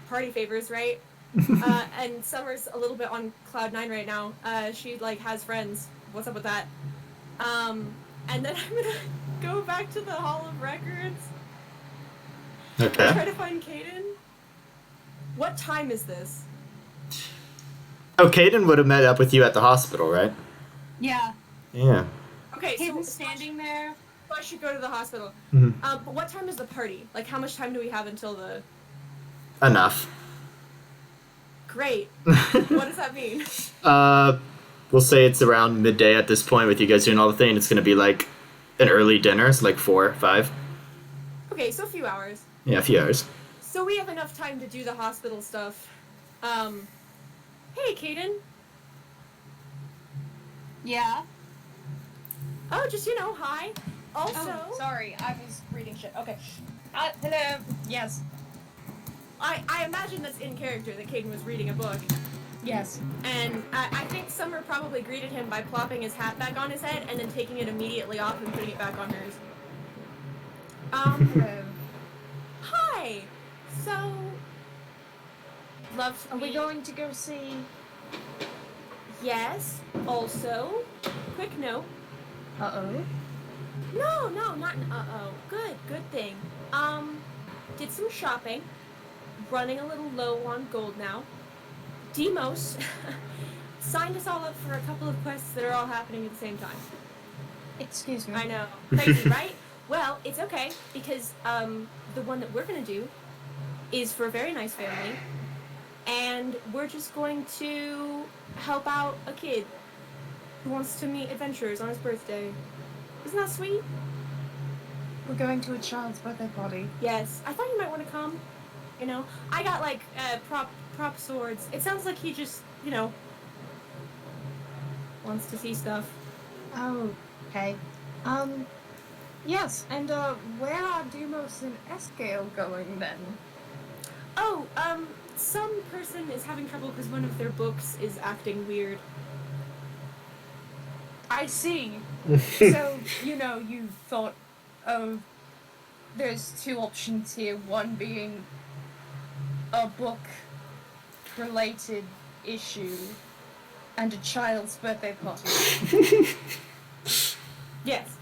party favors, right? And Summer's a little bit on cloud 9 right now. She like has friends. What's up with that? And then I'm gonna go back to the Hall of Records Okay. I try to find Caden. What time is this? Oh, Caden would have met up with you at the hospital, right? Yeah. Yeah. Okay, so Caden's standing there. I should go to the hospital. Mhm. But what time is the party? Like, how much time do we have until the... Enough. Great. What does that mean? We'll say it's around midday at this point with you guys doing all the thing. It's gonna be like an early dinner, so like 4 or 5. Okay, so a few hours. Yeah, a few hours. So we have enough time to do the hospital stuff. Hey, Caden. Yeah. Oh, just, hi. Also... Oh, sorry, I was reading shit. Okay. Hello. Yes. I imagine that's in character that Caden was reading a book. Yes. And I think Summer probably greeted him by plopping his hat back on his head and then taking it immediately off and putting it back on hers. Hello. Hi! So... Love to Are we meet- going to go see? Yes. Also, quick note. Uh-oh. No, not an uh-oh. Good thing. Did some shopping. Running a little low on gold now. Demos signed us all up for a couple of quests that are all happening at the same time. Excuse me. I know. Crazy, right? Well, it's okay, because the one that we're gonna do is for a very nice family, and we're just going to help out a kid who wants to meet adventurers on his birthday. Isn't that sweet? We're going to a child's birthday party. Yes. I thought you might want to come. I got like prop swords. It sounds like he just, wants to see stuff. Oh, okay. Yes, and where are Demos and Escale going then? Oh, some person is having trouble because one of their books is acting weird. I see. So, you thought, oh, there's 2 options here. One being a book-related issue and a child's birthday party. Yes.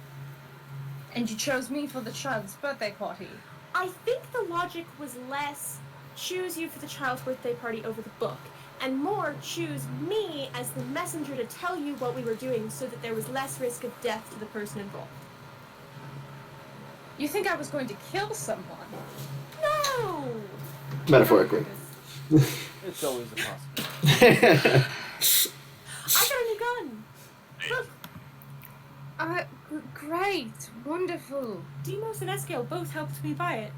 And you chose me for the child's birthday party. I think the logic was less choose you for the child's birthday party over the book, and more choose me as the messenger to tell you what we were doing so that there was less risk of death to the person involved. You think I was going to kill someone? No! Metaphorically. It's always a possibility. I got a new gun! Look, Great. Wonderful. Demos and Escale both helped me buy it.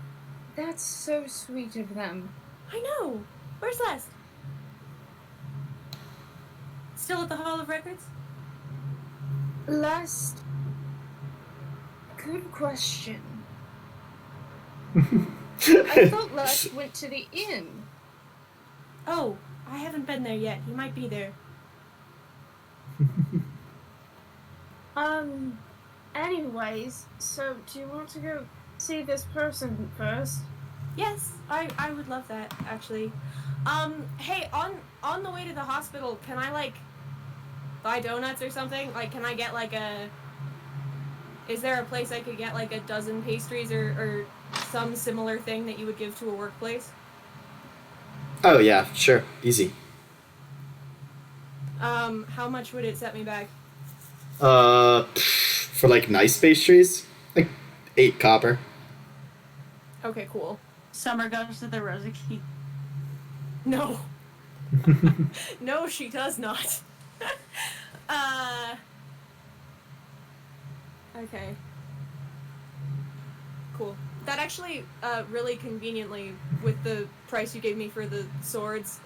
That's so sweet of them. I know! Where's Lest? Still at the Hall of Records? Last... Good question. I thought Last went to the inn. Oh, I haven't been there yet. He might be there. Anyways, so do you want to go see this person first? Yes, I would love that, actually. Hey, on the way to the hospital, can I, buy donuts or something? Can I get, is there a place I could get, a dozen pastries or some similar thing that you would give to a workplace? Oh yeah, sure, easy. How much would it set me back? For nice pastries, 8 copper. Okay, cool. Summer goes to the Rosy Key. No. No, she does not. Okay. Cool. That actually, really conveniently, with the price you gave me for the swords,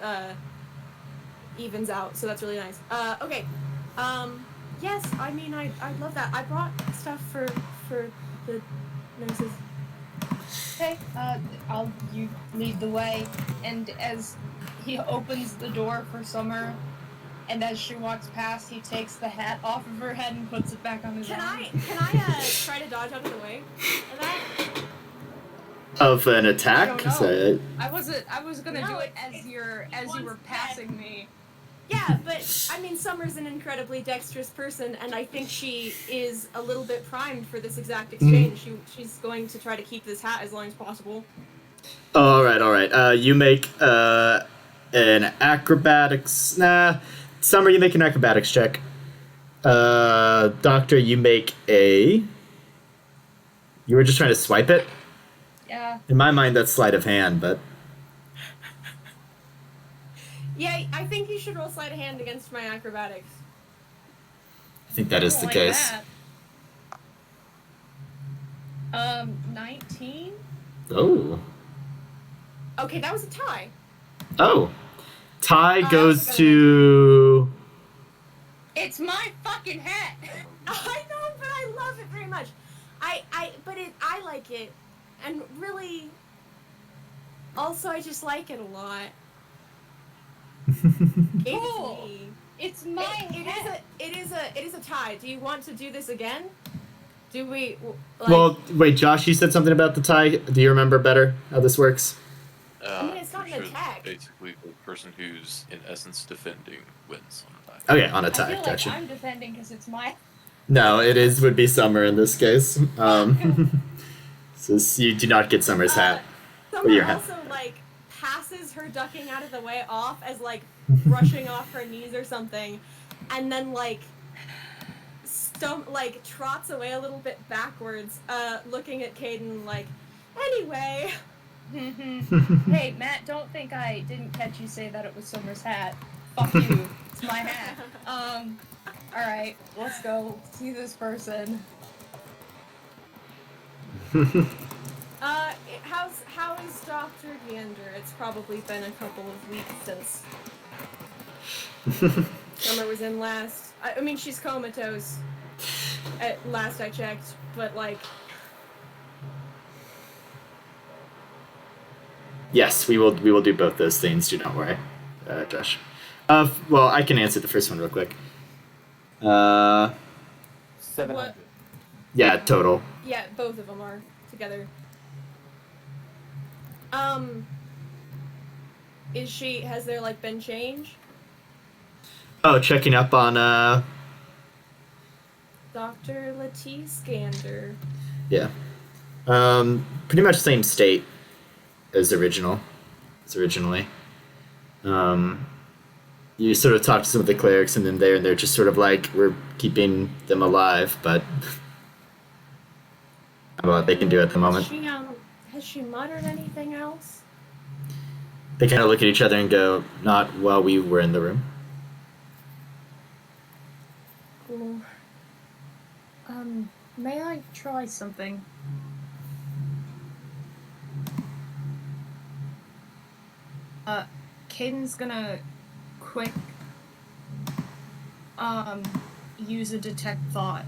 evens out, so that's really nice. Okay. Yes, I mean, I'd love that. I brought stuff for the nurses. Okay, you lead the way, and as he opens the door for Summer, and as she walks past, he takes the hat off of her head and puts it back on his Can arm. I try to dodge out of the way of that? Of an attack? I don't know. So, I was gonna No, do it it's- as you were passing me. Yeah, but, I mean, Summer's an incredibly dexterous person, and I think she is a little bit primed for this exact exchange. She's going to try to keep this hat as long as possible. All right. You make an acrobatics. Nah, Summer, you make an acrobatics check. Doctor, you make a. You were just trying to swipe it. Yeah. In my mind, that's sleight of hand, but Yeah, I think you should roll sleight of hand against my acrobatics. I think that is the Like case. that. 19? Oh. Okay, that was a tie. Oh. Tie I goes was gonna to. It's my fucking hat! I know, but I love it very much. I like it, and really, also I just like it a lot. Cool. Me. It's my hat! It is a tie. Do you want to do this again? Do we? Like, Well, wait, Josh, you said something about the tie. Do you remember better how this works? I mean, it's not pretty an sure attack. Basically, the person who's in essence defending wins on a tie. Okay, on a I tie. feel like Gotcha. I'm defending because it's my. No, would be Summer in this case. So you do not get Summer's hat. Summer your hat. also like passes her ducking out of the way off as like brushing off her knees or something, and then like trots away a little bit backwards, looking at Caden like, anyway. Hey, Matt, don't think I didn't catch you say that it was Summer's hat. Fuck you. It's my hat. Alright, let's go see this person. How is Dr. Gander? It's probably been a couple of weeks since Summer was in last. I mean, she's comatose at last I checked, but like. Yes, we will do both those things. Do not worry, Josh. Well, I can answer the first one real quick. 700. What? Yeah, total. Yeah, both of them are together. Has there like been change? Oh, checking up on Dr. Latisse Gander. Yeah. Pretty much same state as originally. You sort of talk to some of the clerics and then they're just sort of like, we're keeping them alive, but what they can do at the moment. Has she muttered anything else? They kind of look at each other and go, not while we were in the room. Cool. May I try something? Caden's gonna quick, use a detect thought.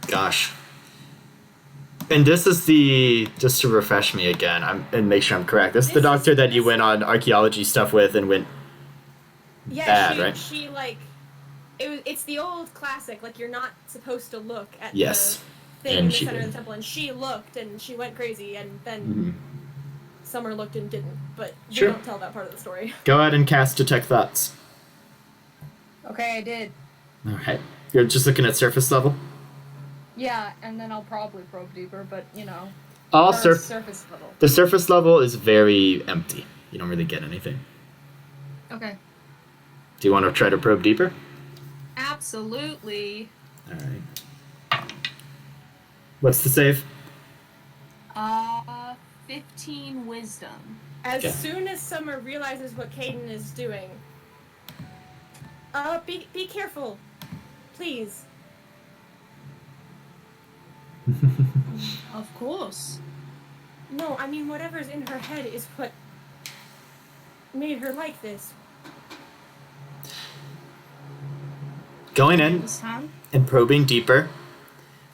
Gosh. And this is just to refresh me again, and make sure I'm correct. This is the doctor that you went on archaeology stuff with and went bad, right? She like, it's the old classic, like you're not supposed to look at Yes. the thing And in the she center of did. the temple, and she looked and she went crazy, and then Mhm. Summer looked and didn't, but Sure. we don't tell that part of the story. Go ahead and cast Detect Thoughts. Okay, I did. Alright. You're just looking at surface level? Yeah, and then I'll probably probe deeper, but you know. All or surface level. The surface level is very empty. You don't really get anything. Okay. Do you want to try to probe deeper? Absolutely. Alright. What's the save? 15 wisdom. As Okay. soon as Summer realizes what Caden is doing, be careful, please. Of course. No, I mean whatever's in her head is what made her like this. Going in This time? and probing deeper,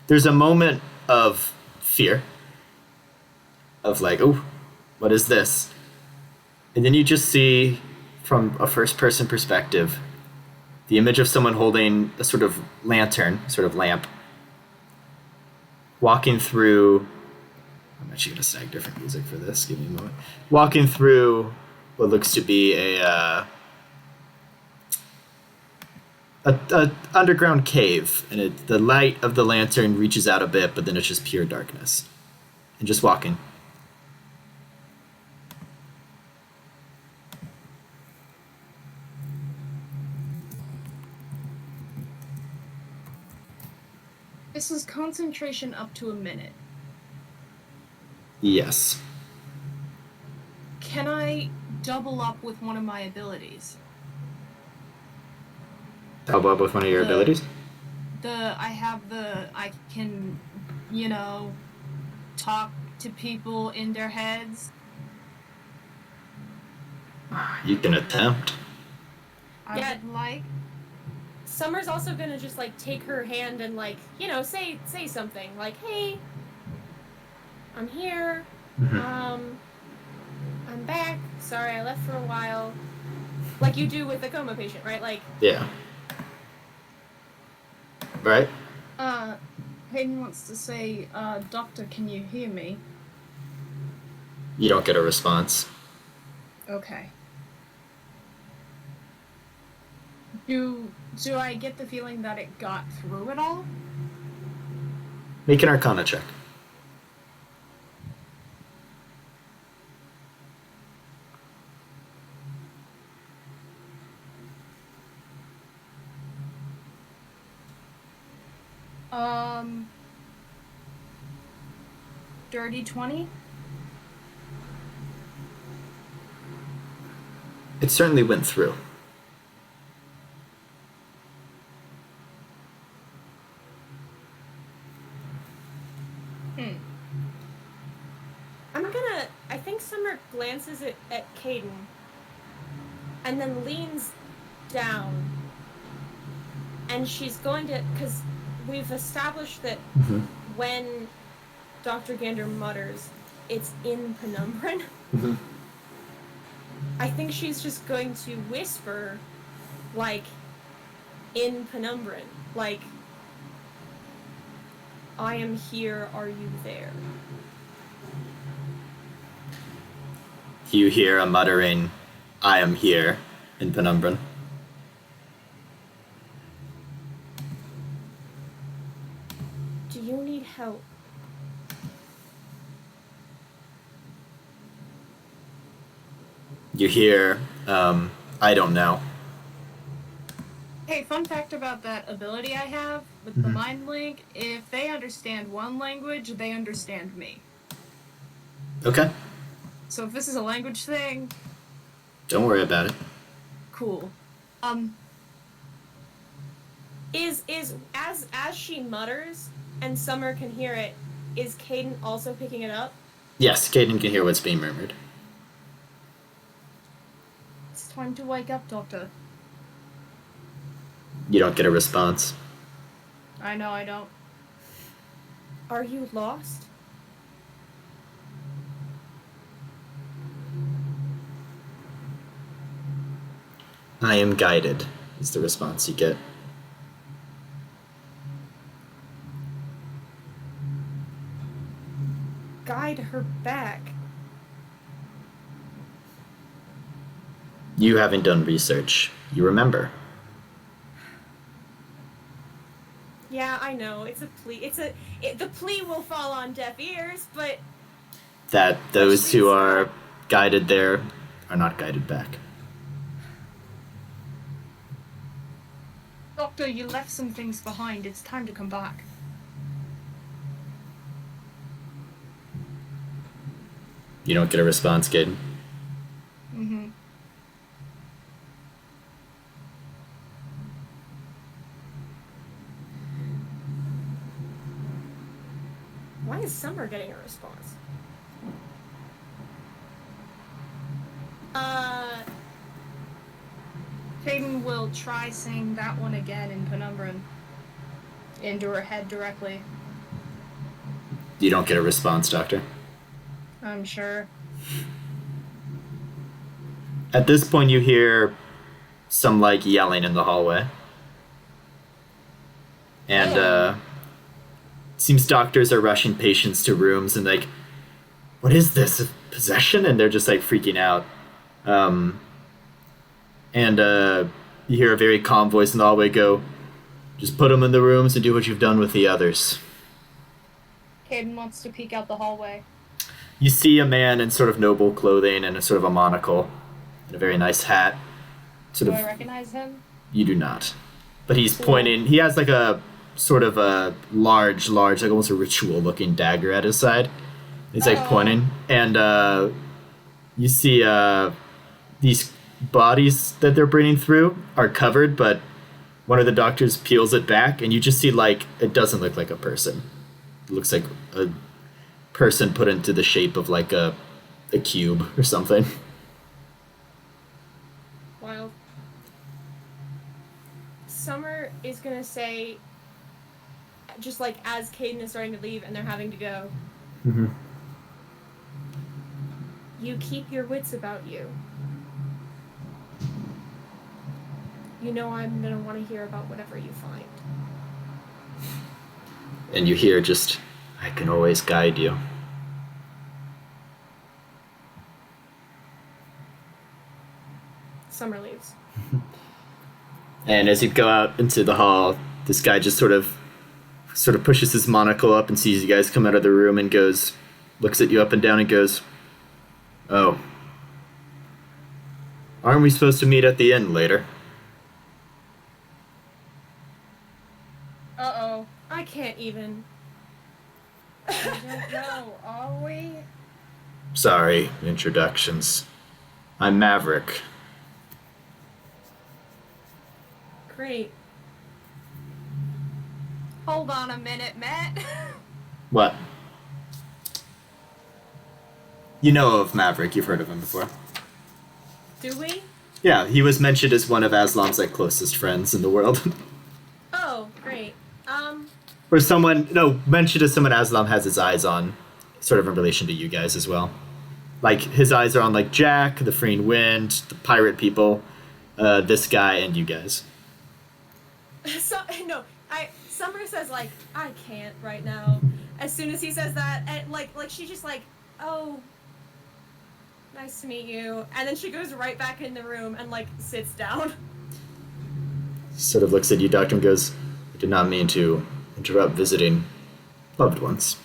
there's a moment of fear. Of like, oh, what is this? And then you just see, from a first-person perspective, the image of someone holding a sort of lantern, sort of lamp, walking through. I'm actually gonna snag different music for this. Give me a moment. Walking through what looks to be a underground cave, and the light of the lantern reaches out a bit, but then it's just pure darkness. And just walking, This is concentration up to a minute. Yes. Can I double up with one of my abilities? Double up with one of your abilities? I can, talk to people in their heads. You can attempt. I would like. Summer's also gonna just like take her hand and like, say something like, "Hey, I'm here. I'm back. Sorry, I left for a while." Like you do with a coma patient, right? Like. Yeah. Right? Hayden wants to say, Doctor, can you hear me? You don't get a response. Okay. Do I get the feeling that it got through at all? Make an Arcana check. Dirty 20? It certainly went through. I think Summer glances at Caden and then leans down, and she's going to, because we've established that when Dr. Gander mutters, it's in Penumbran. I think she's just going to whisper, like, in Penumbran, like, "I am here, are you there?" You hear a muttering, "I am here," in Penumbran. Do you need help? You hear, "I don't know." Hey, fun fact about that ability I have with the mind link, if they understand one language, they understand me. Okay. So if this is a language thing... Don't worry about it. Cool. Is as she mutters and Summer can hear it, is Caden also picking it up? Yes, Caden can hear what's being murmured. It's time to wake up, Doctor. You don't get a response. I know I don't. Are you lost? "I am guided," is the response you get. Guide her back. You haven't done research. You remember. Yeah, I know. It's a plea. The plea will fall on deaf ears, but That those who are guided there are not guided back. Doctor, you left some things behind. It's time to come back. You don't get a response, Caden. why is Summer getting a response? Caden will try saying that one again in Penumbran. Into her head directly. You don't get a response, Doctor. I'm sure. At this point, you hear some, yelling in the hallway. And, it seems doctors are rushing patients to rooms and, what is this? A possession? And they're just, freaking out. You hear a very calm voice in the hallway go, "Just put them in the rooms and do what you've done with the others." Caden wants to peek out the hallway. You see a man in sort of noble clothing and a sort of a monocle and a very nice hat. Do I recognize him? You do not. But he's pointing. He has a sort of a large, like almost a ritual-looking dagger at his side. He's like pointing, and you see these bodies that they're bringing through are covered, but one of the doctors peels it back, and you just see like it doesn't look like a person. It looks like a person put into the shape of like a cube or something. Wild. Summer is gonna say, just like as Caden is starting to leave and they're having to go, Mm-hmm. you keep your wits about you. You know I'm gonna want to hear about whatever you find. And you hear just, I can always guide you. Summer leaves. And as you go out into the hall, this guy just sort of pushes his monocle up and sees you guys come out of the room and goes, looks at you up and down and goes, "Oh. Aren't we supposed to meet at the inn later?" Uh-oh. I can't even. I don't know. Are we? Sorry, introductions. I'm Maverick. Great. Hold on a minute, Matt. What? You know of Maverick, you've heard of him before. Do we? Yeah, he was mentioned as one of Aslam's like closest friends in the world. Oh, great. Or mentioned as someone Aslam has his eyes on, sort of in relation to you guys as well. Like, his eyes are on, like, Jack, the Freeing Wind, the pirate people, this guy, and you guys. Summer says, like, I can't right now. As soon as he says that, and, like she's just like, oh, nice to meet you. And then she goes right back in the room and, like, sits down. Sort of looks at you, Doctor, and goes, "I did not mean to interrupt visiting loved ones."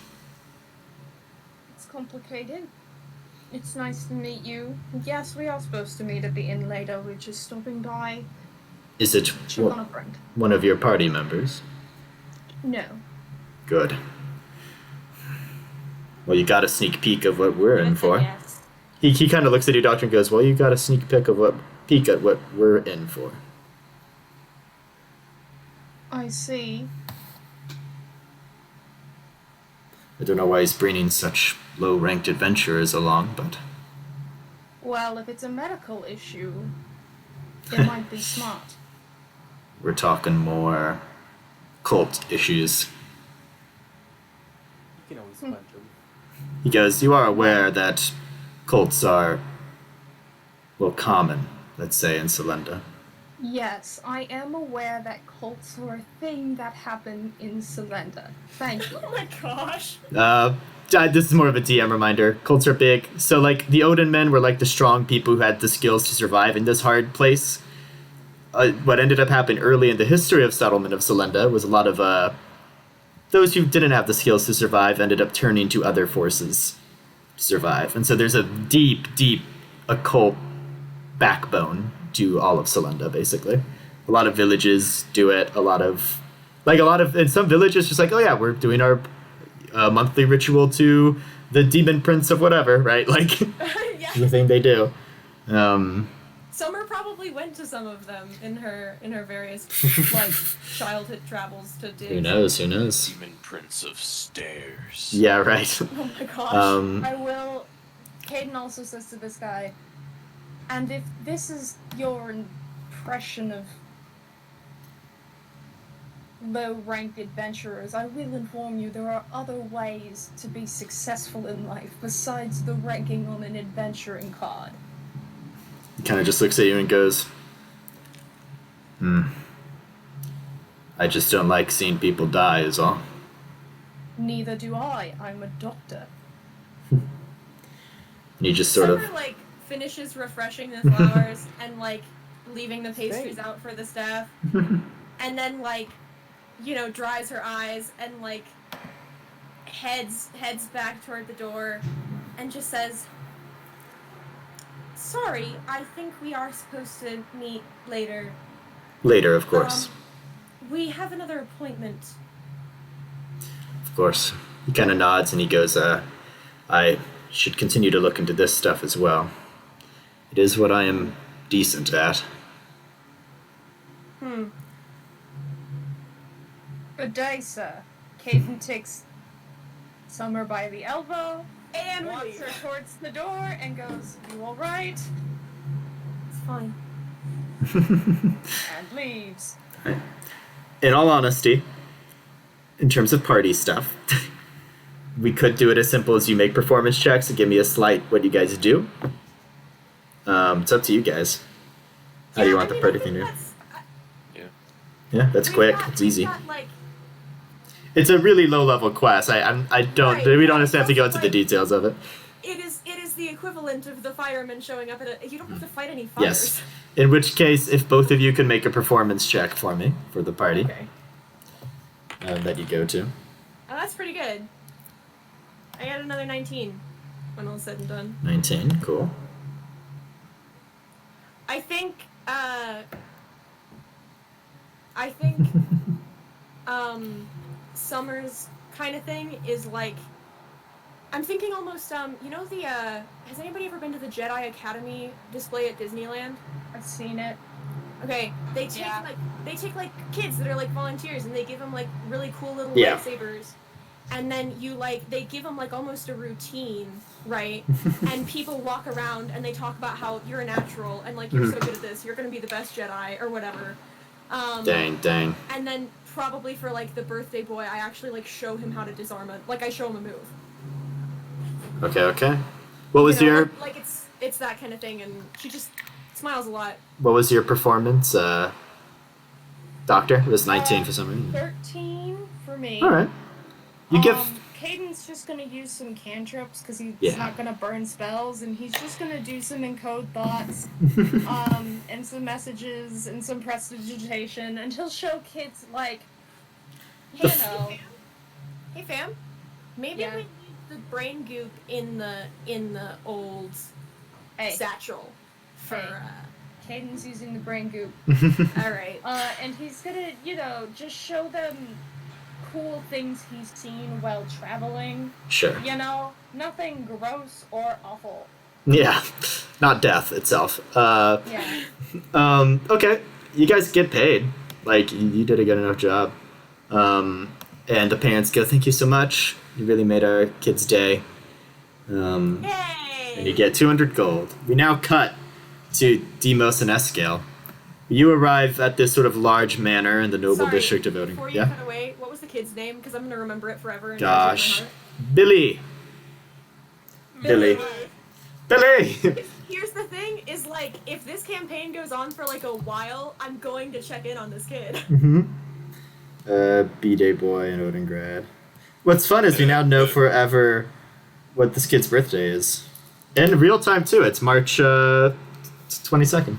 It's complicated. It's nice to meet you. Yes, we are supposed to meet at the inn later. We're just stopping by. Is it Check on a friend. one of your party members? No. Good. Well, you got a sneak peek of what we're in for. Yes. He kind of looks at you, Doctor, and goes, "Well, you got a sneak peek at what we're in for." I see. I don't know why he's bringing such low-ranked adventurers along, but Well, if it's a medical issue, it might be smart. we're talking more cult issues. You can always punch him. He goes, "You are aware that cults are, well, common, let's say, in Solenda." Yes, I am aware that cults are a thing that happen in Solenda. Thank you. Oh my gosh. This is more of a DM reminder. Cults are big. So, like, the Odin men were, like, the strong people who had the skills to survive in this hard place. What ended up happening early in the history of settlement of Solenda was a lot of, those who didn't have the skills to survive ended up turning to other forces to survive. And so there's a deep, deep occult backbone to all of Solenda, basically. A lot of villages do it. In some villages, just like, oh yeah, we're doing our monthly ritual to the demon prince of whatever, right? Like, Yeah. the thing they do. Summer probably went to some of them in her various like childhood travels to do. Who knows? Demon Prince of Stairs. Yeah, right. Oh my gosh. I will. Caden also says to this guy, and if this is your impression of low-ranked adventurers, I will inform you there are other ways to be successful in life besides the ranking on an adventuring card. He kind of just looks at you and goes, I just don't like seeing people die, is all. Neither do I. I'm a doctor. And he just sort Summer of... like finishes refreshing the flowers and like leaving the pastries out for the staff, and then like, you know, dries her eyes and like heads back toward the door and just says, "Sorry, I think we are supposed to meet later." Later, of course. We have another appointment. Of course. He kind of nods and he goes, I should continue to look into this stuff as well. It is what I am decent at. Odessa. Caden takes Summer by the elbow And walks leave. her towards the door and goes, "You all right?" It's fine. And leaves. In all honesty, in terms of party stuff, we could do it as simple as you make performance checks and give me a slight what you guys do. It's up to you guys. How do you want the party thing to do? Yeah, that's quick. It's easy. It's a really low level quest. We don't necessarily have to go into the details of it. It is the equivalent of the firemen showing up at a. You don't have to fight any fires. Yes. In which case, if both of you can make a performance check for me for the party Okay. that you go to. Oh, that's pretty good. I got another 19 when all's said and done. 19, cool. I think Summer's kind of thing is like, I'm thinking almost you know the has anybody ever been to the Jedi Academy display at Disneyland? I've seen it. Okay, they take Yeah. like kids that are like volunteers and they give them like really cool little Yeah. lightsabers. And then they give them like almost a routine, right? And people walk around and they talk about how you're a natural and like you're so good at this, you're gonna be the best Jedi or whatever. Dang. And then probably for like the birthday boy, I actually like show him how to disarm I show him a move. Okay. What was You know, your like it's that kind of thing, and she just smiles a lot. What was your performance, Doctor? It was 19 for some reason. 13 for me. All right. You give. Caden's just gonna use some cantrips because he's Yeah. not gonna burn spells, and he's just gonna do some encode thoughts, and some messages and some prestidigitation, and he'll show kids like, you know, Hey fam, maybe Yeah. we leave the brain goop in the old hey, satchel for. Caden's using the brain goop, All right. and he's gonna, just show them cool things he's seen while traveling. Sure. Nothing gross or awful. Yeah. Not death itself. Yeah. Okay. You guys get paid. Like, you did a good enough job. And the parents go, thank you so much. You really made our kid's day. Yay! And you get 200 gold. We now cut to Demos and Escale. You arrive at this sort of large manor in the noble Sorry, district of Odin. Before you cut away, what was the kid's name? Because I'm gonna remember it forever. And Gosh. it'll be Billy. in my heart. Billy. Here's the thing: is like, if this campaign goes on for like a while, I'm going to check in on this kid. Mm-hmm. B-Day boy in Odingrad. What's fun is we now know forever what this kid's birthday is. In real time, too. It's March 22nd.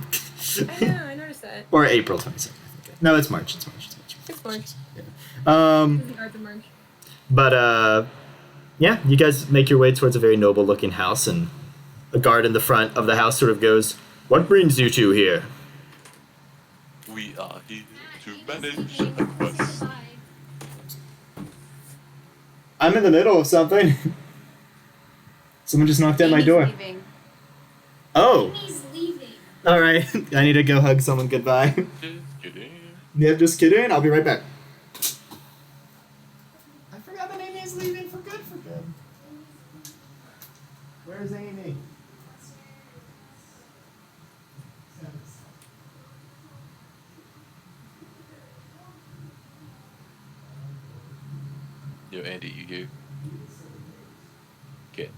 I know, I noticed that. Or April 22nd, I think. No, it's March. It's March. Yeah. Isn't Arthur March? But, yeah, you guys make your way towards a very noble-looking house, and a guard in the front of the house sort of goes, "What brings you two here?" We are here to manage a quest. I'm in the middle of something. Someone just knocked at my door. Leaving. Oh, He's leaving. all right. I need to go hug someone goodbye. Just kidding. Yeah, just kidding. I'll be right back. I forgot that Amy's leaving for good. Where's Amy? Yo, Andy, you go. Okay.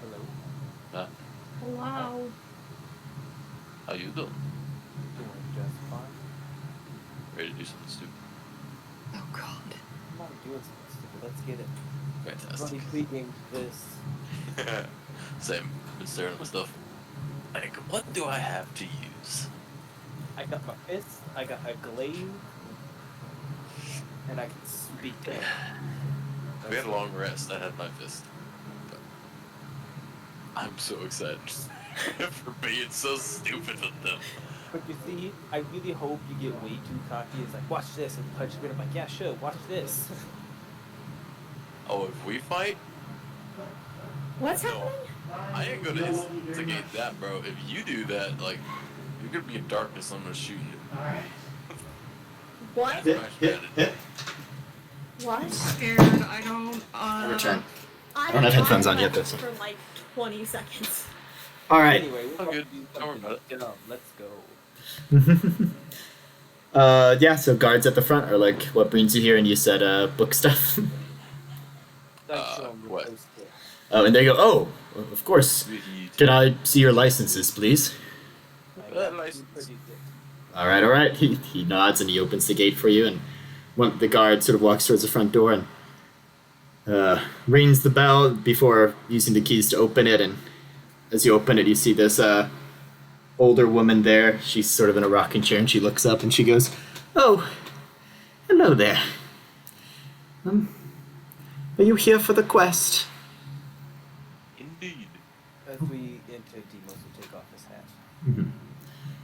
Hello. Huh? Wow. How you doing? Doing just fine. Ready to do something stupid? Oh God. I'm not doing something stupid. Let's get it. Fantastic. Bloody tweaking this. Same. Been staring at my stuff. Like, what do I have to use? I got my fist. I got a glaive. And I can speak to it. We had a long rest. I had my fist. But I'm so excited for being so stupid with them. But you see, I really hope you get way too cocky. It's like, watch this, and punch me. I'm like, yeah, sure, watch this. Oh, if we fight, What's no, happening? I ain't gonna instigate that, bro. If you do that, like, you're gonna be in darkness. I'm gonna shoot you. What? That's my strategy. What? Scared. I don't. Return. I don't have headphones on yet, left though. for like 20 seconds. All right. Anyway, we're Oh, good. going to do Don't worry about it. Get on, let's go. Yeah, so guards at the front are like, what brings you here? And you said book stuff. Show 'em your what? poster. Oh, and they go, oh, of course. Sweet. Can I see your licenses, please? I got license. pretty good. All right. He nods and he opens the gate for you, and the guard sort of walks towards the front door and rings the bell before using the keys to open it. And as you open it, you see this older woman there. She's sort of in a rocking chair, and she looks up and she goes, "Oh, hello there. Are you here for the quest?" Indeed. As we enter, Demos will take off his hat.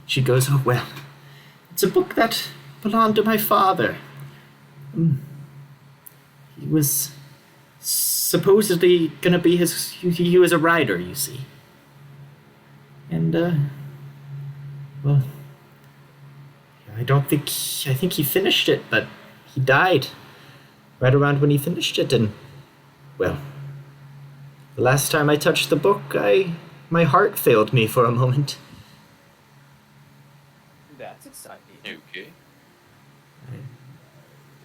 She goes, "Oh, well, it's a book that belonged to my father. He was supposedly gonna be he was a writer, you see. And, well, I think he finished it, but he died right around when he finished it, and, well, the last time I touched the book, my heart failed me for a moment." That's exciting. Okay.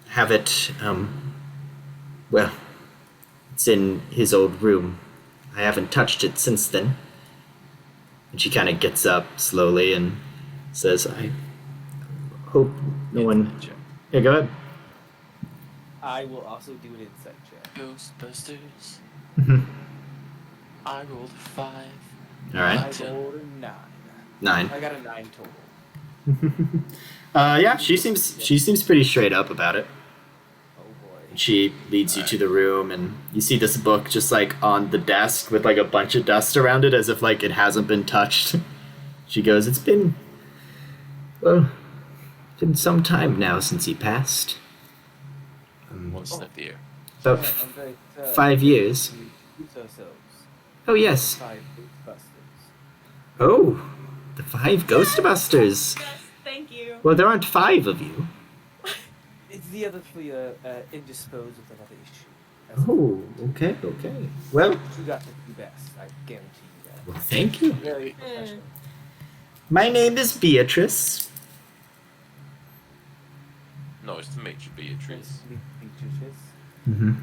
Have it, well, it's in his old room. I haven't touched it since then. And she kind of gets up slowly and says, "I hope no one..." Yeah, go ahead. I will also do an insight check. Ghostbusters. Mhm. I rolled a 5. All right. I rolled a 9. 9. I got a 9 total. Yeah, she seems pretty straight up about it. Oh boy. She leads you to the room, and you see this book just like on the desk with like a bunch of dust around it, as if like it hasn't been touched. She goes, "It's been some time now since he passed. One sniff the air. About Yeah, I'm very sad 5 years. to introduce ourselves. Oh yes. 5 Ghostbusters. Oh, the 5 Ghostbusters. Yes, thank you. Well, there aren't 5 of you. It's the other 3 are indisposed with another issue. That's Oh, okay. Well, You got the 2 best. I guarantee you that. well, thank you. Very professional. My name is Beatrice. No, it's the Major Beatrice. Beatrice. Mm-hmm.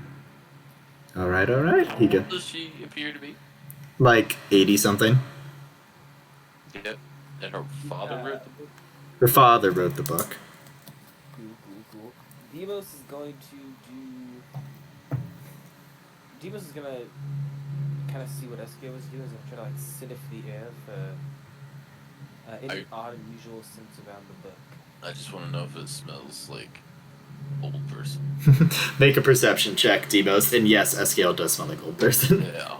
All right. He How go old does she appear to be? like 80 something. Yep. And her father wrote the book? Her father wrote the book. Cool. Demos is going to do. Demos is gonna kind of see what Eskio was doing. He's gonna try to like sniff the air for any odd, unusual scents around the book. I just want to know if it smells like old person. Make a perception check, Demos. And yes, Escale does smell like old person. Yeah.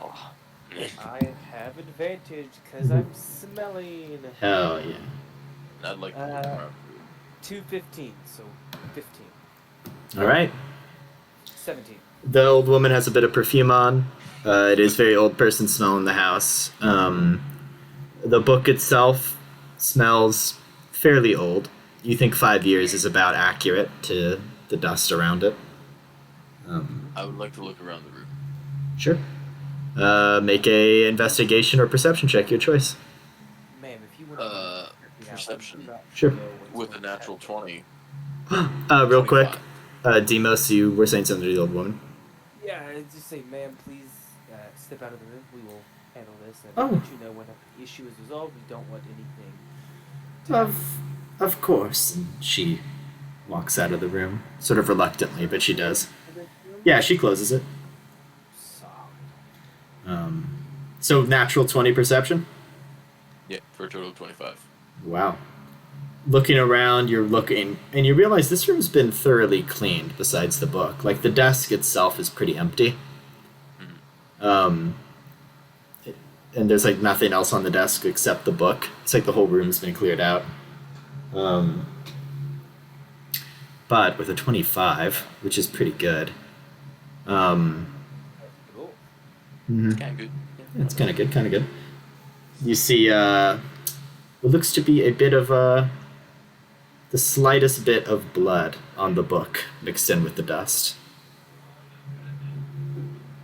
I have advantage because I'm smelling. Hell yeah. I'd like to look around. 215, so 15. All right. 17. The old woman has a bit of perfume on. It is very old person smell in the house. The book itself smells fairly old. You think 5 years is about accurate to the dust around it. I would like to look around the room. Sure. Make a investigation or perception check, your choice. Ma'am, if you want Perception. Sure. With a natural 20. Real quick, 25. Demos, you were saying something to the old woman. Yeah, just say, ma'am, please step out of the room. We will handle this. And Oh. let you know when the issue is resolved. We don't want anything to happen. Of course. She walks out of the room, sort of reluctantly, but she does. Yeah, she closes it. Solid. So natural 20 perception? Yeah, for a total of 25. Wow. looking around, you're looking, and you realize this room's been thoroughly cleaned besides the book. Like, the desk itself is pretty empty. Um, and there's, like, nothing else on the desk except the book. It's like the whole room's been cleared out. But with a 25, which is pretty good. Cool. Mhm. Kind of good. Yeah, it's kind of good. You see, what looks to be a bit of the slightest bit of blood on the book mixed in with the dust.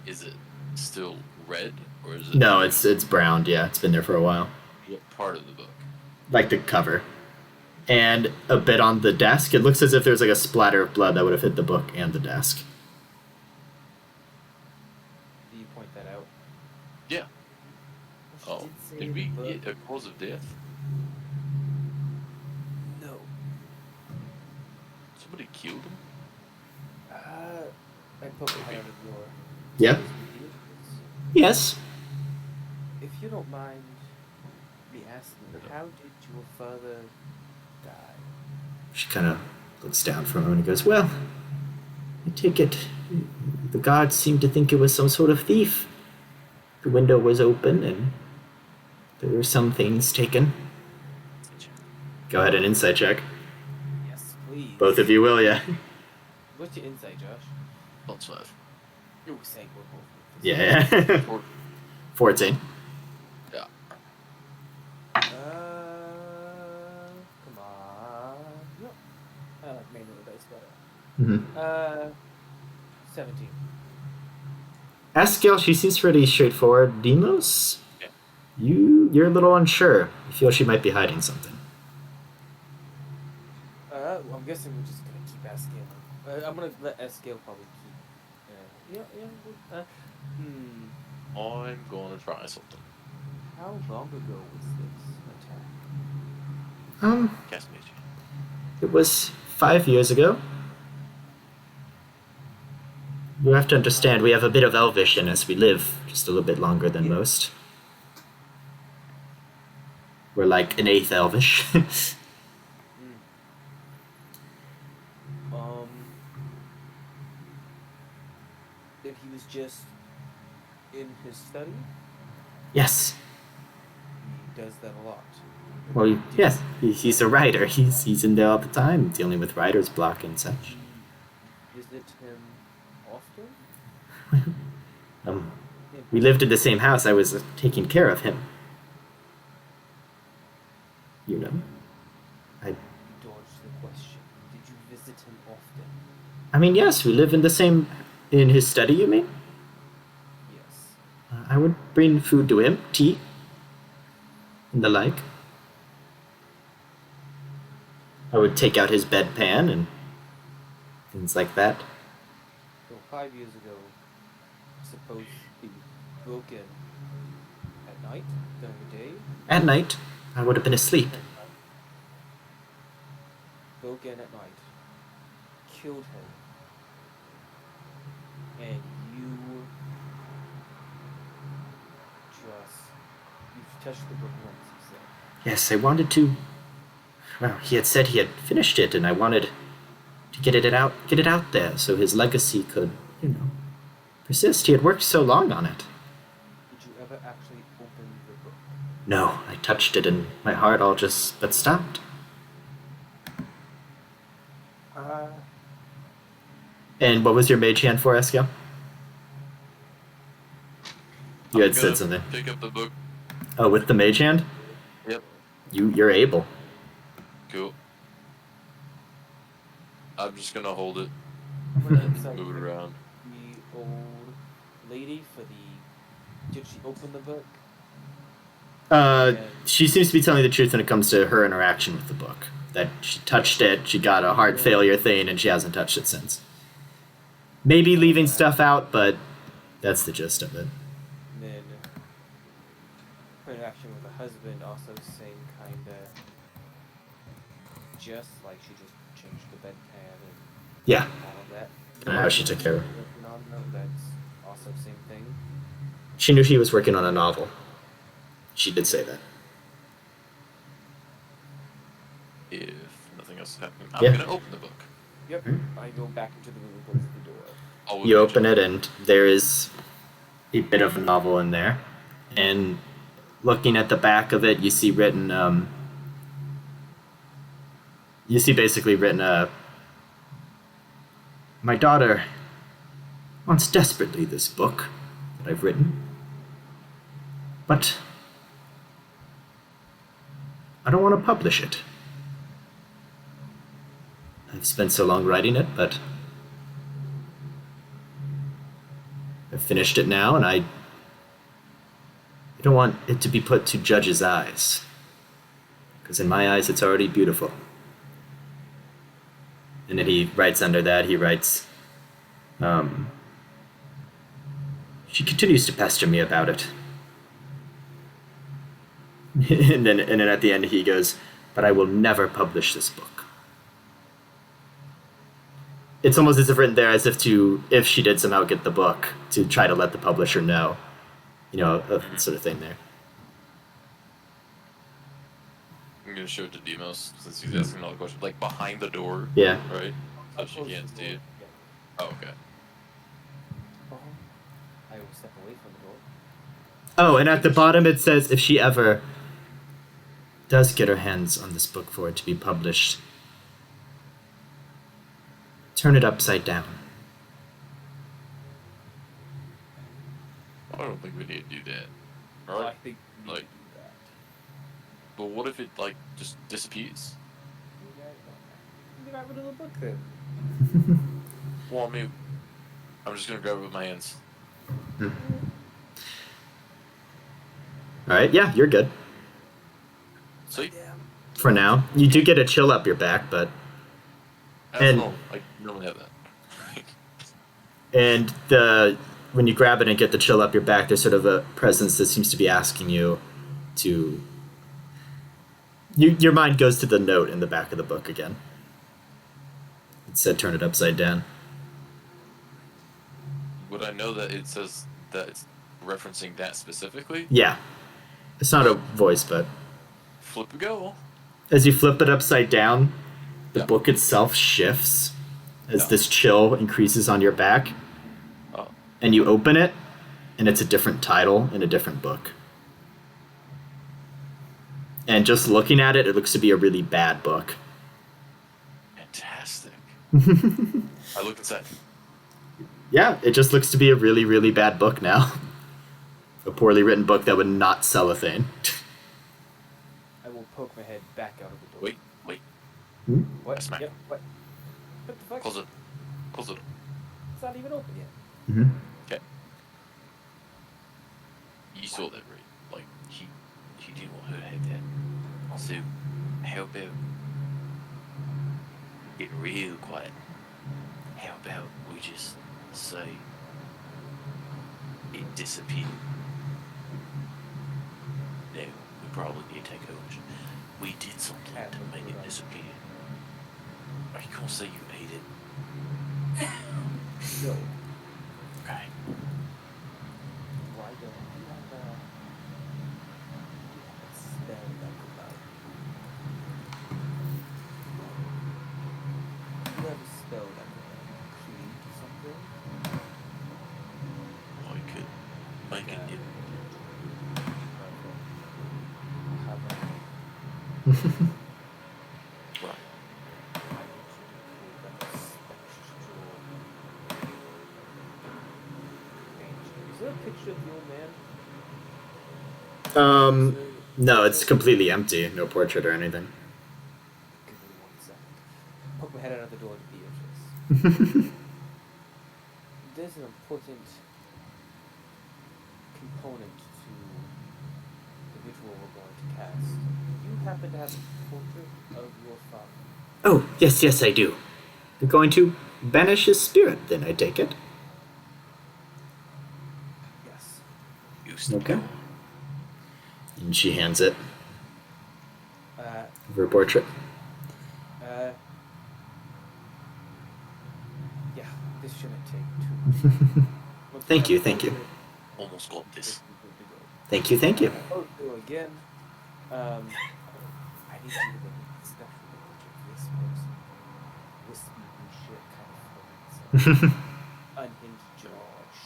Is it still red or is it? No, it's browned. Yeah, it's been there for a while. What part of the book? Like the cover, and a bit on the desk. It looks as if there's like a splatter of blood that would have hit the book and the desk. Do you point that out? Yeah. She Oh, did say did we the book. get a cause of death? No. Somebody killed him? I poke a head out of your. Yeah. Yes. If you don't mind me asking, how did your father die? She kind of looks down for a moment and goes, "Well, I take it the guards seemed to think it was some sort of thief. The window was open and there were some things taken." Go ahead and insight check. Yes, please. Both of you will, yeah. What's your insight, Josh? Plus 5. You were saying we're both. Yeah. Or 14. yeah. Come on. No. I like manual dice better. Mm-hmm. 17. Askiel, she seems pretty straightforward. Demos? Yeah. You're a little unsure. You feel she might be hiding something. Well, I'm guessing we're just gonna keep asking. I'm gonna let Escale probably keep. I'm gonna try something. How long ago was this attack? Cast Mage. It was 5 years ago. You have to understand, we have a bit of Elvish in us. We live just a little bit longer than most. We're like an eighth Elvish. That he was just in his study? Yes. He does that a lot. Well, yes. He's a writer. He's in there all the time, dealing with writer's block and such. Visit him often? We lived in the same house. I was taking care of him. You know. You dodged the question. Did you visit him often? I mean, yes, we live in the same... In his study, you mean? Yes. I would bring food to him, tea, and the like. I would take out his bedpan and things like that. So 5 years ago, suppose he broke in at night, during the day? At night, I would have been asleep. Broke in at night, killed him, and you touched the book once, you said. Yes, I wanted to... Well, he had said he had finished it, and I wanted to get it out there, so his legacy could, persist. He had worked so long on it. Did you ever actually open the book? No, I touched it, and my heart all just but stopped. And what was your mage hand for, Eskiel? You had said something. Pick up the book. Oh, with the mage hand? Yep. You're able. Cool. I'm just gonna hold it I'm gonna and inside move it around. the old lady for the... Did she open the book? She seems to be telling the truth when it comes to her interaction with the book. That she touched it, she got a heart failure thing, and she hasn't touched it since. Maybe leaving stuff out, but that's the gist of it. And then her interaction with her husband also same kinda... Just like she just changed the bedpan and Yeah. all of that. How she took care of it. That's also same thing. She knew he was working on a novel. She did say that. if nothing else is happening, I'm Yeah. gonna open the book. Yep. I go back into the room and close the door. I'll You engage open it, and there is a bit of a novel in there. And looking at the back of it, you see written, basically written, my daughter wants desperately this book that I've written, but I don't want to publish it. I've spent so long writing it, but I've finished it now, and I don't want it to be put to judge's eyes, because in my eyes it's already beautiful. And then he writes under that, he writes, she continues to pester me about it. and then at the end he goes, but I will never publish this book. It's almost as if written there as if she did somehow get the book, to try to let the publisher know, sort of thing there. I'm gonna show it to Demos since he's asking all the questions. Like behind the door. Yeah. Right? So she can't see it. Oh, okay. I will step away from the door. Oh, and at the bottom it says, if she ever does get her hands on this book for it to be published, turn it upside down. I don't think we need to do that. I Right? think we Like- need to do that. But what if it, like, just disappears? You got rid of the book then. Well, I mean, I'm just gonna grab it with my hands. Alright, yeah, you're good. Sweet. For now. You do get a chill up your back, but... And- I normally have that. And when you grab it and get the chill up your back, there's sort of a presence that seems to be asking you to... Your mind goes to the note in the back of the book again. It said turn it upside down. Would I know that it says that it's referencing that specifically? Yeah. It's not a voice, but... Flip a go. As you flip it upside down, the Yeah. book itself shifts as Yeah. this chill increases on your back. Oh. And you open it, and it's a different title in a different book. And just looking at it, it looks to be a really bad book. Fantastic. I look inside. Yeah, it just looks to be a really, really bad book now. A poorly written book that would not sell a thing. I will poke my head back out of the door. Wait. What? That's mine. Yep. What? What the fuck? Close it. Close it. It's not even open yet. Mm-hmm. Okay. You saw that, right? Like, she didn't want her to have that. So, how about get real quiet? How about we just say it disappeared? No, we probably need to take ownership. We did something to make it disappear. Are you gonna say you ate it? No. Okay. Why don't you have a spell that could you have a spell that could create something? I could make it. Have a Right. Is there a picture of the old man? No, it's completely empty. No portrait or anything. Give me 1 second. Poke my head out of the door to Beatrice. There's an important component to the ritual we're going to cast. Do you happen to have a portrait of your father? Oh, yes, I do. You're going to banish his spirit, then, I take it? Yes. Use the Okay. go. And she hands it. Uh, Of her portrait. Yeah, this shouldn't take too much. Thank you. Almost got this. Thank you. Oh, again, I need you to make a special Unhinged Josh.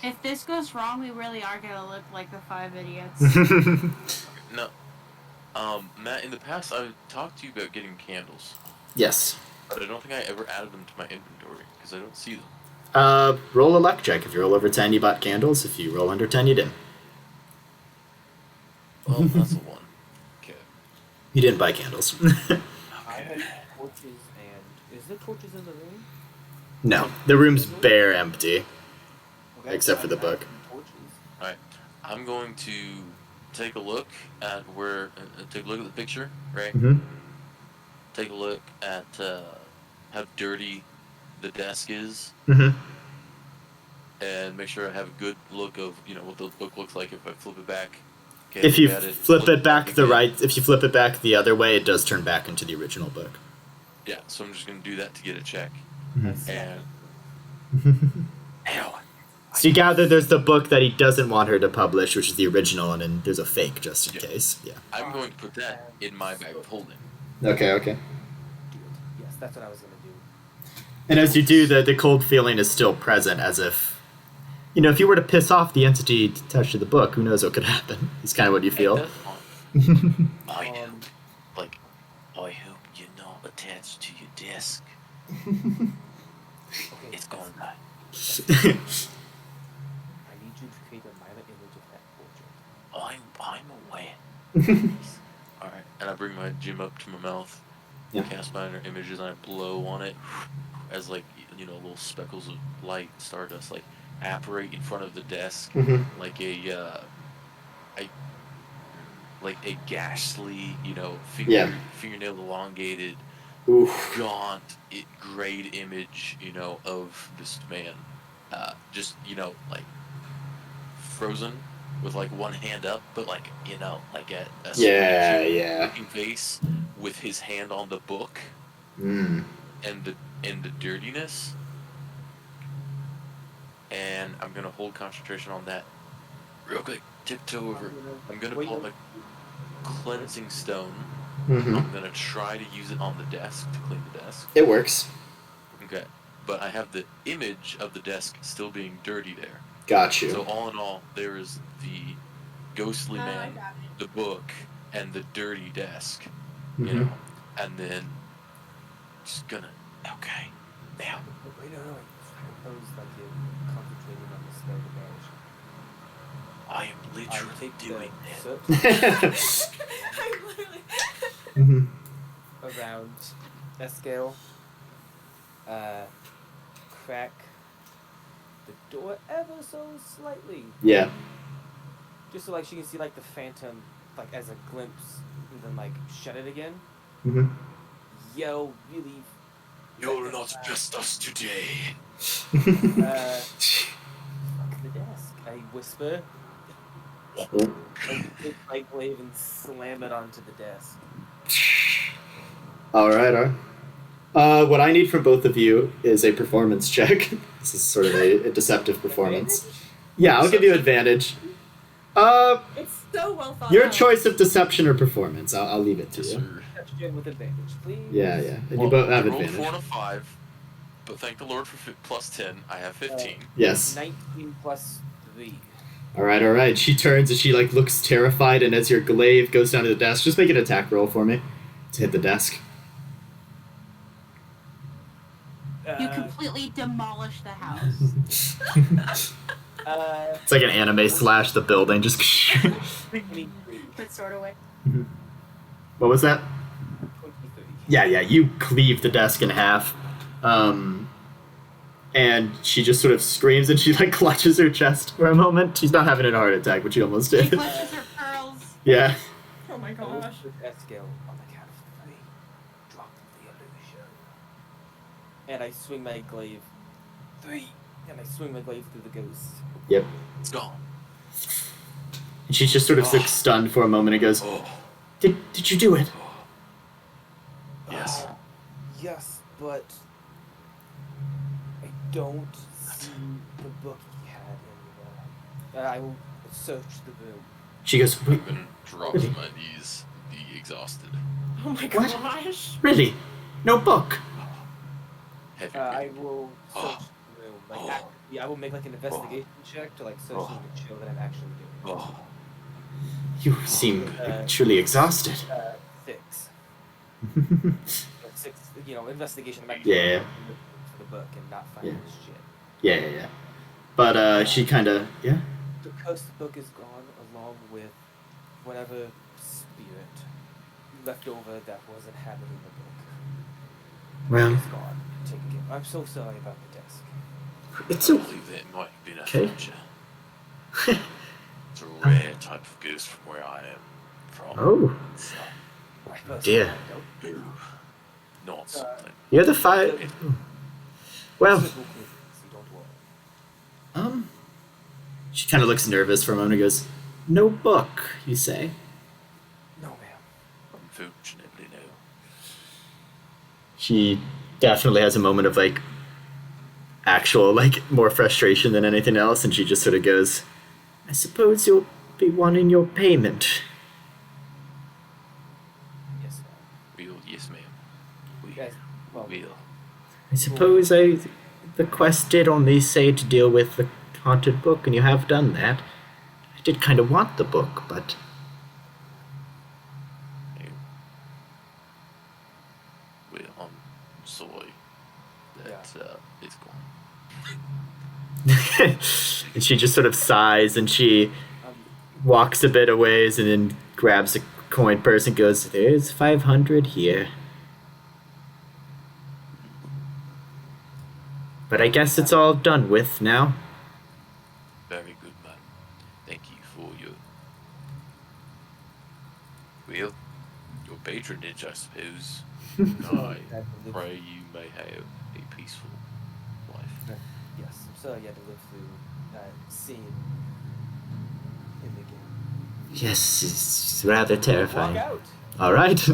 If this goes wrong, we really are gonna look like the 5 idiots. No. Matt, in the past I've talked to you about getting candles, Yes. but I don't think I ever added them to my inventory because I don't see them. Roll a luck check. If you roll over 10, you bought candles. If you roll under 10, you didn't. Well, that's a 1. Okay. You didn't buy candles. I had torches and... Is there torches in the room? No, the room's bare empty, Okay, except for the I have book. Torches. Alright. I'm going to take a look at take a look at the picture, right? Mm-hmm. Take a look at how dirty the desk is, Mm-hmm. and make sure I have a good look of, what the book looks like if I flip it back. Okay, If you look at it, flip it back again. if you flip it back the other way, it does turn back into the original book. Yeah, so I'm just going to do that to get a check. Mhm. And... Hell. So you gather there's the book that he doesn't want her to publish, which is the original, and then there's a fake just in Yeah. case. Yeah. I'm going to put that in my bag of holding. Okay. Do it. Yes, that's what I was gonna do. And as you do, the cold feeling is still present, as if, if you were to piss off the entity attached to the book, who knows what could happen. It's kind of what you feel. Hey, that's fine. I hope, I hope you're not attached to your desk. Okay, It's going back. I need you to create a minor image of that portrait. I'm aware. Alright, and I bring my gem up to my mouth, Yeah. cast minor images, and I blow on it as, little speckles of light, stardust, apparate in front of the desk, Mhm. like a ghastly, fingernail elongated, Oof. gaunt, grayed image, of this man, frozen with one hand up, but a Yeah. looking face with his hand on the book Mm. and the dirtiness. And I'm gonna hold concentration on that real quick. Tiptoe over. I'm gonna pull up my cleansing stone. Mm-hmm. I'm gonna try to use it on the desk to clean the desk. It works. Okay. But I have the image of the desk still being dirty there. Got you. So all in all, there is the ghostly I man, got it. the book, and the dirty desk. Mhm. And then just gonna okay. Now Wait, no. I suppose you're concentrating on the spell damage. I am I literally take doing the it. soot I literally. Mhm. around that scale, crack the door ever so slightly, Yeah. just so she can see the phantom as a glimpse, and then shut it again. Mm-hmm. Yell really. You're not just us today. Fuck the desk. I whisper. And take my glaive and slam it onto the desk. All right. What I need from both of you is a performance check. This is sort of a deceptive performance. Yeah, I'll give you advantage. It's so well thought Your out. choice of deception or performance. I'll leave it to Yes, you. sir. Deception with advantage, please. Yeah. And you both have I rolled advantage. 4 and a 5, but thank the Lord for plus 10. I have 15. Yes. 19 plus 3. All right. She turns and she looks terrified, and as your glaive goes down to the desk, just make an attack roll for me to hit the desk. You completely demolish the house. It's like an anime slash the building. Just. 23. That sort of way. What was that? 23. Yeah. You cleave the desk in half, and she just sort of screams and she clutches her chest for a moment. She's not having a heart attack, but she almost She did. clutches her pearls. Yeah. Oh my I will gosh. put that scale on the count of 3. Drop the illusion. And I swing my glaive. 3. And I swing my glaive through the ghost. Yep. It's gone. And she's just sort of stunned for a moment and goes, Oh, Did you do it? yes. Yes, but I don't see the book he had anywhere. I will search the room. She goes, I'm gonna drop to my knees, be exhausted. Oh my What? gosh. Really? No book? Heavy I breathing. will search the room. Actively, I will make like an investigation check to like socially show that I'm actually doing it. Oh, You seem truly exhausted. 6. 6, investigation. I'm Yeah. For the book and not finding Yeah. shit. Yeah. But she kind of The cursed book is gone along with whatever spirit left over that wasn't inhabiting the book. Well, It's gone. Taken care of. I'm so sorry about the desk. it's I a believe that might have been a Okay. vulture. It's a rare type of goose from where I am from. Oh So, I personally dear. don't. ooh, not something. You're the five. Well, Simple clues, don't worry. she kind of looks nervous for a moment and goes, "No book, you say?" No, ma'am. Unfortunately, no. She definitely has a moment of like actual like more frustration than anything else, and she just sort of goes, "I suppose you'll be wanting your payment." Yes, ma'am. Yes, ma'am. We Guys, well, will. I suppose the quest did only say to deal with the haunted book, and you have done that. I did kind of want the book, but Well, I'm sorry that it's gone. and she just sort of sighs and she walks a bit a ways and then grabs a coin purse and goes, "There's 500 here. But I guess it's all done with now." Very good, man. Thank you for your patronage, I suppose. I pray you may have a peaceful life. Yes, I'm sorry you had to live through that scene in the game. Yes, it's rather Walk terrifying. out. All right.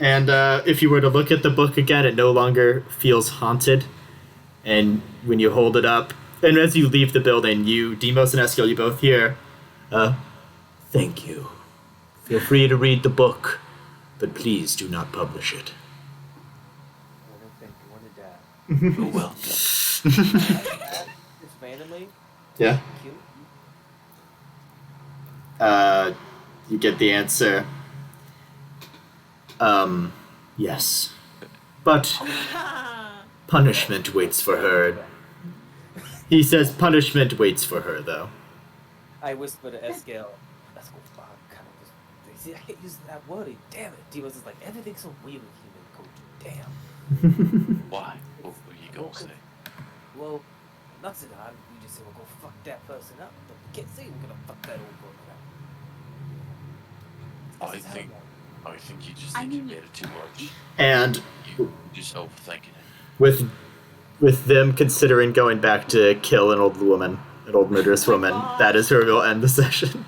And if you were to look at the book again, it no longer feels haunted. And when you hold it up, and as you leave the building, you, Demos and Eskiel, you both hear, "Thank you. Feel free to read the book, but please do not publish it." I don't think you want to die. Oh well. Just randomly Yeah. kill. You get the answer. Yes. But punishment waits for her. He says punishment waits for her, though. I whisper to Escale. Let's go fuck. Kind of just. See, I can't use that word. Damn it. Demos is like everything's so weird with human culture. Damn. Why? What were you gonna say? Well, nothing. We just say we'll go fuck that person up, but we can't say we're gonna fuck that old woman up. I think you just I think you mean- made it too much. And You just overthinking it. with them considering going back to kill an old woman, an old murderous woman, that is where we'll end the session.